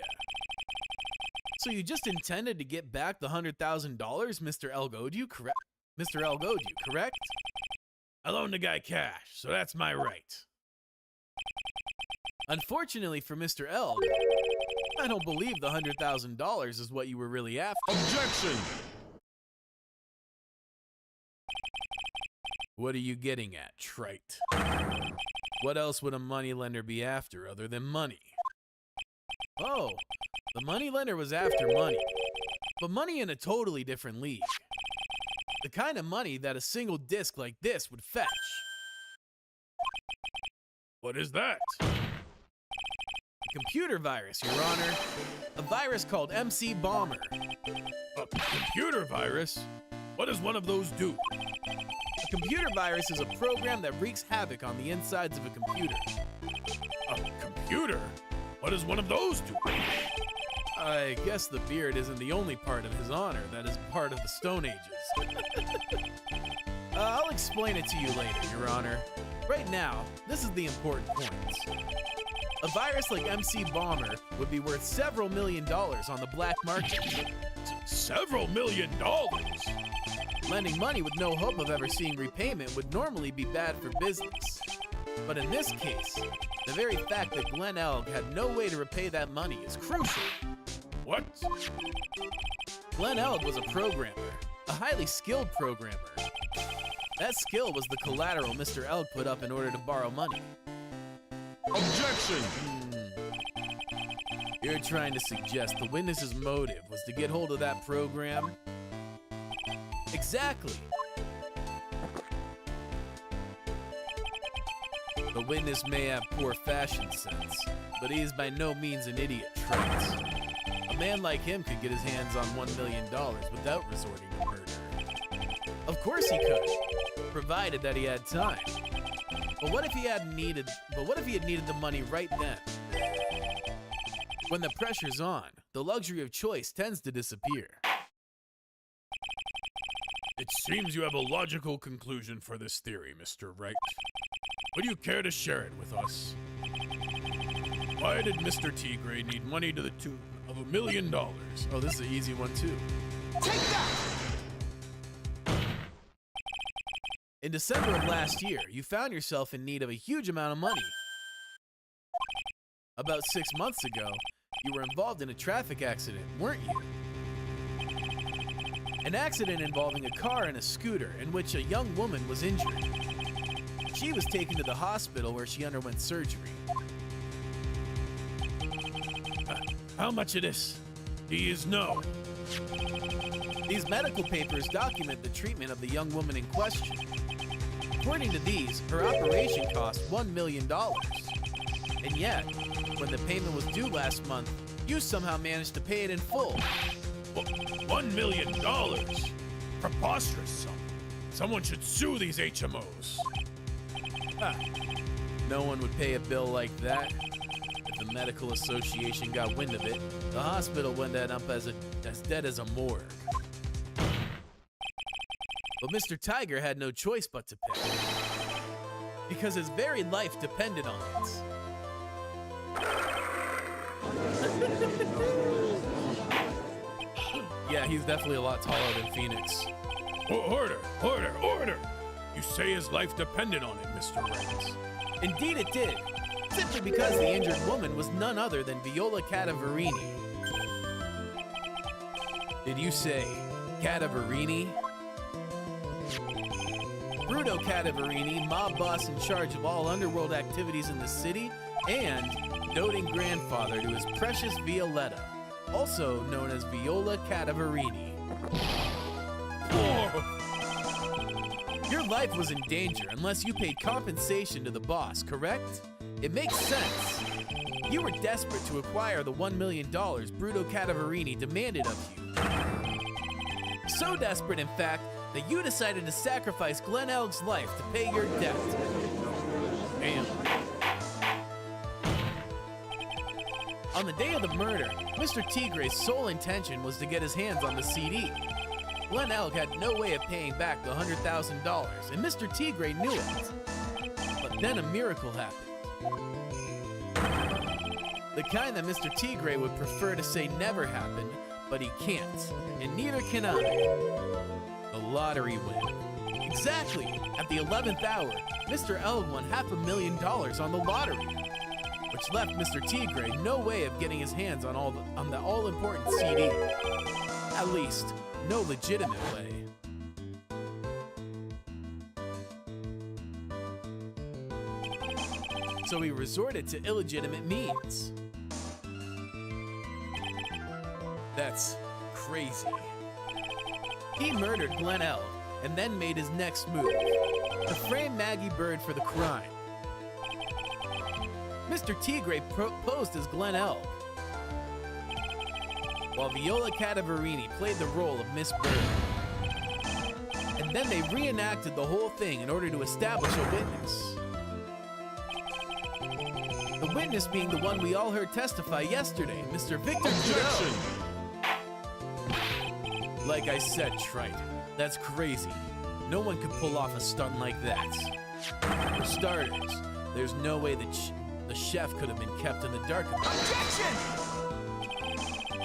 [SPEAKER 2] So you just intended to get back the $100,000, Mr. Elgodu, correct? Mr. Elgodu, correct?
[SPEAKER 3] I loaned the guy cash, so that's my right.
[SPEAKER 2] Unfortunately for Mr. Elg, I don't believe the $100,000 is what you were really after.
[SPEAKER 3] Objection!
[SPEAKER 2] What are you getting at, trite? What else would a moneylender be after other than money? Oh, the moneylender was after money, but money in a totally different league. The kind of money that a single disc like this would fetch.
[SPEAKER 3] What is that?
[SPEAKER 2] A computer virus, Your Honor. A virus called MC Bomber.
[SPEAKER 3] A computer virus? What does one of those do?
[SPEAKER 2] A computer virus is a program that wreaks havoc on the insides of a computer.
[SPEAKER 3] A computer? What does one of those do?
[SPEAKER 2] I guess the beard isn't the only part of His Honor that is part of the Stone Ages. I'll explain it to you later, Your Honor. Right now, this is the important points. A virus like MC Bomber would be worth several $1 million on the black market.
[SPEAKER 3] Several $1 million?
[SPEAKER 2] Lending money with no hope of ever seeing repayment would normally be bad for business. But in this case, the very fact that Glen Elg had no way to repay that money is crucial.
[SPEAKER 3] What?
[SPEAKER 2] Glen Elg was a programmer, a highly skilled programmer. That skill was the collateral Mr. Elg put up in order to borrow money.
[SPEAKER 3] Objection!
[SPEAKER 2] You're trying to suggest the witness's motive was to get hold of that program? Exactly. The witness may have poor fashion sense, but he is by no means an idiot, Trent. A man like him could get his hands on $1 million without resorting to murder. Of course he could, provided that he had time. But what if he had needed the money right then? When the pressure's on, the luxury of choice tends to disappear.
[SPEAKER 3] It seems you have a logical conclusion for this theory, Mr. Wright. Would you care to share it with us? Why did Mr. Tigre need money to the tune of $1 million?
[SPEAKER 2] Oh, this is an easy one too.
[SPEAKER 1] Take that!
[SPEAKER 2] In December of last year, you found yourself in need of a huge amount of money. About 6 months ago, you were involved in a traffic accident, weren't you? An accident involving a car and a scooter in which a young woman was injured. She was taken to the hospital where she underwent surgery.
[SPEAKER 3] How much it is? He is no.
[SPEAKER 2] These medical papers document the treatment of the young woman in question. According to these, her operation cost $1 million. And yet, when the payment was due last month, you somehow managed to pay it in full.
[SPEAKER 3] $1 million? Preposterous sum. Someone should sue these HMOs.
[SPEAKER 2] No one would pay a bill like that. If the medical association got wind of it, the hospital would end up as dead as a morgue. But Mr. Tiger had no choice but to pay, because his very life depended on it. Yeah, he's definitely a lot taller than Phoenix.
[SPEAKER 3] Order! You say his life depended on it, Mr. Wright.
[SPEAKER 2] Indeed it did, simply because the injured woman was none other than Viola Cadaverini. Did you say Cadaverini? Bruto Cadaverini, mob boss in charge of all underworld activities in the city, and doting grandfather to his precious Violetta, also known as Viola Cadaverini. Your life was in danger unless you paid compensation to the boss, correct? It makes sense. You were desperate to acquire the $1 million Bruto Cadaverini demanded of you. So desperate, in fact, that you decided to sacrifice Glen Elg's life to pay your debt. Damn. On the day of the murder, Mr. Tigre's sole intention was to get his hands on the CD. Glen Elg had no way of paying back the $100,000, and Mr. Tigre knew it. But then a miracle happened. The kind that Mr. Tigre would prefer to say never happened, but he can't, and neither can I. The lottery win. Exactly! At the 11th hour, Mr. Elg won $500,000 on the lottery, which left Mr. Tigre no way of getting his hands on the all-important CD. At least, no legitimate way. so he resorted to illegitimate means. That's crazy. He murdered Glenn Elk and then made his next move, to frame Maggie Bird for the crime. Mr. Tigre posed as Glenn Elk, while Viola Cadavarini played the role of Miss Bird. And then they reenacted the whole thing in order to establish a witness. The witness being the one we all heard testify yesterday, Mr. Victor Trudeau. Like I said, Trite, that's crazy. No one could pull off a stunt like that. For starters, there's no way that the chef could have been kept in the dark.
[SPEAKER 1] Objection!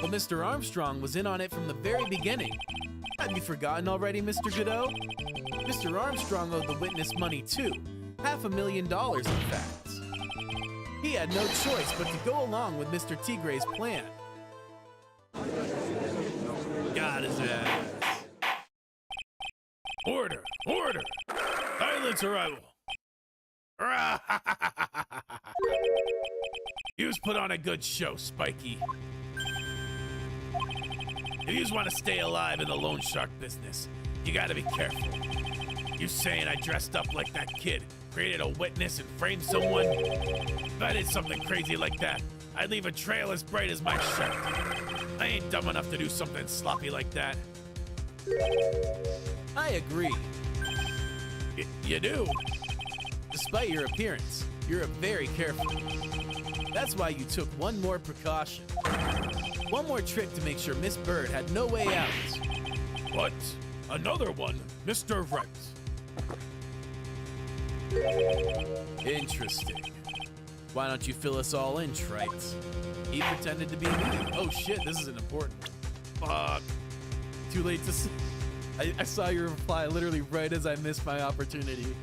[SPEAKER 2] But Mr. Armstrong was in on it from the very beginning. Have you forgotten already, Mr. Godot? Mr. Armstrong owed the witness money too. $500,000, in fact. He had no choice but to go along with Mr. Tigre's plan. Got his ass.
[SPEAKER 3] Order! Order! Silence or I will. You's put on a good show, Spiky. If you want to stay alive in the loan shark business, you gotta be careful. You saying I dressed up like that kid, created a witness, and framed someone? If I did something crazy like that, I'd leave a trail as bright as my shirt. I ain't dumb enough to do something sloppy like that.
[SPEAKER 2] I agree.
[SPEAKER 3] You do?
[SPEAKER 2] Despite your appearance, you're very careful. That's why you took one more precaution. One more trick to make sure Miss Bird had no way out.
[SPEAKER 3] What? Another one, Mr. Right.
[SPEAKER 2] Interesting. Why don't you fill us all in, Trite? He pretended to be me. Oh shit, this is an important one. Fuck. Too late to see. I saw your reply literally right as I missed my opportunity.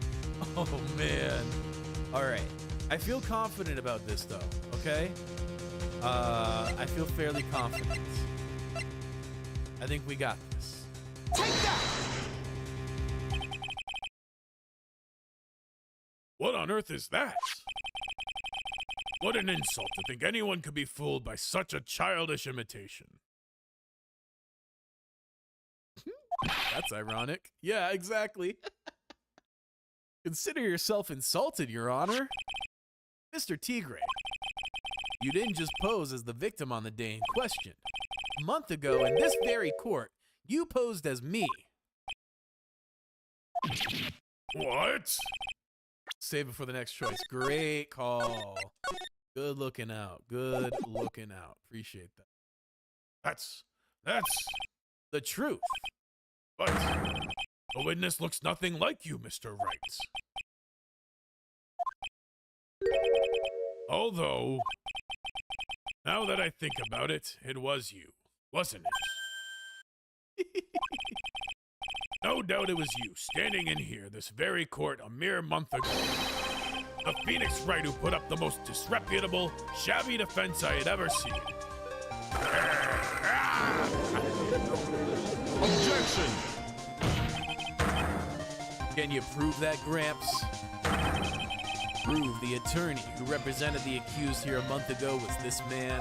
[SPEAKER 2] Oh man. All right. I feel confident about this though, okay? I feel fairly confident. I think we got this.
[SPEAKER 1] Take that!
[SPEAKER 3] What on earth is that? What an insult to think anyone could be fooled by such a childish imitation.
[SPEAKER 2] That's ironic. Yeah, exactly. Consider yourself insulted, Your Honor. Mr. Tigre, you didn't just pose as the victim on the day in question. A month ago, in this very court, you posed as me.
[SPEAKER 3] What?
[SPEAKER 2] Save it for the next choice. Great call. Good looking out. Good looking out. Appreciate that.
[SPEAKER 3] That's
[SPEAKER 2] the truth.
[SPEAKER 3] But the witness looks nothing like you, Mr. Wright. Although, now that I think about it, it was you, wasn't it? No doubt it was you, standing in here, this very court, a mere month ago. The Phoenix Wright who put up the most disreputable, shabby defense I had ever seen.
[SPEAKER 4] Objection!
[SPEAKER 2] Can you prove that, Gramps? Prove the attorney who represented the accused here a month ago was this man?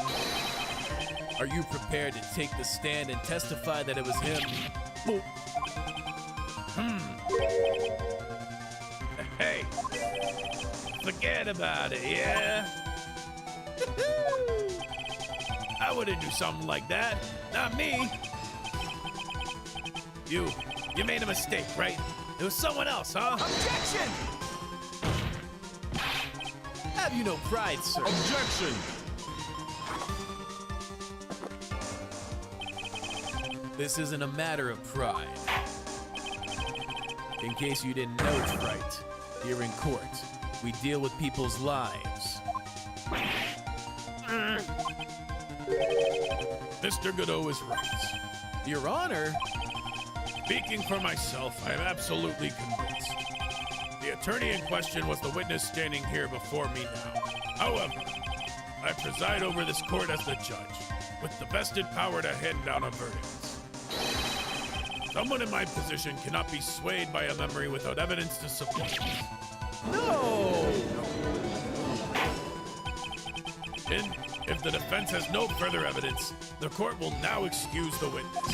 [SPEAKER 2] Are you prepared to take the stand and testify that it was him? Oh.
[SPEAKER 3] Hey, forget about it, yeah? I wouldn't do something like that. Not me. You made a mistake, right? It was someone else, huh?
[SPEAKER 1] Objection!
[SPEAKER 2] Have you no pride, sir?
[SPEAKER 4] Objection!
[SPEAKER 2] This isn't a matter of pride. In case you didn't know, Trite, here in court, we deal with people's lives.
[SPEAKER 3] Mr. Godot is right.
[SPEAKER 2] Your Honor?
[SPEAKER 3] Speaking for myself, I am absolutely convinced. The attorney in question was the witness standing here before me now. However, I preside over this court as the judge, with the vested power to hand down a verdict. Someone in my position cannot be swayed by a memory without evidence to support it.
[SPEAKER 2] No!
[SPEAKER 3] Gentlemen, if the defense has no further evidence, the court will now excuse the witness.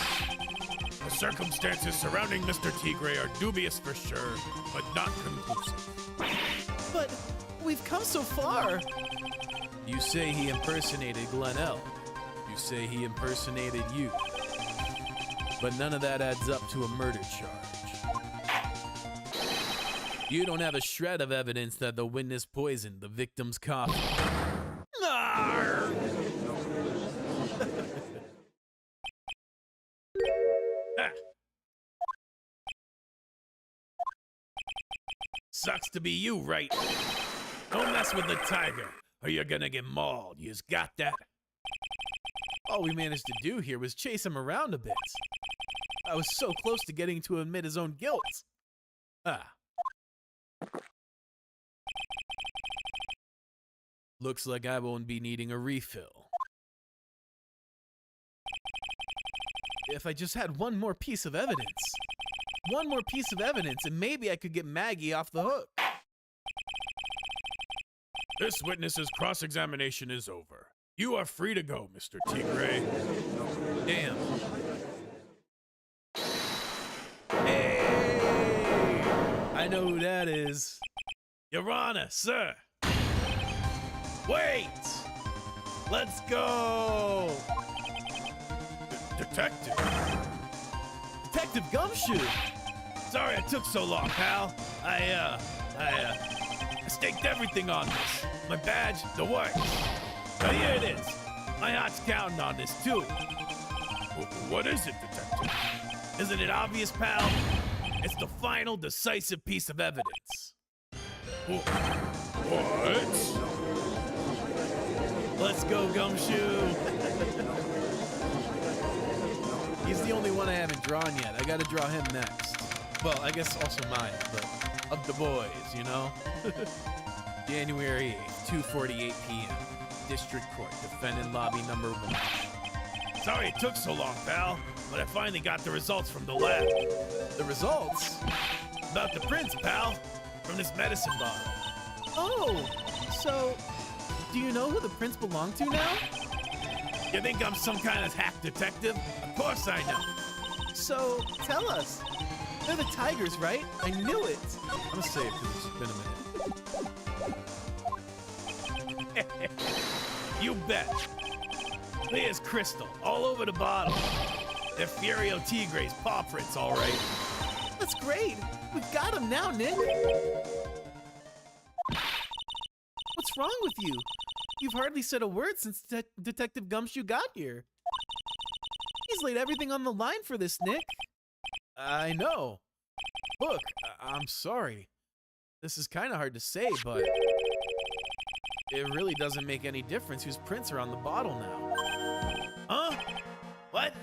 [SPEAKER 3] The circumstances surrounding Mr. Tigre are dubious for sure, but not conclusive.
[SPEAKER 2] But we've come so far. You say he impersonated Glenn. You say he impersonated you. But none of that adds up to a murder charge. You don't have a shred of evidence that the witness poisoned the victim's coffee.
[SPEAKER 3] Arr! Ah. Sucks to be you, right? Don't mess with the tiger, or you're gonna get mauled. You just got that?
[SPEAKER 2] All we managed to do here was chase him around a bit. I was so close to getting to admit his own guilt. Looks like I won't be needing a refill. If I just had one more piece of evidence. One more piece of evidence, and maybe I could get Maggie off the hook.
[SPEAKER 3] This witness's cross-examination is over. You are free to go, Mr. Tigre.
[SPEAKER 2] Damn. Hey! I know who that is.
[SPEAKER 3] Your Honor, sir. Wait!
[SPEAKER 2] Let's go!
[SPEAKER 3] Detective.
[SPEAKER 2] Detective Gumshoe!
[SPEAKER 3] Sorry it took so long, pal. I staked everything on this. My badge, the works. Now here it is. My heart's counting on this, too. What is it, Detective? Isn't it obvious, pal? It's the final, decisive piece of evidence. What?
[SPEAKER 2] Let's go, Gumshoe! He's the only one I haven't drawn yet. I gotta draw him next. Well, I guess also mine, but of the boys, you know? January 8th, 2:48 p.m. District Court, defendant lobby number 1.
[SPEAKER 3] Sorry it took so long, pal, but I finally got the results from the lab.
[SPEAKER 2] The results?
[SPEAKER 3] About the prints, pal, from this medicine bottle.
[SPEAKER 2] Oh, so do you know who the prints belong to now?
[SPEAKER 3] You think I'm some kind of hack detective? Of course I know.
[SPEAKER 2] So tell us. They're the tigers, right? I knew it. I'm gonna say it because it's been a minute.
[SPEAKER 3] You bet. Clear as crystal, all over the bottle. They're Furio Tigre's paw prints, all right.
[SPEAKER 2] That's great. We've got him now, Nick. What's wrong with you? You've hardly said a word since Detective Gumshoe got here. He's laid everything on the line for this, Nick. I know. Look, I'm sorry. This is kind of hard to say, but it really doesn't make any difference whose prints are on the bottle now.
[SPEAKER 3] Huh? What?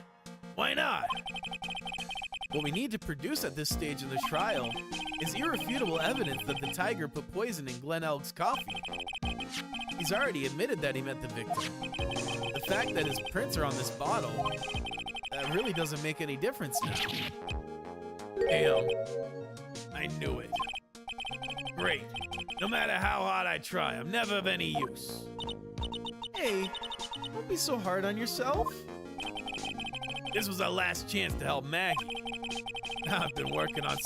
[SPEAKER 3] Why not?
[SPEAKER 2] What we need to produce at this stage of the trial is irrefutable evidence that the tiger put poison in Glenn Elk's coffee. He's already admitted that he met the victim. The fact that his prints are on this bottle, that really doesn't make any difference now.
[SPEAKER 3] Damn. I knew it. Great. No matter how hard I try, I'm never of any use.
[SPEAKER 2] Hey, don't be so hard on yourself.
[SPEAKER 3] This was our last chance to help Maggie. I've been working on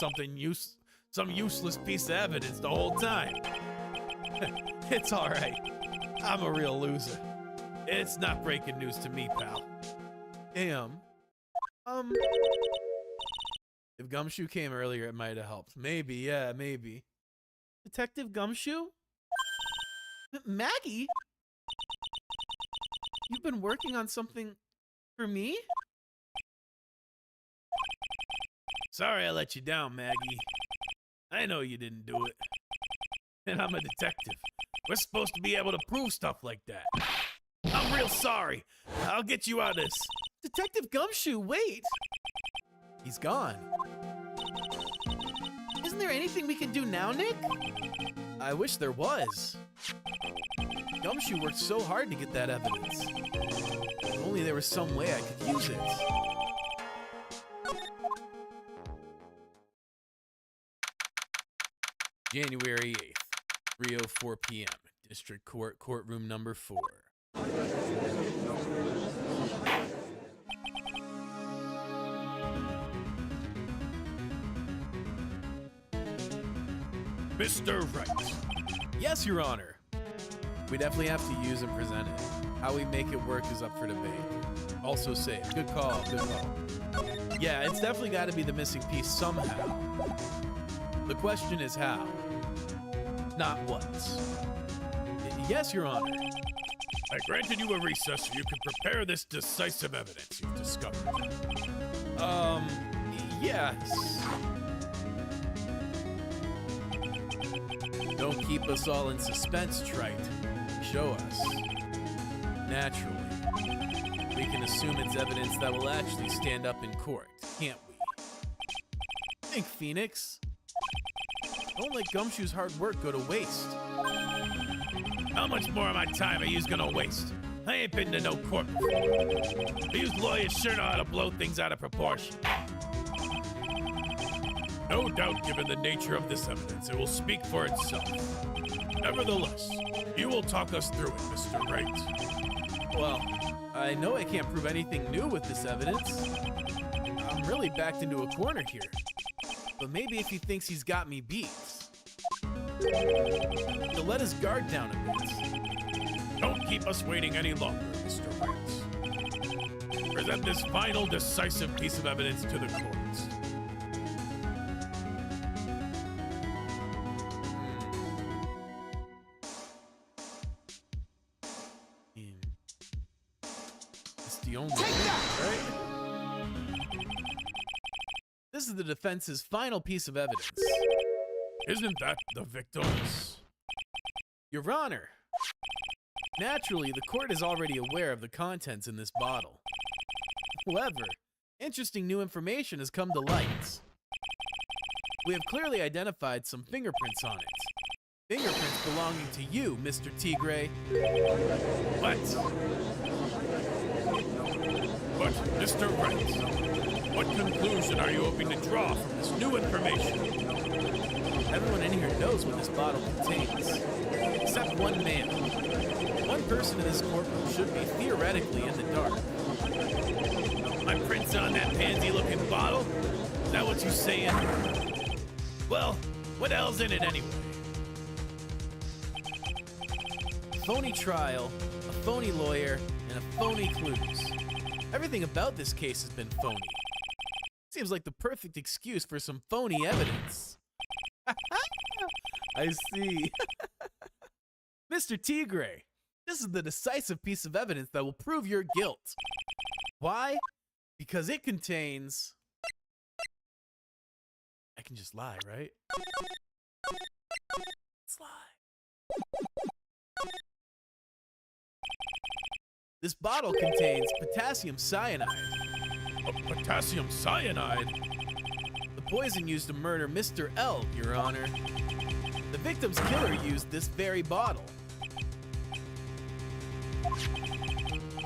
[SPEAKER 3] some useless piece of evidence the whole time.
[SPEAKER 2] It's all right. I'm a real loser.
[SPEAKER 3] It's not breaking news to me, pal.
[SPEAKER 2] Damn. If Gumshoe came earlier, it might have helped. Maybe, yeah, maybe. Detective Gumshoe? Maggie? You've been working on something for me?
[SPEAKER 3] Sorry I let you down, Maggie. I know you didn't do it. And I'm a detective. We're supposed to be able to prove stuff like that. I'm real sorry. I'll get you out of this.
[SPEAKER 2] Detective Gumshoe, wait! He's gone. Isn't there anything we can do now, Nick? I wish there was. Gumshoe worked so hard to get that evidence. If only there was some way I could use it. January 8th, 3:04 p.m. District Court, courtroom number 4.
[SPEAKER 3] Mr. Right.
[SPEAKER 2] Yes, Your Honor. We definitely have to use and present it. How we make it work is up for debate. Also safe. Good call, good call. Yeah, it's definitely got to be the missing piece somehow. The question is how, not what. Yes, Your Honor.
[SPEAKER 3] I granted you a recess so you can prepare this decisive evidence you've discovered.
[SPEAKER 2] Yes. Don't keep us all in suspense, Trite. Show us. Naturally. We can assume it's evidence that will actually stand up in court, can't we? Think, Phoenix. Don't let Gumshoe's hard work go to waste.
[SPEAKER 3] How much more of my time are you gonna waste? I ain't been to no court before. These lawyers sure know how to blow things out of proportion. No doubt, given the nature of this evidence, it will speak for itself. Nevertheless, you will talk us through it, Mr. Wright.
[SPEAKER 2] Well, I know I can't prove anything new with this evidence. I'm really backed into a corner here. But maybe if he thinks he's got me beat, he'll let his guard down a bit.
[SPEAKER 3] Don't keep us waiting any longer, Mr. Wright. Present this final, decisive piece of evidence to the court.
[SPEAKER 2] It's the only one, right? This is the defense's final piece of evidence.
[SPEAKER 3] Isn't that the victims?
[SPEAKER 2] Your Honor, naturally, the court is already aware of the contents in this bottle. However, interesting new information has come to light. We have clearly identified some fingerprints on it. Fingerprints belonging to you, Mr. Tigre.
[SPEAKER 3] What? But, Mr. Wright, what conclusion are you hoping to draw from this new information?
[SPEAKER 2] Everyone in here knows what this bottle contains, except one man. One person in this courtroom should be theoretically in the dark.
[SPEAKER 3] My print's on that pansy-looking bottle? Is that what you saying? Well, what the hell's in it anyway?
[SPEAKER 2] Phony trial, a phony lawyer, and a phony clues. Everything about this case has been phony. Seems like the perfect excuse for some phony evidence. I see. Mr. Tigre, this is the decisive piece of evidence that will prove your guilt. Why? Because it contains... I can just lie, right? Let's lie. This bottle contains potassium cyanide.
[SPEAKER 3] Potassium cyanide?
[SPEAKER 2] The poison used to murder Mr. L, Your Honor. The victim's killer used this very bottle.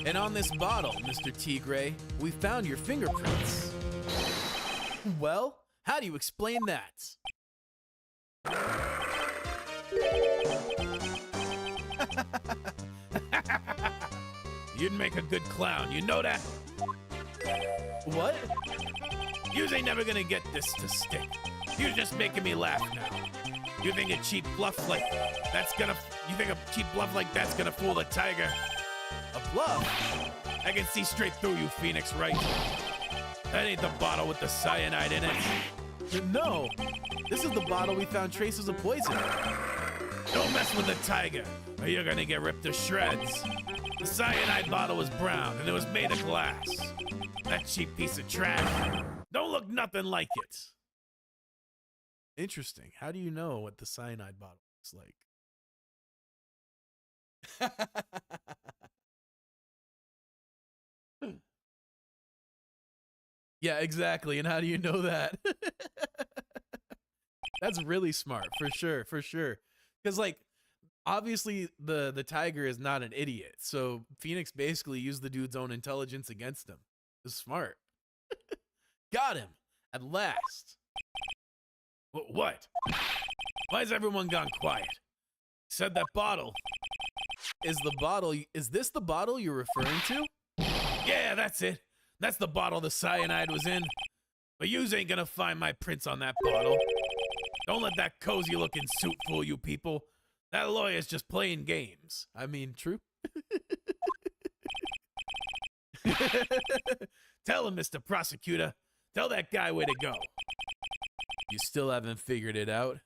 [SPEAKER 2] And on this bottle, Mr. Tigre, we found your fingerprints. Well, how do you explain that?
[SPEAKER 3] You'd make a good clown, you know that?
[SPEAKER 2] What?
[SPEAKER 3] Yous ain't never gonna get this to stick. You're just making me laugh now. You think a cheap bluff like that's gonna fool the tiger?
[SPEAKER 2] A bluff?
[SPEAKER 3] I can see straight through you, Phoenix Wright. That ain't the bottle with the cyanide in it.
[SPEAKER 2] No, this is the bottle we found traces of poison in.
[SPEAKER 3] Don't mess with the tiger, or you're gonna get ripped to shreds. The cyanide bottle was brown, and it was made of glass. That cheap piece of trash don't look nothing like it.
[SPEAKER 2] Interesting. How do you know what the cyanide bottle looks like? Yeah, exactly. And how do you know that? That's really smart, for sure, for sure. Because, like, obviously the tiger is not an idiot. So Phoenix basically used the dude's own intelligence against him. It's smart. Got him at last.
[SPEAKER 3] What? Why's everyone gone quiet? Said that bottle.
[SPEAKER 2] Is this the bottle you're referring to?
[SPEAKER 3] Yeah, that's it. That's the bottle the cyanide was in. But yous ain't gonna find my prints on that bottle. Don't let that cozy-looking suit fool you people. That lawyer's just playing games.
[SPEAKER 2] I mean, true.
[SPEAKER 3] Tell him, Mr. Prosecutor. Tell that guy where to go.
[SPEAKER 2] You still haven't figured it out?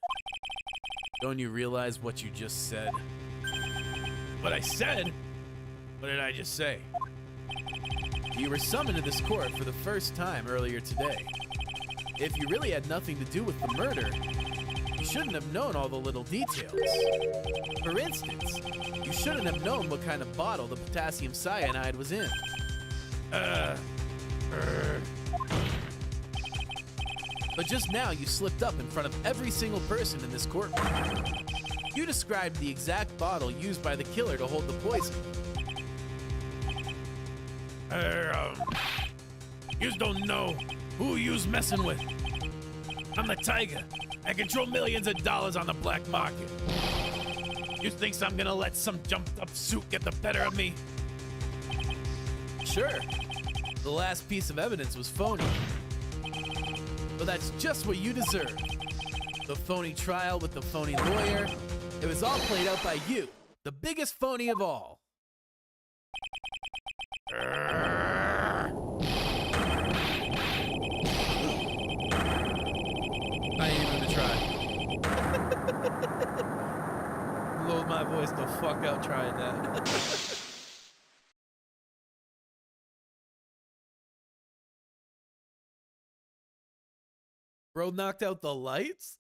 [SPEAKER 2] Don't you realize what you just said?
[SPEAKER 3] What I said? What did I just say?
[SPEAKER 2] You were summoned to this court for the first time earlier today. If you really had nothing to do with the murder, you shouldn't have known all the little details. For instance, you shouldn't have known what kind of bottle the potassium cyanide was in. But just now you slipped up in front of every single person in this courtroom. You described the exact bottle used by the killer to hold the poison.
[SPEAKER 3] Yous don't know who yous messing with. I'm the Tiger. I control millions of dollars on the black market. You think I'm gonna let some jumped-up suit get the better of me?
[SPEAKER 2] Sure, the last piece of evidence was phony. But that's just what you deserve. The phony trial with the phony lawyer. It was all played out by you, the biggest phony of all. I ain't even gonna try. Load my voice the fuck out trying that. Bro knocked out the lights?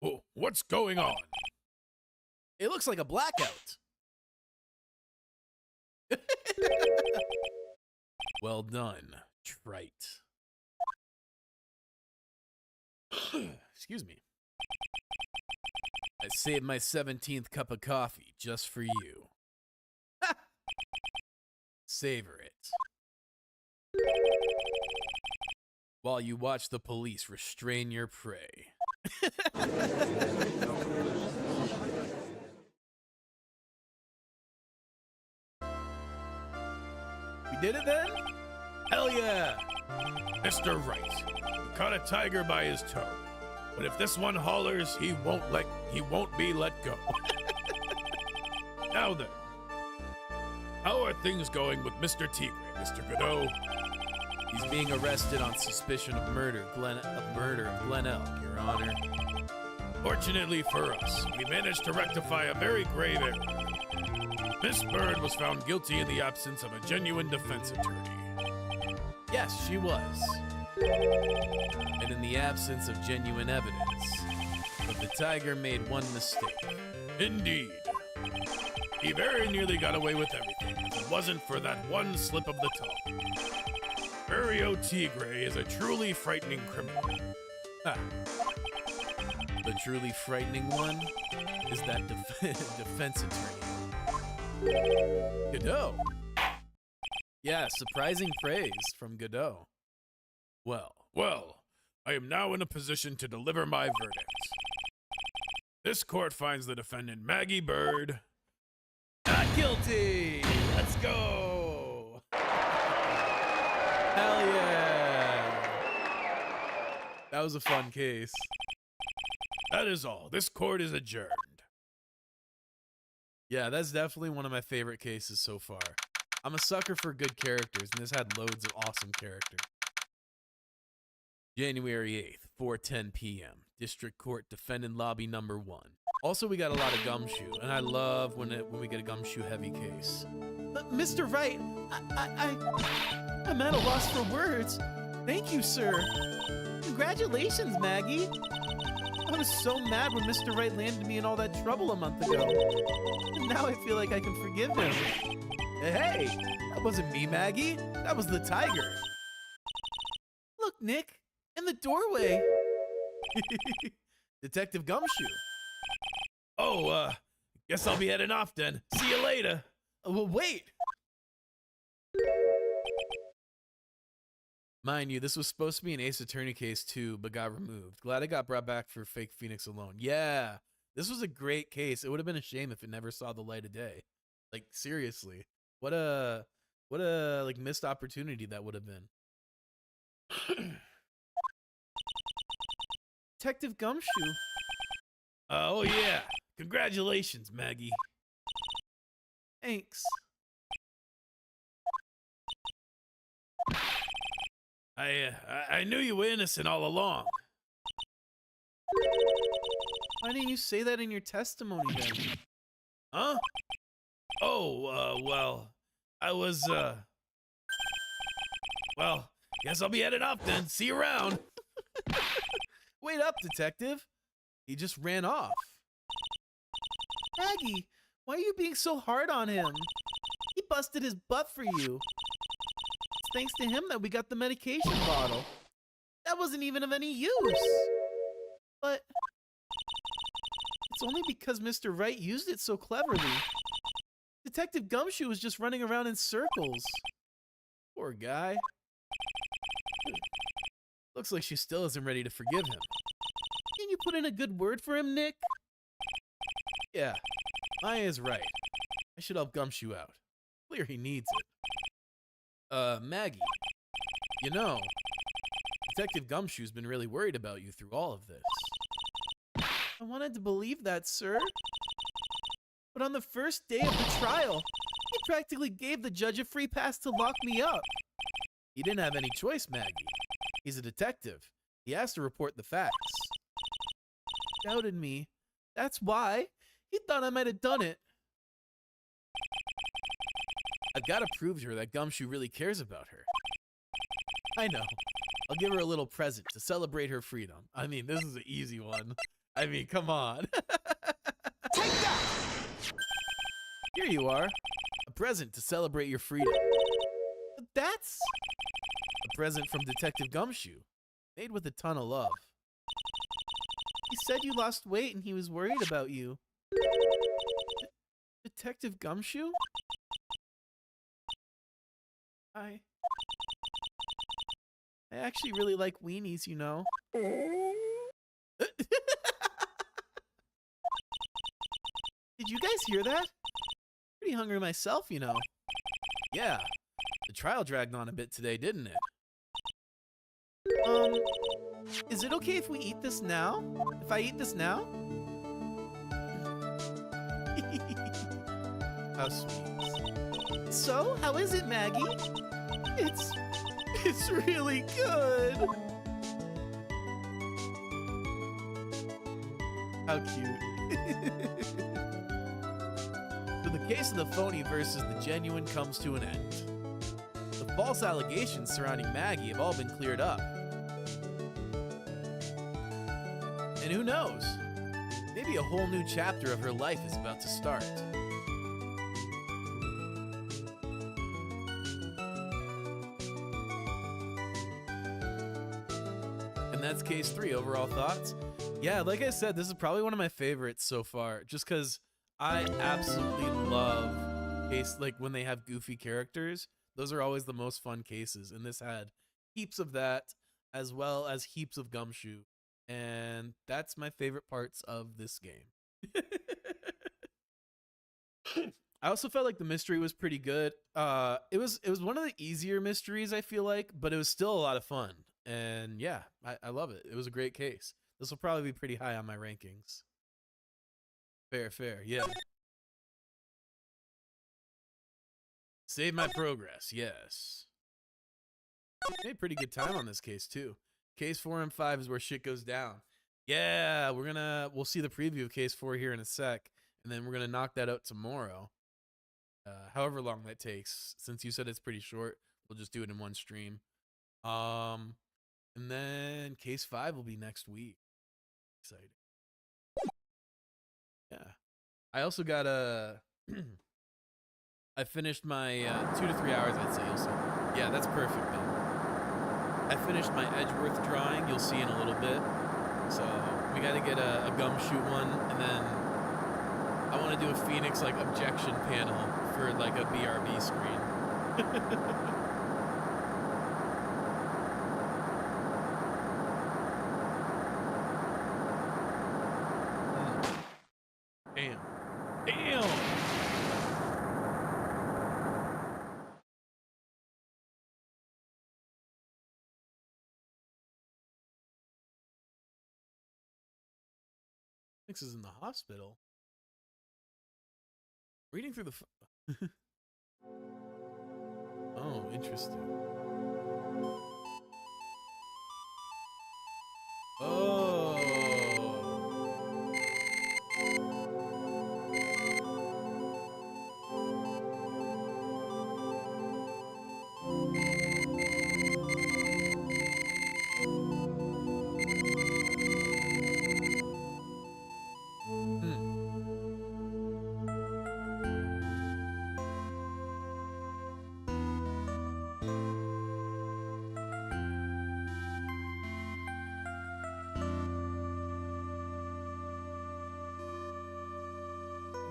[SPEAKER 3] Oh, what's going on?
[SPEAKER 2] It looks like a blackout. Well done, trite. Excuse me. I saved my 17th cup of coffee just for you. Savor it. While you watch the police restrain your prey. We did it then? Hell yeah!
[SPEAKER 3] Mr. Right. We caught a tiger by his toe. But if this one hollers, he won't be let go. Now then, how are things going with Mr. Tigre, Mr. Godot?
[SPEAKER 2] He's being arrested on suspicion of murder of Glen Elk, Your Honor.
[SPEAKER 3] Fortunately for us, we managed to rectify a very grave error. Miss Bird was found guilty in the absence of a genuine defense attorney.
[SPEAKER 2] Yes, she was. And in the absence of genuine evidence. But the tiger made one mistake.
[SPEAKER 3] Indeed. He very nearly got away with everything if it wasn't for that one slip of the tongue. Mario Tigre is a truly frightening criminal.
[SPEAKER 2] Ah. The truly frightening one is that defense attorney. Godot. Yeah, surprising praise from Godot.
[SPEAKER 3] Well, I am now in a position to deliver my verdict. This court finds the defendant Maggie Bird
[SPEAKER 2] not guilty. Let's go. Hell yeah. That was a fun case.
[SPEAKER 3] That is all. This court is adjourned.
[SPEAKER 2] Yeah, that's definitely one of my favorite cases so far. I'm a sucker for good characters, and this had loads of awesome characters. January 8th, 4:10 p.m. District Court Defendant Lobby number 1. Also, we got a lot of gumshoe, and I love when we get a gumshoe-heavy case. Mr. Wright, I'm at a loss for words. Thank you, sir. Congratulations, Maggie. I was so mad when Mr. Wright landed me in all that trouble a month ago. And now I feel like I can forgive him. Hey, that wasn't me, Maggie. That was the tiger. Look, Nick, in the doorway. Detective Gumshoe.
[SPEAKER 3] Oh, guess I'll be heading off then. See you later.
[SPEAKER 2] Well, wait. Mind you, this was supposed to be an Ace Attorney case too, but got removed. Glad it got brought back for Fake Phoenix alone. Yeah, This was a great case. It would have been a shame if it never saw the light of day. Like, seriously. What a like missed opportunity that would have been. Detective Gumshoe.
[SPEAKER 3] Oh, yeah. Congratulations, Maggie.
[SPEAKER 2] Thanks.
[SPEAKER 3] I knew you were innocent all along.
[SPEAKER 2] Why didn't you say that in your testimony then?
[SPEAKER 3] Huh? Oh, well, I was, well, guess I'll be heading off then. See you around.
[SPEAKER 2] Wait up, detective. He just ran off. Maggie, why are you being so hard on him? He busted his butt for you. It's thanks to him that we got the medication bottle. That wasn't even of any use. But it's only because Mr. Wright used it so cleverly. Detective Gumshoe was just running around in circles. Poor guy. Looks like she still isn't ready to forgive him. Can you put in a good word for him, Nick? Yeah, Maya is right. I should help Gumshoe out. Clear he needs it. Maggie, you know, Detective Gumshoe's been really worried about you through all of this. I wanted to believe that, sir. But on the first day of the trial, he practically gave the judge a free pass to lock me up. He didn't have any choice, Maggie. He's a detective. He has to report the facts. He doubted me. That's why. He thought I might have done it. I've got to prove to her that Gumshoe really cares about her. I know. I'll give her a little present to celebrate her freedom. I mean, this is an easy one. I mean, come on. Take that! Here you are. A present to celebrate your freedom. But that's a present from Detective Gumshoe, made with a ton of love. He said you lost weight and he was worried about you. Detective Gumshoe? I actually really like weenies, you know. Did you guys hear that? Pretty hungry myself, you know. Yeah, the trial dragged on a bit today, didn't it? Is it okay if we eat this now? If I eat this now? How sweet. So, how is it, Maggie? It's really good. How cute. So the case of the phony versus the genuine comes to an end. The false allegations surrounding Maggie have all been cleared up. And who knows? Maybe a whole new chapter of her life is about to start. And that's case 3. Overall thoughts? Yeah, like I said, this is probably one of my favorites so far, just because I absolutely love case like when they have goofy characters. Those are always the most fun cases, and this had heaps of that, as well as heaps of Gumshoe, and that's my favorite parts of this game. I also felt like the mystery was pretty good. It was one of the easier mysteries, I feel like, but it was still a lot of fun. And yeah, I love it. It was a great case. This will probably be pretty high on my rankings. Fair, yeah. Save my progress, yes. Made pretty good time on this case too. Case 4 and 5 is where shit goes down. Yeah, we'll see the preview of case 4 here in a sec, and then we're gonna knock that out tomorrow. However long that takes. Since you said it's pretty short, we'll just do it in one stream. And then case 5 will be next week. Exciting. Yeah. I also got a I finished my 2 to 3 hours, I'd say. You'll see. Yeah, that's perfect, man. I finished my Edgeworth drawing. You'll see in a little bit. So we got to get a Gumshoe one, and then I want to do a Phoenix like objection panel for like a BRB screen. Alex is in the hospital. Reading through the... Oh, interesting. Oh.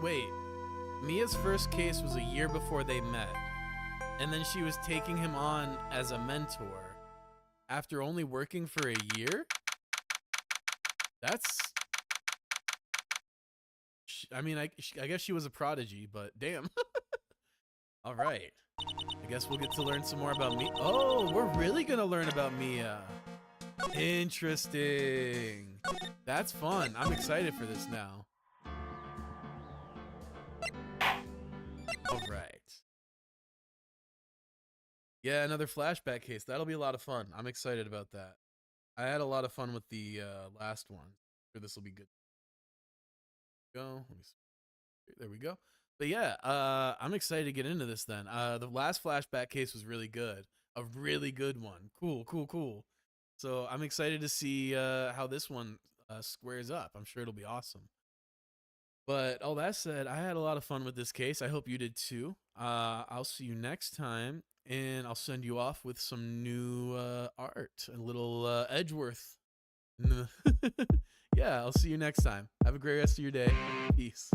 [SPEAKER 2] Wait, Mia's first case was a year before they met, and then she was taking him on as a mentor after only working for a year? That's... I mean, I guess she was a prodigy, but damn. All right. I guess we'll get to learn some more about Mia. Oh, we're really going to learn about Mia. Interesting. That's fun. I'm excited for this now. All right. Yeah, another flashback case. That'll be a lot of fun. I'm excited about that. I had a lot of fun with the last one. Sure, this will be good. Go. Let me see. There we go. But yeah, I'm excited to get into this then. The last flashback case was really good. A really good one. Cool, cool, cool. So I'm excited to see how this one squares up. I'm sure it'll be awesome. But all that said, I had a lot of fun with this case. I hope you did too. I'll see you next time, and I'll send you off with some new art, a little Edgeworth. Yeah, I'll see you next time. Have a great rest of your day. Peace.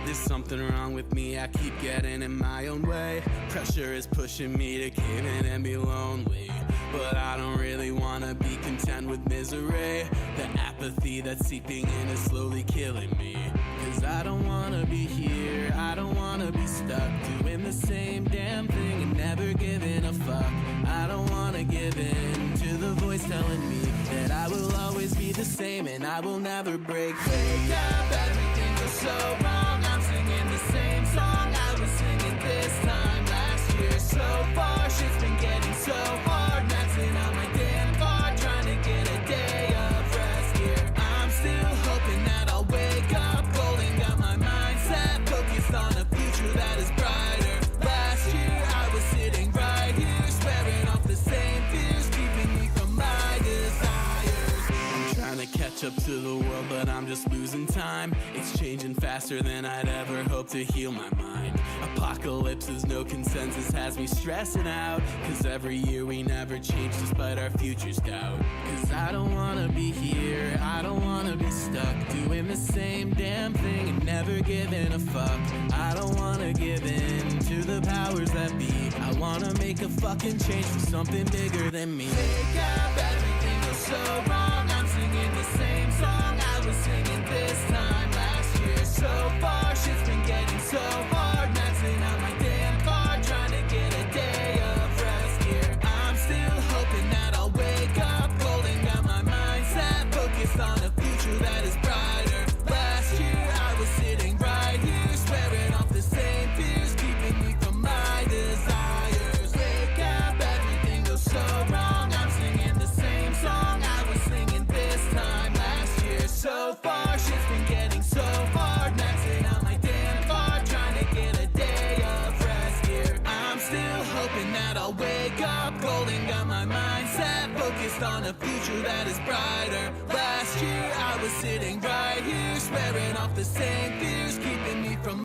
[SPEAKER 1] There's something wrong with me, I keep getting in my own way. Pressure is pushing me to give in and be lonely, but I don't really wanna be content with misery. The apathy that's seeping in is slowly killing me. Cause I don't wanna be here, I don't wanna be stuck doing the same damn thing and never giving a fuck. I don't wanna give in to the voice telling me that I will always be the same and I will never break. Wake up, everything goes so wrong. I'm singing the same song I was singing this time last year. So far, shit's been getting so hard. Maxing out my damn car, trying to get a day of rest here. I'm still hoping that I'll wake up golden. Got my mindset focused on a future that is brighter. Last year, I was sitting right here, swearing off the same fears, keeping me from my desires. I'm trying to catch up to the world, but I'm just losing time. It's changing faster than I'd ever hope to heal my mind. Apocalypses, no consensus has me stressing out. Cause every year we never change despite our future's doubt. Cause I don't wanna be here, I don't wanna be stuck doing the same damn thing and never giving a fuck. I don't wanna give in to the powers that be. I wanna make a fucking change for something bigger than me. Wake up, everything goes so wrong. I'm singing the same song I was singing this time last year. So far, shit's been getting so hard. Maxing out my damn car, trying to get a day of rest here. I'm still hoping that I'll wake up golden. Got my mindset focused on a future that is brighter. Last year, I was sitting right here, swearing off the same fears, keeping me from my desires. Wake up, everything goes so wrong. I'm singing the same song I was singing this time last year. So far, shit's been getting so hard. Maxing out my damn car, trying to get a day of rest here. I'm still hoping that I'll wake up golden. Got my mindset focused on a future that is brighter. Last year, I was sitting right here, swearing off the same fears,